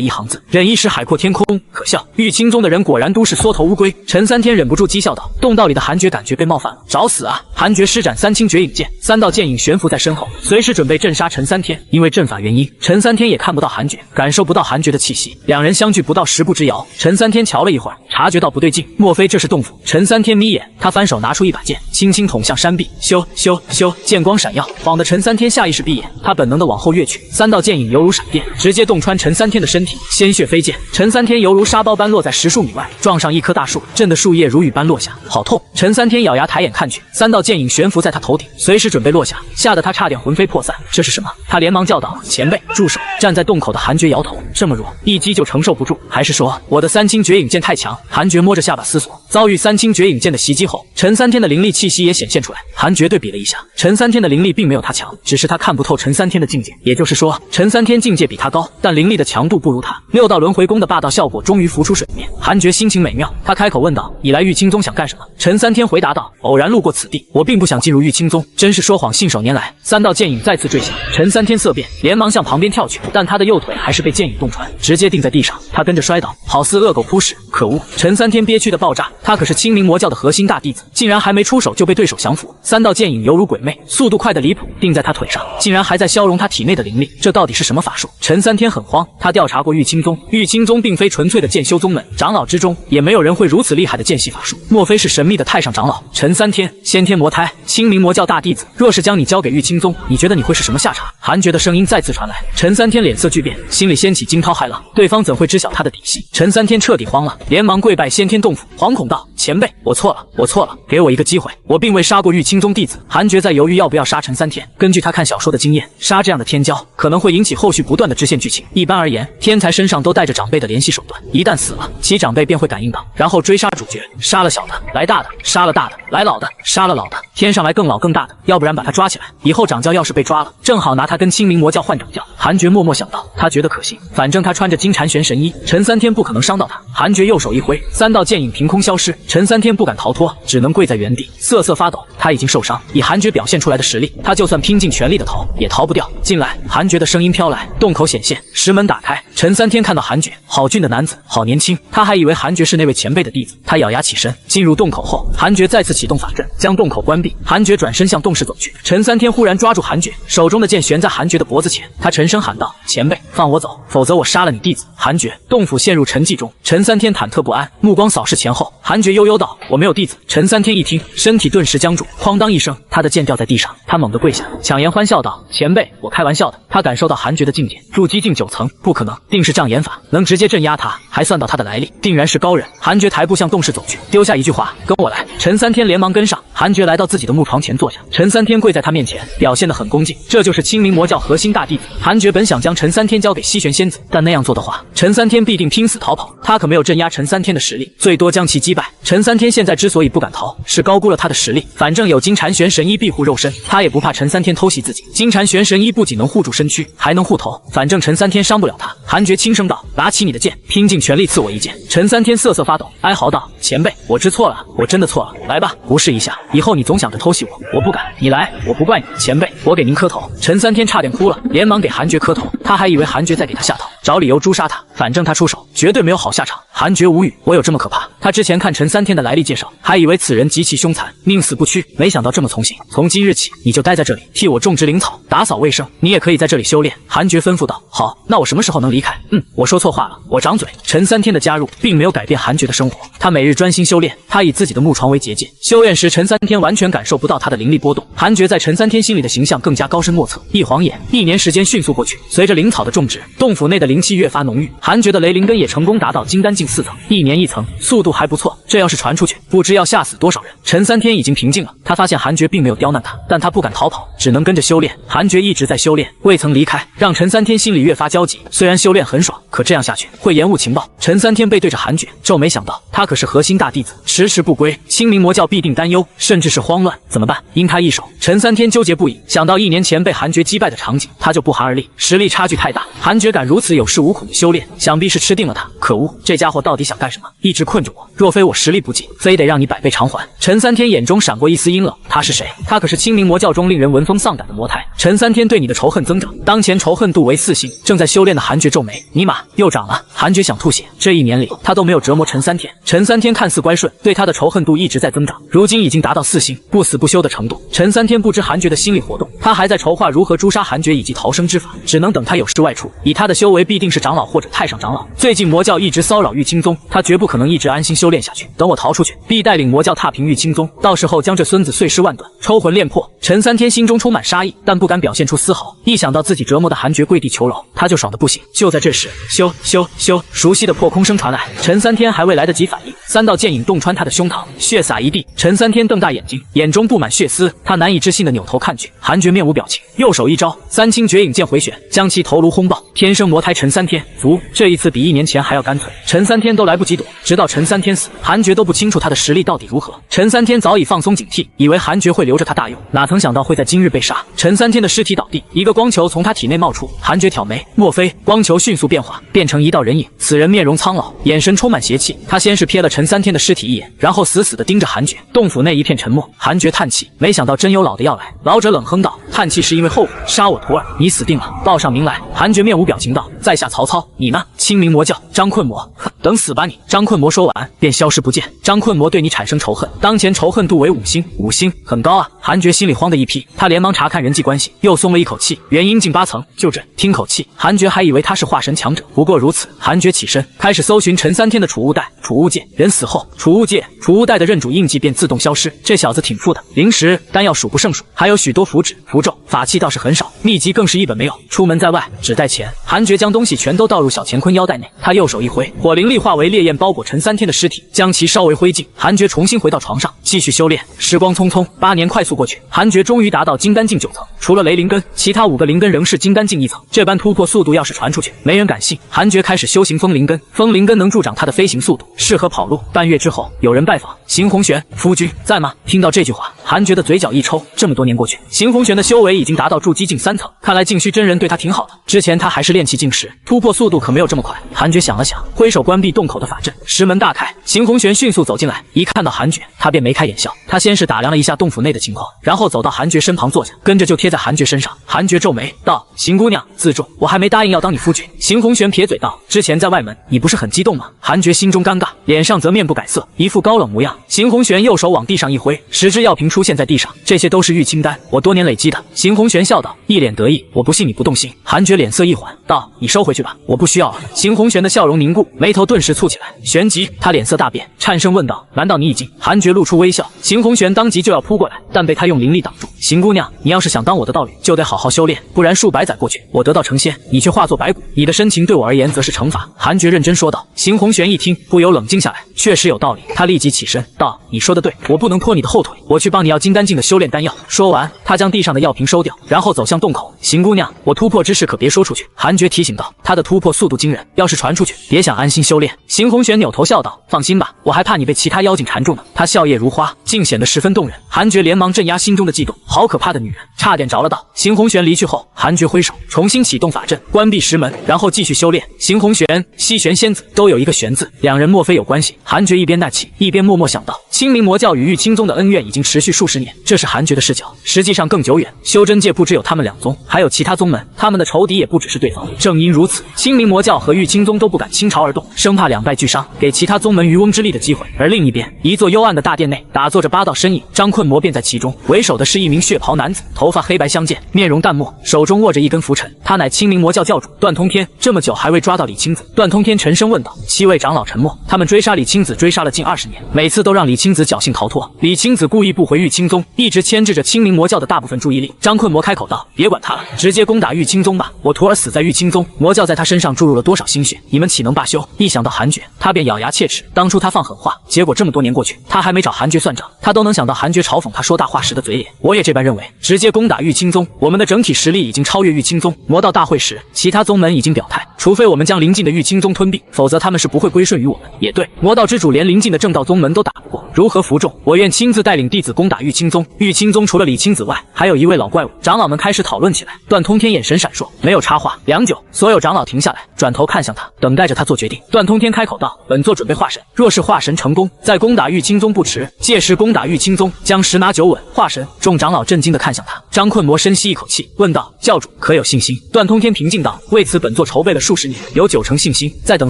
S1: 一行字：忍一时海阔天空。可笑，玉清宗的人果然都是缩头乌龟。陈三天忍不住讥笑道。洞道里的韩觉感觉被冒犯了，找死啊！韩觉施展3清绝影剑，3道剑影悬浮在身后，随时准备镇杀陈三天。因为阵法原因，陈三天也看不到韩觉，感受不到韩觉的气息。两人相距不到10步之遥。陈三天瞧了一会儿，察觉到不对劲，莫非这是洞府？陈三天眯眼，他反手拿出一把剑，轻轻捅向山壁。咻咻咻，剑光闪耀，晃得陈三天下意识闭眼。他本能的往后跃去，3道剑影犹如闪电，直接洞穿陈三天的身体，鲜血飞溅。陈三天犹如沙包般落在10数米外，撞上一棵大树，震得树叶如雨般落下，好痛！陈三天咬牙抬眼看去，3道剑影悬浮在他头顶，随时准备落下，吓得他差点魂飞魄散。这是什么？他连忙叫道：“前辈，住手！”站在洞口的韩觉摇头，这么弱，一击就承受不住，还是说我的3清绝影剑太强？韩觉摸着下巴思索。遭遇3清绝影剑的袭击后，陈三天的灵力气息也显现出来。韩觉对比了一下，陈三天的灵力并没有他强，只是他看不透陈三天的境界，也就是说，陈三天境界比他高，但灵力的强度不如他。6道轮回功的霸道效果终于浮出水面，韩觉心情美妙，他开口问道：“你来玉清宗想干什么？”陈三天回答道：“偶然路过此地，我并不想进入玉清宗，真是说谎信手拈来。”3道剑影再次坠下，陈三天色变，连忙向旁边跳去，但他的右腿还是被剑影洞穿，直接钉在地上，他跟着摔倒，好似恶狗扑屎。可恶！陈三天憋屈的爆炸，他可是清明魔教的核心大弟子，竟然还没出手就被对手降服。3道剑影犹如鬼魅，速度快得离谱，钉在他腿上，竟然还在消融他体内的灵力，这到底是什么法术？陈三天很慌，他调查过玉清宗，玉清宗并非纯粹的剑修宗门，长老之中也没有人会如此厉害的剑系法术，莫非是神秘的太上长老？陈三天，先天魔胎，清明魔教大弟子，若是将你交给玉清宗，你觉得你会是什么下场？韩觉的声音再次传来，陈三天脸色巨变，心里掀起惊涛骇浪，对方怎会知晓他的底细？陈三天彻底慌了，连忙跪拜先天洞府，惶恐道：“前辈，我错了，我错了，给我一个机会，我并未杀过玉清宗弟子。”韩觉在犹豫要不要杀陈三天，根据他看小说的经验，杀这样的天骄可能会引起后续不断的支线剧情。一般而言，天才身上都带着长辈的联系手段，一旦死了，其长辈便会感应到，然后追杀主角，杀了小的来大的，杀了大的来老的，杀了老的天上来更老更大的，要不然把他抓起来，以后长教要是被抓了，正好拿他跟清明魔教换长教。韩觉默默想到，他觉得可行，反正他穿着金蝉玄神衣，陈三天不可能伤到他。韩觉右手一挥，3道剑影凭空消失，陈三天不敢逃脱，只能能跪在原地瑟瑟发抖。他已经受伤，以韩绝表现出来的实力，他就算拼尽全力的逃也逃不掉。进来，韩绝的声音飘来，洞口显现，石门打开。陈三天看到韩绝，好俊的男子，好年轻，他还以为韩绝是那位前辈的弟子。他咬牙起身，进入洞口后，韩绝再次启动法阵，将洞口关闭。韩绝转身向洞室走去，陈三天忽然抓住韩绝，手中的剑悬在韩绝的脖子前，他沉声喊道：“前辈，放我走，否则我杀了你弟子。”韩绝，洞府陷入沉寂中，陈三天忐忑不安，目光扫视前后。韩绝悠悠道：“我没有弟子。”陈三天一听，身体顿时僵住，哐当一声，他的剑掉在地上，他猛地跪下，强颜欢笑道：“前辈，我开玩笑的。”他感受到韩绝的境界，筑基境9层，不可能，定是障眼法，能直接镇压他，还算到他的来历，定然是高人。韩绝抬步向洞室走去，丢下一句话：“跟我来。”陈三天连忙跟上。韩绝来到自己的木床前坐下，陈三天跪在他面前，表现得很恭敬。这就是清明魔教核心大弟子。韩绝本想将陈三天交给西玄仙子，但那样做的话，陈三天必定拼死逃跑。他可没有镇压陈三天的实力，最多将其击败。陈三天现在之所以不敢逃，是高估了他的实力。反正有金蝉玄神衣庇护肉身，他也不怕陈三天偷袭自己。金蝉玄神衣不仅能护住身躯，还能护头，反正陈三天伤不了他。韩绝轻声道：“拿起你的剑，拼尽全力刺我一剑。”陈三天瑟瑟发抖，哀嚎道：“前辈，我知错了，我真的错了。来吧，不试一下，以后你总想着偷袭我，我不敢。你来，我不怪你。前辈，我给您磕头。”陈三天差点哭了，连忙给韩绝磕头。他还以为韩绝在给他下套，找理由诛杀他，反正他出手绝对没有好下场。韩绝无语，我有这么可怕？他之前看陈三天的来历介绍，还以为此人极其凶残，宁死不屈，没想到这么从刑。从今日起，你就待在这里，替我种植灵草，打扫卫生，你也可以在这里修炼。韩绝吩咐道：“好，那我什么时候能离开？”我说错话了，我掌嘴。陈三天的加入并没有改变韩绝的生活，他每日专心修炼，他以自己的木床为结界，修炼时陈三天完全感受不到他的灵力波动。韩绝在陈三天心里的形象更加高深莫测。一晃眼，1年时间迅速过去，随着灵草的种植，洞府内的灵气越发浓郁，韩绝的雷灵根也成功达到金丹境4层，1年1层，速度还不错。这要是传出去，不知要吓死多少人。陈三天已经平静了，他发现韩绝并没有刁难他，但他不敢逃跑，只能跟着修炼。韩绝一直在修炼，未曾离开，让陈三天心里越发焦急。虽然修炼很爽，可这样下去会延误情报。陈三天背对着韩绝，皱眉想到，他可是核心大弟子，迟迟不归，清明魔教必定担忧，甚至是慌乱，怎么办？因他一手，陈三天纠结不已。想到1年前被韩绝击败的场景，他就不寒而栗。实力差距太大，韩绝敢如此有恃无恐的修炼，想必是吃定了他。可恶，这家伙到底想干什么？一直困着我，若非我实力不济，非得让你百倍偿还。陈三天眼中闪过一丝阴冷，他是谁？他可是清明魔教中令人闻风丧胆的魔胎。陈三天对你的仇恨增长，当前仇恨度为4星。正在修炼的韩绝皱眉，尼玛，又涨了。韩绝想吐血，这1年里他都没有折磨陈三天。陈三天看似乖顺，对他的仇恨度一直在增长，如今已经达到4星，不死不休的程度。陈三天不知韩绝的心理活动，他还在筹划如何诛杀韩绝以及逃生之法，只能等他有事外出。以他的修为，必定是长老或者太上长老。最近魔教一直骚扰玉清宗，他绝不可能一直安心修炼下去。等我逃出去，必带领魔教踏平玉清宗，到时候将这孙子碎尸万段，抽魂炼魄。陈三天心中充满杀意，但不敢表现出丝毫。一想到自己折磨的韩绝跪地求饶，他就爽得不行。就在这时，咻咻咻，熟悉的破空声传来。陈三天还未来得及反应，3道剑影洞穿他的胸膛，血洒一地。陈三天瞪大眼睛，眼中布满血丝，他难以置信地扭头看去，韩绝面无表情，右手一招，3清绝影剑回旋，将其头颅轰爆。天生魔胎陈三天足，这一次比1年前还要干脆。陈三天都来不及躲，直到陈三天死，韩绝都不清楚他的实力到底如何。陈三天早已放松警惕，以为韩绝会留着他大用，哪曾想到会在今日被杀。陈三天的尸体倒地，一个光球从他体内冒出。韩绝挑眉，莫非？光球迅速变化，变成一道人影。此人面容苍老，眼神充满邪气。他先是瞥了陈三天的尸体一眼，然后死死地盯着韩绝。洞府内一片沉默。韩绝叹气，没想到真有老的要来。老者冷哼道：“叹气是因为后悔，杀我徒儿，你死定了，报上名来。”韩绝面无表情道：“在下曹操，你呢？清明魔教张困魔，等死吧你！”张困魔说完便消失不见。张困魔对你产生仇恨，当前仇恨度为5星，5星很高啊。韩绝心里慌的一批，他连忙查看人际关系，又松了一口气。元婴境8层，就这。听口气，韩绝还以为他是化神强者，不过如此。韩绝起身，开始搜寻陈三天的储物袋。储物界，人死后，储物界、储物袋的认主印记便自动消失。这小子挺富的，灵石、丹药数不胜数，还有许多符纸、符咒，法器倒是很少，秘籍更是一本没有。出门在外，只带钱。韩绝将东西全都倒入小乾坤腰带内，他右手一挥，火灵力化为烈焰包裹陈三天的尸体，将其烧为灰烬。韩绝重新回到床上，继续修炼。时光匆匆，8年快速过去，韩绝终于达到金丹境9层。除了雷灵根，其他5个灵根仍是金丹境1层。这般突破速度要是传出去，没人敢信。韩绝开始修行风灵根，风灵根能助长他的飞行速度，适合跑路。半月之后，有人拜访，邢洪玄夫君在吗？听到这句话，韩绝的嘴角一抽。这么多年过去，邢洪玄的修为已经达到筑基境3层，看来净虚真人对他挺好的。之前他还是炼气境时，突破速度可没有这么快。韩绝想了想，挥手关闭洞口的法阵，石门大开。邢洪玄迅速走进来，一看到韩绝，他便眉开开眼笑。他先是打量了一下洞府内的情况，然后走到韩爵身旁坐下，跟着就贴在韩爵身上。韩爵皱眉道：“邢姑娘自重，我还没答应要当你夫君。”邢红玄撇嘴道：“之前在外门，你不是很激动吗？”韩爵心中尴尬，脸上则面不改色，一副高冷模样。邢红玄右手往地上一挥，10支药瓶出现在地上，这些都是玉清丹，我多年累积的。邢红玄笑道，一脸得意：“我不信你不动心。”韩爵脸色一缓，道：“你收回去吧，我不需要了。”邢红玄的笑容凝固，眉头顿时蹙起来。旋即，他脸色大变，颤声问道：“难道你已经？”韩爵露出微笑，邢红玄当即就要扑过来，但被他用灵力挡住。“邢姑娘，你要是想当我的道侣，就得好好修炼，不然数百载过去，我得道成仙，你却化作白骨，你的深情对我而言则是惩罚。”韩爵认真说道。邢红玄一听，不由冷静下来，确实有道理。他立即起身道：“你说的对，我不能拖你的后腿，我去帮你要金丹境的修炼丹药。”说完，他将地上的药瓶收掉，然后走向洞口。“邢姑娘，我突破之事可别说出去。”韩爵提醒道。他的突破速度惊人，要是传出去，别想安心修炼。邢红玄扭头笑道：“放心吧，我还怕你被其他妖精缠住呢。”他笑靥如花，竟显得十分动人。韩爵连忙镇压心中的悸动，好可怕的女人，差点着了道。邢红玄离去后，韩爵挥手重新启动法阵，关闭石门，然后继续修炼。邢红玄、西玄仙子都有一个玄字，两人莫非有关系？韩爵一边纳气，一边默默想到，清明魔教与玉清宗的恩怨已经持续数十年，这是韩爵的视角，实际上更久远。修真界不只有他们两宗，还有其他宗门，他们的仇敌也不只是对方。正因如此，清明魔教和玉清宗都不敢倾巢而动，生怕两败俱伤，给其他宗门渔翁之利的机会。而另一边，一座幽暗的大殿内，打坐着8道身影，张困魔便在其中，为首的是一名血袍男子，头发黑白相间，面容淡漠，手中握着一根拂尘，他乃清明魔教教主段通天。这么久还未抓到李青子，段通天沉声问道。7位长老沉默，他们追杀李青子追杀了近20年，每次都让李青子侥幸逃脱。李青子故意不回玉清宗，一直牵制着清明魔教的大部分注意力。张困魔开口道：“别管他了，直接攻打玉清宗吧。我徒儿死在玉清宗，魔教在他身上注入了多少心血，你们岂能罢休？”一想到韩爵，他便咬牙切齿。当初他放狠话，结果这么多年过去，他还没找韩爵算账，他都能想到韩爵嘲讽他说大话时的嘴脸。我也这般认为，直接攻打玉清宗，我们的整体实力已经超越玉清宗。魔道大会时，其他宗门已经表态，除非我们将邻近的玉清宗吞并，否则他们是不会归顺于我们。也对，魔道之主连邻近的正道宗门都打不过，如何服众？我愿亲自带领弟子攻打玉清宗。玉清宗除了李青子外，还有一位老怪物。长老们开始讨论起来。段通天眼神闪烁，没有插话。良久，所有长老停下来，转头看向他，等待着他做决定。段通天开口道：“本座准备化神，若是化神成功，再攻打玉清宗不迟。届时攻打玉清宗，将10拿9稳。”化神！众长老震惊地看向他。张困魔深吸一口气，问道：“教主可有信心？”段通天平静道：“为此本座筹备了数十年，有9成信心，再等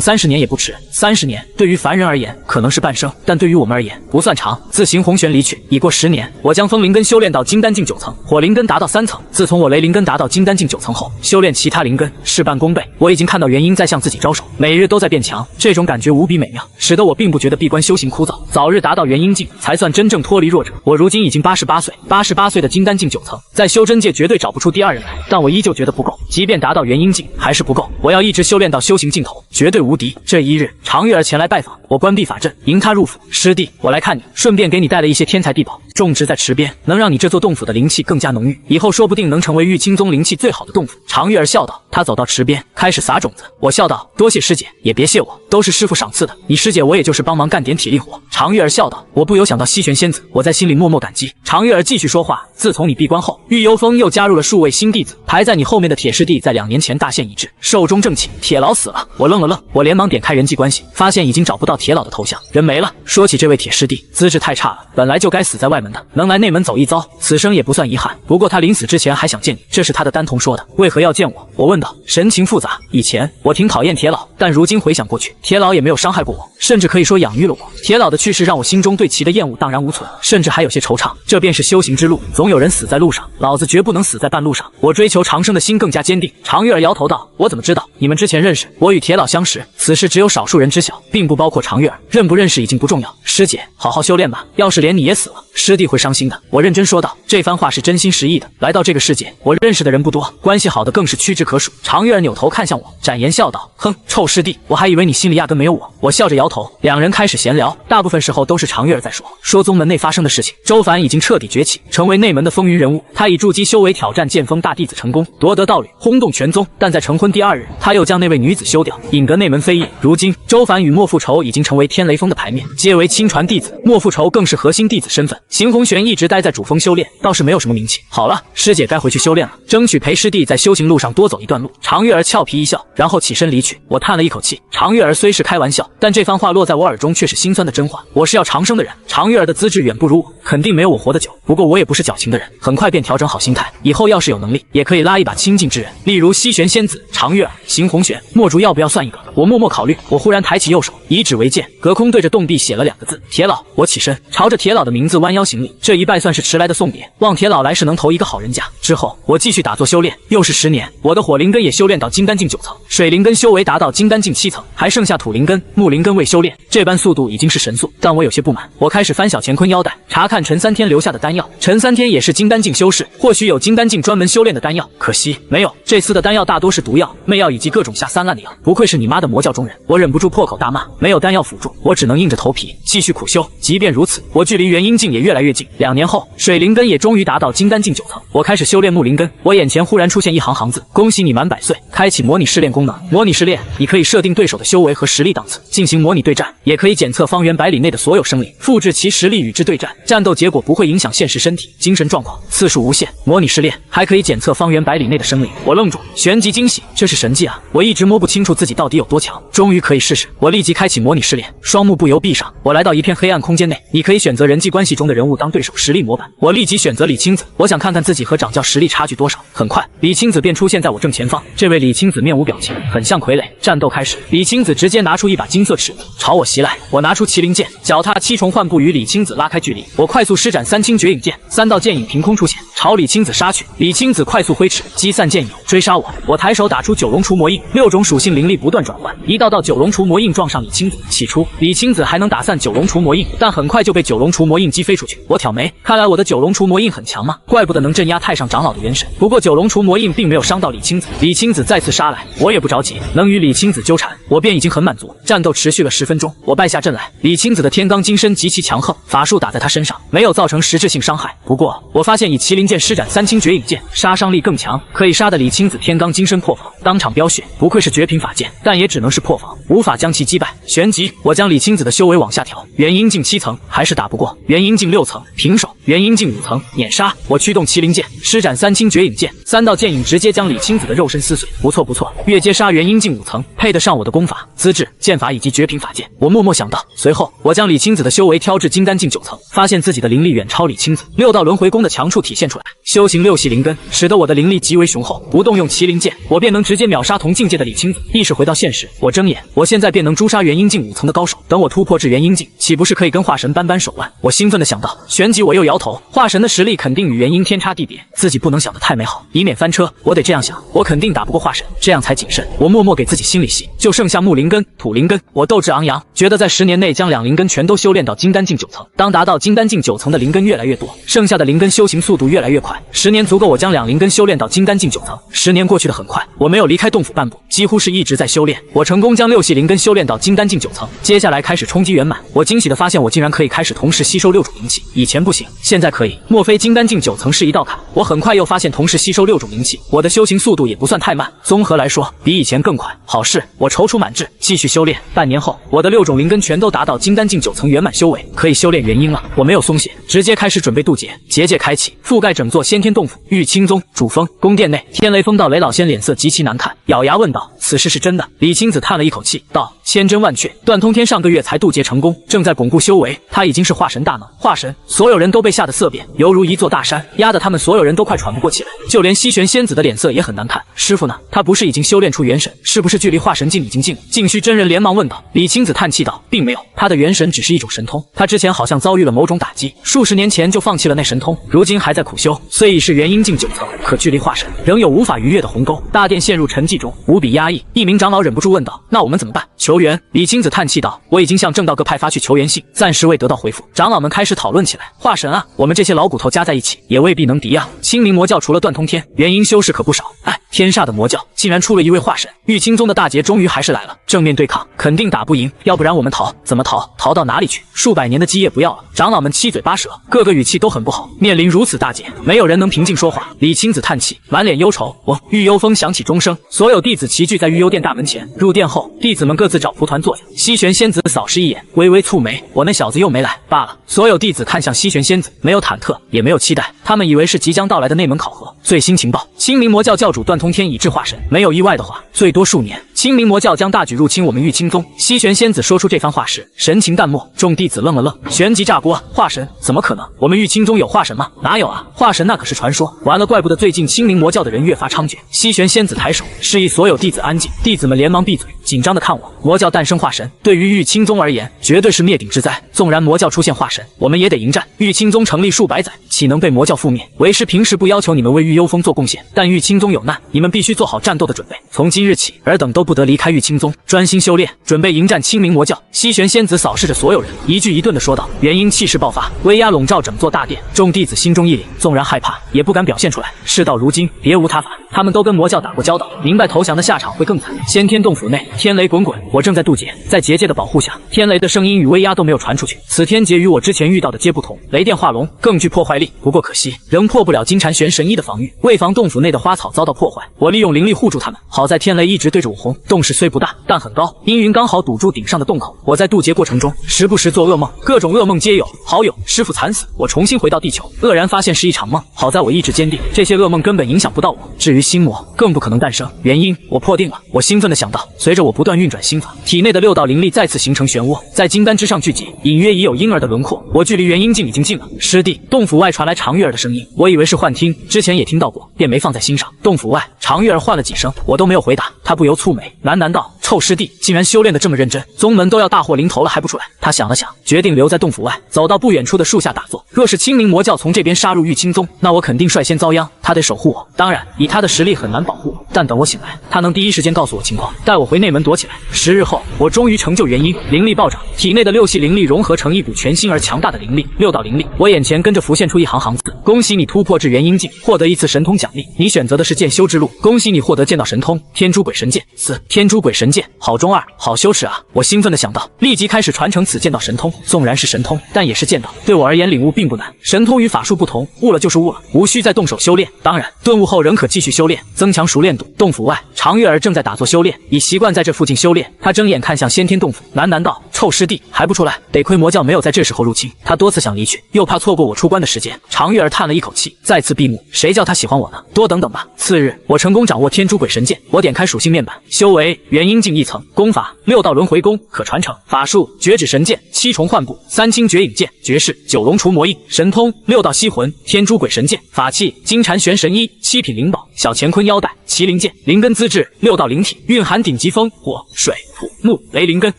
S1: 30年也不迟。30年对于凡人而言可能是半生，但对于我们而言不算长。自邢红玄离去，已过10年，我将风灵根修炼到金丹境9层，火灵根达到3层。自从我雷灵根达到金丹境9层后，修炼其他灵根事半功倍。我已经看到元婴在向自己招手，每日都在变强，这种感觉无比美妙，使得我并不觉得闭关修行枯燥。早日达到元婴境，才算真正脱离弱者。我如今已经88岁，88岁的金丹境9层，在修真界绝对找不出第二人来，但我依旧觉得不够，即便达到元婴境还是不够。我要一直修炼到修行尽头，绝对无敌。这一日，常玉儿前来拜访，我关闭法阵，迎他入府。师弟，我来看你，顺便给你带了一些天材地宝，种植在池边，能让你这座洞府的灵气更加浓郁，以后说不定能成为玉清宗灵气最好的洞府。常玉儿笑道。他走到池边，开始撒种子。我笑道：“多谢师姐，也别谢我，都是师父赏赐的。你师姐我也就是帮忙干点体力活。”常玉儿笑道。我不由想到西玄仙子，我在心里默默感激。常玉儿继续说话：“自从你闭关后，玉幽峰又加入了数位新弟子，排在你后面的铁师弟在2年前大限已至，寿终正寝，铁老死了。”我愣了愣，我连忙点开人际关系，发现已经找不到铁老的头像，人没了。说起这位铁师弟，资质太差了，本来就该死在外门的，能来内门走一遭，此生也不算遗憾。不过他临死之前还想见你，这是他的丹童说的。为何要见我？我问道，神情复杂。以前我挺讨厌铁老，但如今回想过去，铁老也没有伤害过我，甚至可以说养育了我。铁老的去世让我心中对其的厌恶荡然无存，甚至还有些惆怅。这便是修行之路，总有人死在路上，老子绝不能死在半路上。我追求长生的心更加坚定。常玉儿摇头道：“我怎么知道？你们之前认识？我与铁老相识，此事只有少数人知晓，并不包括常玉儿。认不认识已经不重要。师姐，好好修炼吧，要是连你也死了，师弟会伤心的。”我认真说道，这番话是真心实意的。来到这个世界，我认识的人不多，关系好的更是屈指可数。常玉儿扭头看向我，展颜笑道：“哼，臭师弟，我还以为你心里压根没有我。”我笑着摇头。两人开始闲聊，大部分时候都是常玉儿在说宗门内发生的事情。周凡已经彻底崛起，成为内门的风云人物，他以筑基修为挑战剑锋大弟子成功，夺得道侣，轰动全宗。但在成婚第2日，他又将那位女子休掉，引得内门非议。如今周凡与莫复仇已经成为天雷锋的牌面，皆为亲传弟子，莫复仇更是核心弟子身份。邢红玄一直待在主峰修炼，倒是没有什么名气。好了，师姐该回去修炼了，争取陪师弟在修行路上多走一段路。常月儿俏皮一笑，然后起身离去。我叹了一口气，常月儿虽是开玩笑，但这番话落在我耳中却是心酸的真话。我是要长生的人，常月儿的资质远不如我，肯定没有我活得久。不过我也不是矫情的人，很快便调整好心态，以后要是有能力，也可以拉一把亲近之人，例如西玄仙子、常月儿、邢红玄、墨竹，要不要算一个？我默默考虑，我忽然抬起右手，以指为剑，隔空对着洞壁写了2个字：铁老。我起身，朝着铁老的名字弯腰行礼，这一拜算是迟来的送别，望铁老来世能投一个好人家。之后我继续打坐修炼，又是10年，我的火灵根也修炼到金丹境9层，水灵根修为达到金丹境7层，还剩下土灵根、木灵根未修炼，这般速度已经是神速。但我有些不满，我开始翻小乾坤腰带，查看陈3天留下的丹药。陈3天也是金丹境修士，或许有金丹境专门修炼的丹药，可惜没有。这厮的丹药大多是毒药、媚药以及各种下3滥的药，不愧是你妈的魔教中人。我忍不住破口大骂，没有丹药辅助，我只能硬着头皮继续苦修。即便如此，我距离元婴境也越来越近。2年后，水灵根也终于达到金丹境9层，我开始修炼木灵根。我眼前忽然出现一行行字：恭喜你满100岁，开启模拟试炼功能。模拟试炼，你可以设定对手的修为和实力档次，进行模拟对战，也可以检测方圆100里内的所有生灵，复制其实力与之对战，战斗结果不会影响现实身体、精神状况，次数无限。模拟试炼还可以检测方圆100里内的生灵。我愣住，旋即惊喜，这是神迹啊！我一直摸不清楚自己到底有多强，终于可以试试。我立即开启模拟试炼，双目不由闭上。我来到一片黑暗空间内，你可以选择人际关系中的人物当对手实力模板。我立即选择李青子，我想看看自己和掌教实力差距多少。很快，李青子便出现在我正前方。这位李青子面无表情，很像傀儡。战斗开始，李青子直接拿出一把金色尺子朝我袭来。我拿出麒麟剑，脚踏7重幻步与李青子拉开距离。我快速施展3清绝影剑，3道剑影凭空出现，朝李青子杀去。李青子快速挥尺击散剑影，追杀我。我抬手打出9龙除魔印，6种属性灵力不断转换，一道道9龙除魔印撞上李青子。起初李青子还能打散9龙除魔印，但很快就被9龙除魔印击飞出去。我挑眉，看来我的9龙除魔印很强吗？怪不得能镇压太上长老的元神。不过9龙除魔印并没有伤到李青子。李青子再次杀来，我也不着急，能与李青子纠缠，我便已经很满足。战斗持续了10分钟，我败下阵来。李青子的天罡金身极其强横，法术打在他身上没有造成实质性伤害。不过我发现以麒麟剑施展3清绝影剑，杀伤力更强，可以杀得李青子天罡金身破防，当场飙血。不愧是绝品法剑，但也只能是破防，无法将其击败。旋即我将李青子的修为往下调，元婴境7层还是打不过，元婴境6层平手，元婴境5层碾杀。我驱动麒麟剑，施展3清绝影剑，3道剑影直接将李青子的肉身撕碎。不错不错，越阶杀元婴境5层，配得上我的功法、资质、剑法以及绝品法剑。我默默想到。随后我将李青子的修为挑至金丹境9层，发现自己的灵力远超李青子，6道轮回功的强处体现出来。修行6系灵根，使得我的灵力极为雄厚，不动用麒麟剑，我便能直接秒杀同境界的李青子。意识回到现实，我睁眼，我现在便能诛杀元婴境5层的高手。等我突破至元婴境，岂不是可以跟化神扳扳手腕？我兴奋地想到。旋即我又摇头，化神的实力肯定与元婴天差地别，自己不能想得太美好，以免翻车。我得这样想，我肯定打不过化神，这样才谨慎。我默默给自己心里戏，就剩下木灵根、土灵根。我斗志昂扬，觉得在10年内将2灵根全都修炼到金丹境9层。当达到金丹境9层的灵根越来越多，剩下的灵根修行速度越来越快。10年足够我将2灵根修炼到金丹境9层。10年过去的很快，我没有离开洞府半步，几乎是一直在修炼。我成功将6系灵根修炼到金丹境9层，接下来开始冲击圆满。我惊喜地发现，我竟然可以开始同时吸收6种灵气，以前不行，现在可以。莫非金丹境9层是一道坎？我很快又发现同时吸收6种灵气，我的修行速度也不算太慢，综合来说比以前更快。好事，我踌躇满志，继续修炼。半年后，我的6种灵根全都达到金丹境9层圆满修为，可以修炼元婴了。我没有松懈，直接开始准备渡劫。结界开启，覆盖整座先天洞府。玉清宗主峰宫殿内，天雷锋道雷老仙脸色极其难看，咬牙问道：“此事是真的？”李青子叹了一口气，道：“千真万确。段通天上个月才渡劫成功，正在巩固修为，他已经是化神大能。化神，所有人都被吓得色变，犹如一座大山，压得他们所有人都快喘不过气来。就连西玄仙子的脸色也很难看。师傅呢？他不是已经修炼出元神，是不是距离化神境已经近了？”净虚真人连忙问道。李青子叹气道：“并没有，他的元神只是一种神通，他之前好像遭遇了某种打击，数十年前就放弃了那神通，如今还在苦修。虽已是元婴境9层，可距离化神仍有无法逾越的鸿沟。”大殿陷入沉寂中，无比压抑。一名长老忍不住问道：“那我们怎么办？”求援。李青子叹气道：“我已经向正道各派发去求援信，暂时未得到回复。”长老们开始讨论起来：“化神啊，我们这些老骨头加在一起也未必能敌啊。清明魔教除了段通天，元婴修士可不少。哎，天煞的魔教竟然出了一位化神，玉清宗的大劫终于还是来了。正面对抗肯定打不赢，要不然我们逃怎么逃？逃到哪里去？数百年的基业不要了。长老们七嘴八舌，个个语气都很不好。面临如此大劫，没有人能平静说话。李清子叹气，满脸忧愁。玉幽风响起钟声，所有弟子齐聚在玉幽殿大门前。入殿后，弟子们各自找蒲团坐下。西玄仙子扫视一眼，微微蹙眉：“我那小子又没来罢了。”所有弟子看向西玄仙子，没有忐忑，也没有期待，他们以为是即将到来的那门考核。最新情报：清明魔教教主段通天已至化神，没有意外的话，最多数年，清明魔教将大举入侵我们玉清宗。西玄仙子说出这番话时，神情淡漠。众弟子愣了愣，旋即炸锅：化神？怎么可能？我们玉清宗有化神吗？哪有啊！化神那可是传说。完了，怪不得最近清明魔教的人越发猖獗。西玄仙子抬手示意所有弟子安静，弟子们连忙闭嘴，紧张地看我。魔教诞生化神，对于玉清宗而言，绝对是灭顶之灾。纵然魔教出现化神，我们也得迎战。玉清宗成立数百载，岂能被魔教覆灭？为师平时不要求你们为玉幽风做贡献，但玉清宗有难，你们必须做好战斗的准备。从今日起，尔等都不得离开玉清宗，专心修炼，准备迎战清明魔教。西玄仙子扫视着所有人，一句一顿地说道。元婴气势爆发，威压笼罩整座大殿，众弟子心中一凛，纵然害怕，也不敢表现出来。事到如今，别无他法，他们都跟魔教打过交道，明白投降的下场会更惨。先天洞府内，天雷滚滚，我正在渡劫，在结界的保护下，天雷的声音与威压都没有传出去。此天劫与我之前遇到的皆不同，雷电化龙更具破坏力，不过可惜仍破不了金蝉玄神医的防御。为防洞府内的花草遭到破坏，我利用灵力护住他们。好在天雷一直对着我轰，洞势虽不大，但很高，阴云刚好堵住顶上的洞口。我在渡劫过程中，时不时做噩梦，各种噩梦皆有：好友、师傅惨死，我重新回到地球，愕然发现是一场梦。好在我意志坚定，这些噩梦根本影响不到我。至于心魔，更不可能诞生。原因我破定了。我兴奋地想到，随着我不断运转心法，体内的6道灵力再次形成漩涡，在金丹之上聚集，隐约已有婴儿的轮廓。我距离元婴境已经近了。师弟，洞府外传来常玉儿的声音，我以为是幻听，之前也听到过，便没放在心上。洞府外，常玉儿唤了几声，我都没有回答。他不由蹙眉，喃喃道：“臭师弟，竟然修炼得这么认真，宗门都要大祸临头了还不出来？”他想了想，决定留在洞府外，走到不远处的树下打坐。若是清明魔教从这边杀入玉清宗，那我肯定率先遭殃。他得守护我，当然以他的实力很难保护我，但等我醒来，他能第一时间告诉我情况，带我回内门躲起来。10日后，我终于成就元婴，灵力暴涨，体内的6系灵力融合成一股全新而强大的灵力，6道灵力。我眼前跟着浮现出一行行字：恭喜你突破至元婴境，获得1次神通奖励。你选择的是剑修之路，恭喜你获得剑道神通天竺鬼神剑。天竺鬼神剑，好中二，好羞耻啊！我兴奋地想到，立即开始传承此剑道神通。纵然是神通，但也是剑道，对我而言领悟并不难。神通与法术不同，悟了就是悟了，无需再动手修炼。当然，顿悟后仍可继续修炼，增强熟练度。洞府外，常玉儿正在打坐修炼，已习惯在这附近修炼。他睁眼看向先天洞府，喃喃道：“臭师弟，还不出来？得亏魔教没有在这时候入侵。”他多次想离去，又怕错过我出关的时间。常玉儿叹了一口气，再次闭目。谁叫他喜欢我呢？多等等吧。次日，我成功掌握天竺鬼神剑。我点开属性面板，修为元婴境1层，功法6道轮回功可传承，法术绝指神剑、7重幻步、3清绝影剑，绝世9龙除魔印，神通6道吸魂天竺鬼神剑，法器金蝉玄神衣、7品灵宝小乾坤腰带、麒麟剑，灵根资质6道灵体，蕴含顶级风、火、水、土、木、雷灵根，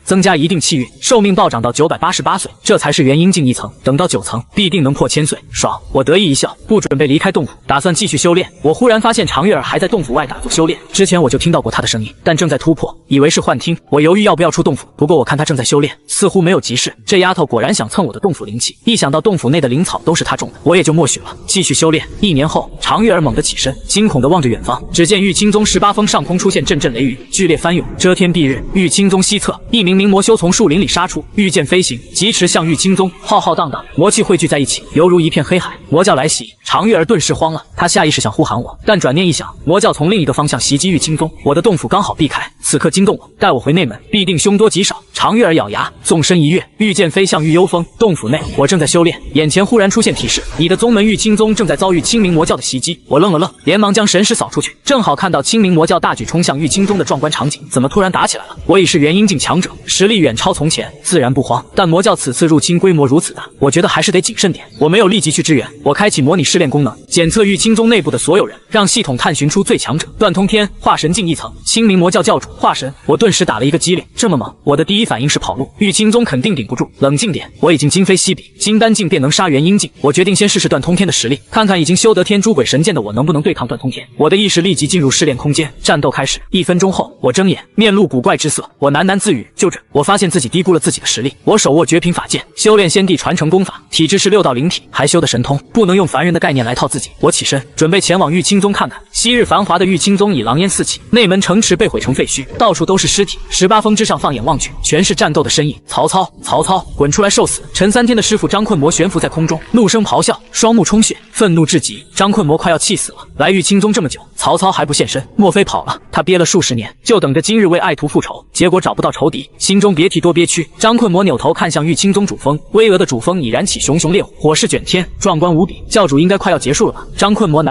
S1: 增加一定气运，寿命暴涨到988岁，这才是元婴境1层。等到9层，必定能破1000岁，爽！我得意一笑，不准备离开洞府，打算继续修炼。我忽然发现常玉儿还在洞府外打坐修炼，之前我就听到过她的声音，但正在突破，以为是幻听。我犹豫要不要出洞府，不过我看她正在修炼，似乎没有急事。这丫头果然想蹭我的洞府灵气，一想到洞府内的灵草都是她种的，我也就默许了，继续修炼。1年后，常玉儿猛地起身，惊恐地望着远方，只见玉清宗18峰上空出现阵阵雷雨，剧烈翻涌，遮天蔽日。玉清宗西侧，一名魔修从树林里杀出，御剑飞行，疾驰向玉清宗，浩浩荡荡，魔气汇聚在一起，犹如一片黑海。魔教来袭，常玉儿顿时慌了，她下意识想呼喊我，但转念一想，魔教从另一个方向袭击玉清宗，我的洞府刚好避开，此刻惊动我，带我回内门，必定凶多吉少。常玉儿咬牙，纵身一跃，御剑飞向玉幽峰。洞府内，我正在修炼，眼前忽然出现提示：你的宗门玉清宗正在遭遇清明魔教的袭击。我愣了愣，连忙将神识扫出去，正好看到清明魔教大举冲向玉清宗的壮观场景。怎么突然打起来了？我已是元婴境强者，实力远超从前，自然不慌。但魔教此次入侵规模如此大，我觉得还是得谨慎点。我没有立即去支援，我开启模拟试炼功能，检测玉清宗内部的所有人，让系统探寻出最强者。段通天化神境1层，清明魔教教主化神！我顿时打了一个激灵，这么猛，我的第一反应是跑路。玉清宗肯定顶不住，冷静点，我已经今非昔比，金丹境便能杀元婴境。我决定先试试断通天的实力，看看已经修得天诛鬼神剑的我能不能对抗断通天。我的意识立即进入试炼空间，战斗开始。1分钟后，我睁眼，面露古怪之色，我喃喃自语：就这。我发现自己低估了自己的实力。我手握绝品法剑，修炼先帝传承功法，体质是6道灵体，还修的神通，不能用凡人的概念来套自己。我起身，准备前往玉清宗看看。昔日繁华的玉清宗已狼烟四起，内门城池被毁成废墟，到处都是尸体。18峰之上放眼望去，全是战斗的身影。曹操，曹操，滚出来受死！陈3天的师傅张困魔悬浮在空中，怒声咆哮，双目充血，愤怒至极。张困魔快要气死了。来玉清宗这么久，曹操还不现身，莫非跑了？他憋了数十年，就等着今日为爱徒复仇，结果找不到仇敌，心中别提多憋屈。张困魔扭头看向玉清宗主峰，巍峨的主峰已燃起熊熊烈火，火势卷天，壮观无比。教主应该快要结束了吧？张困魔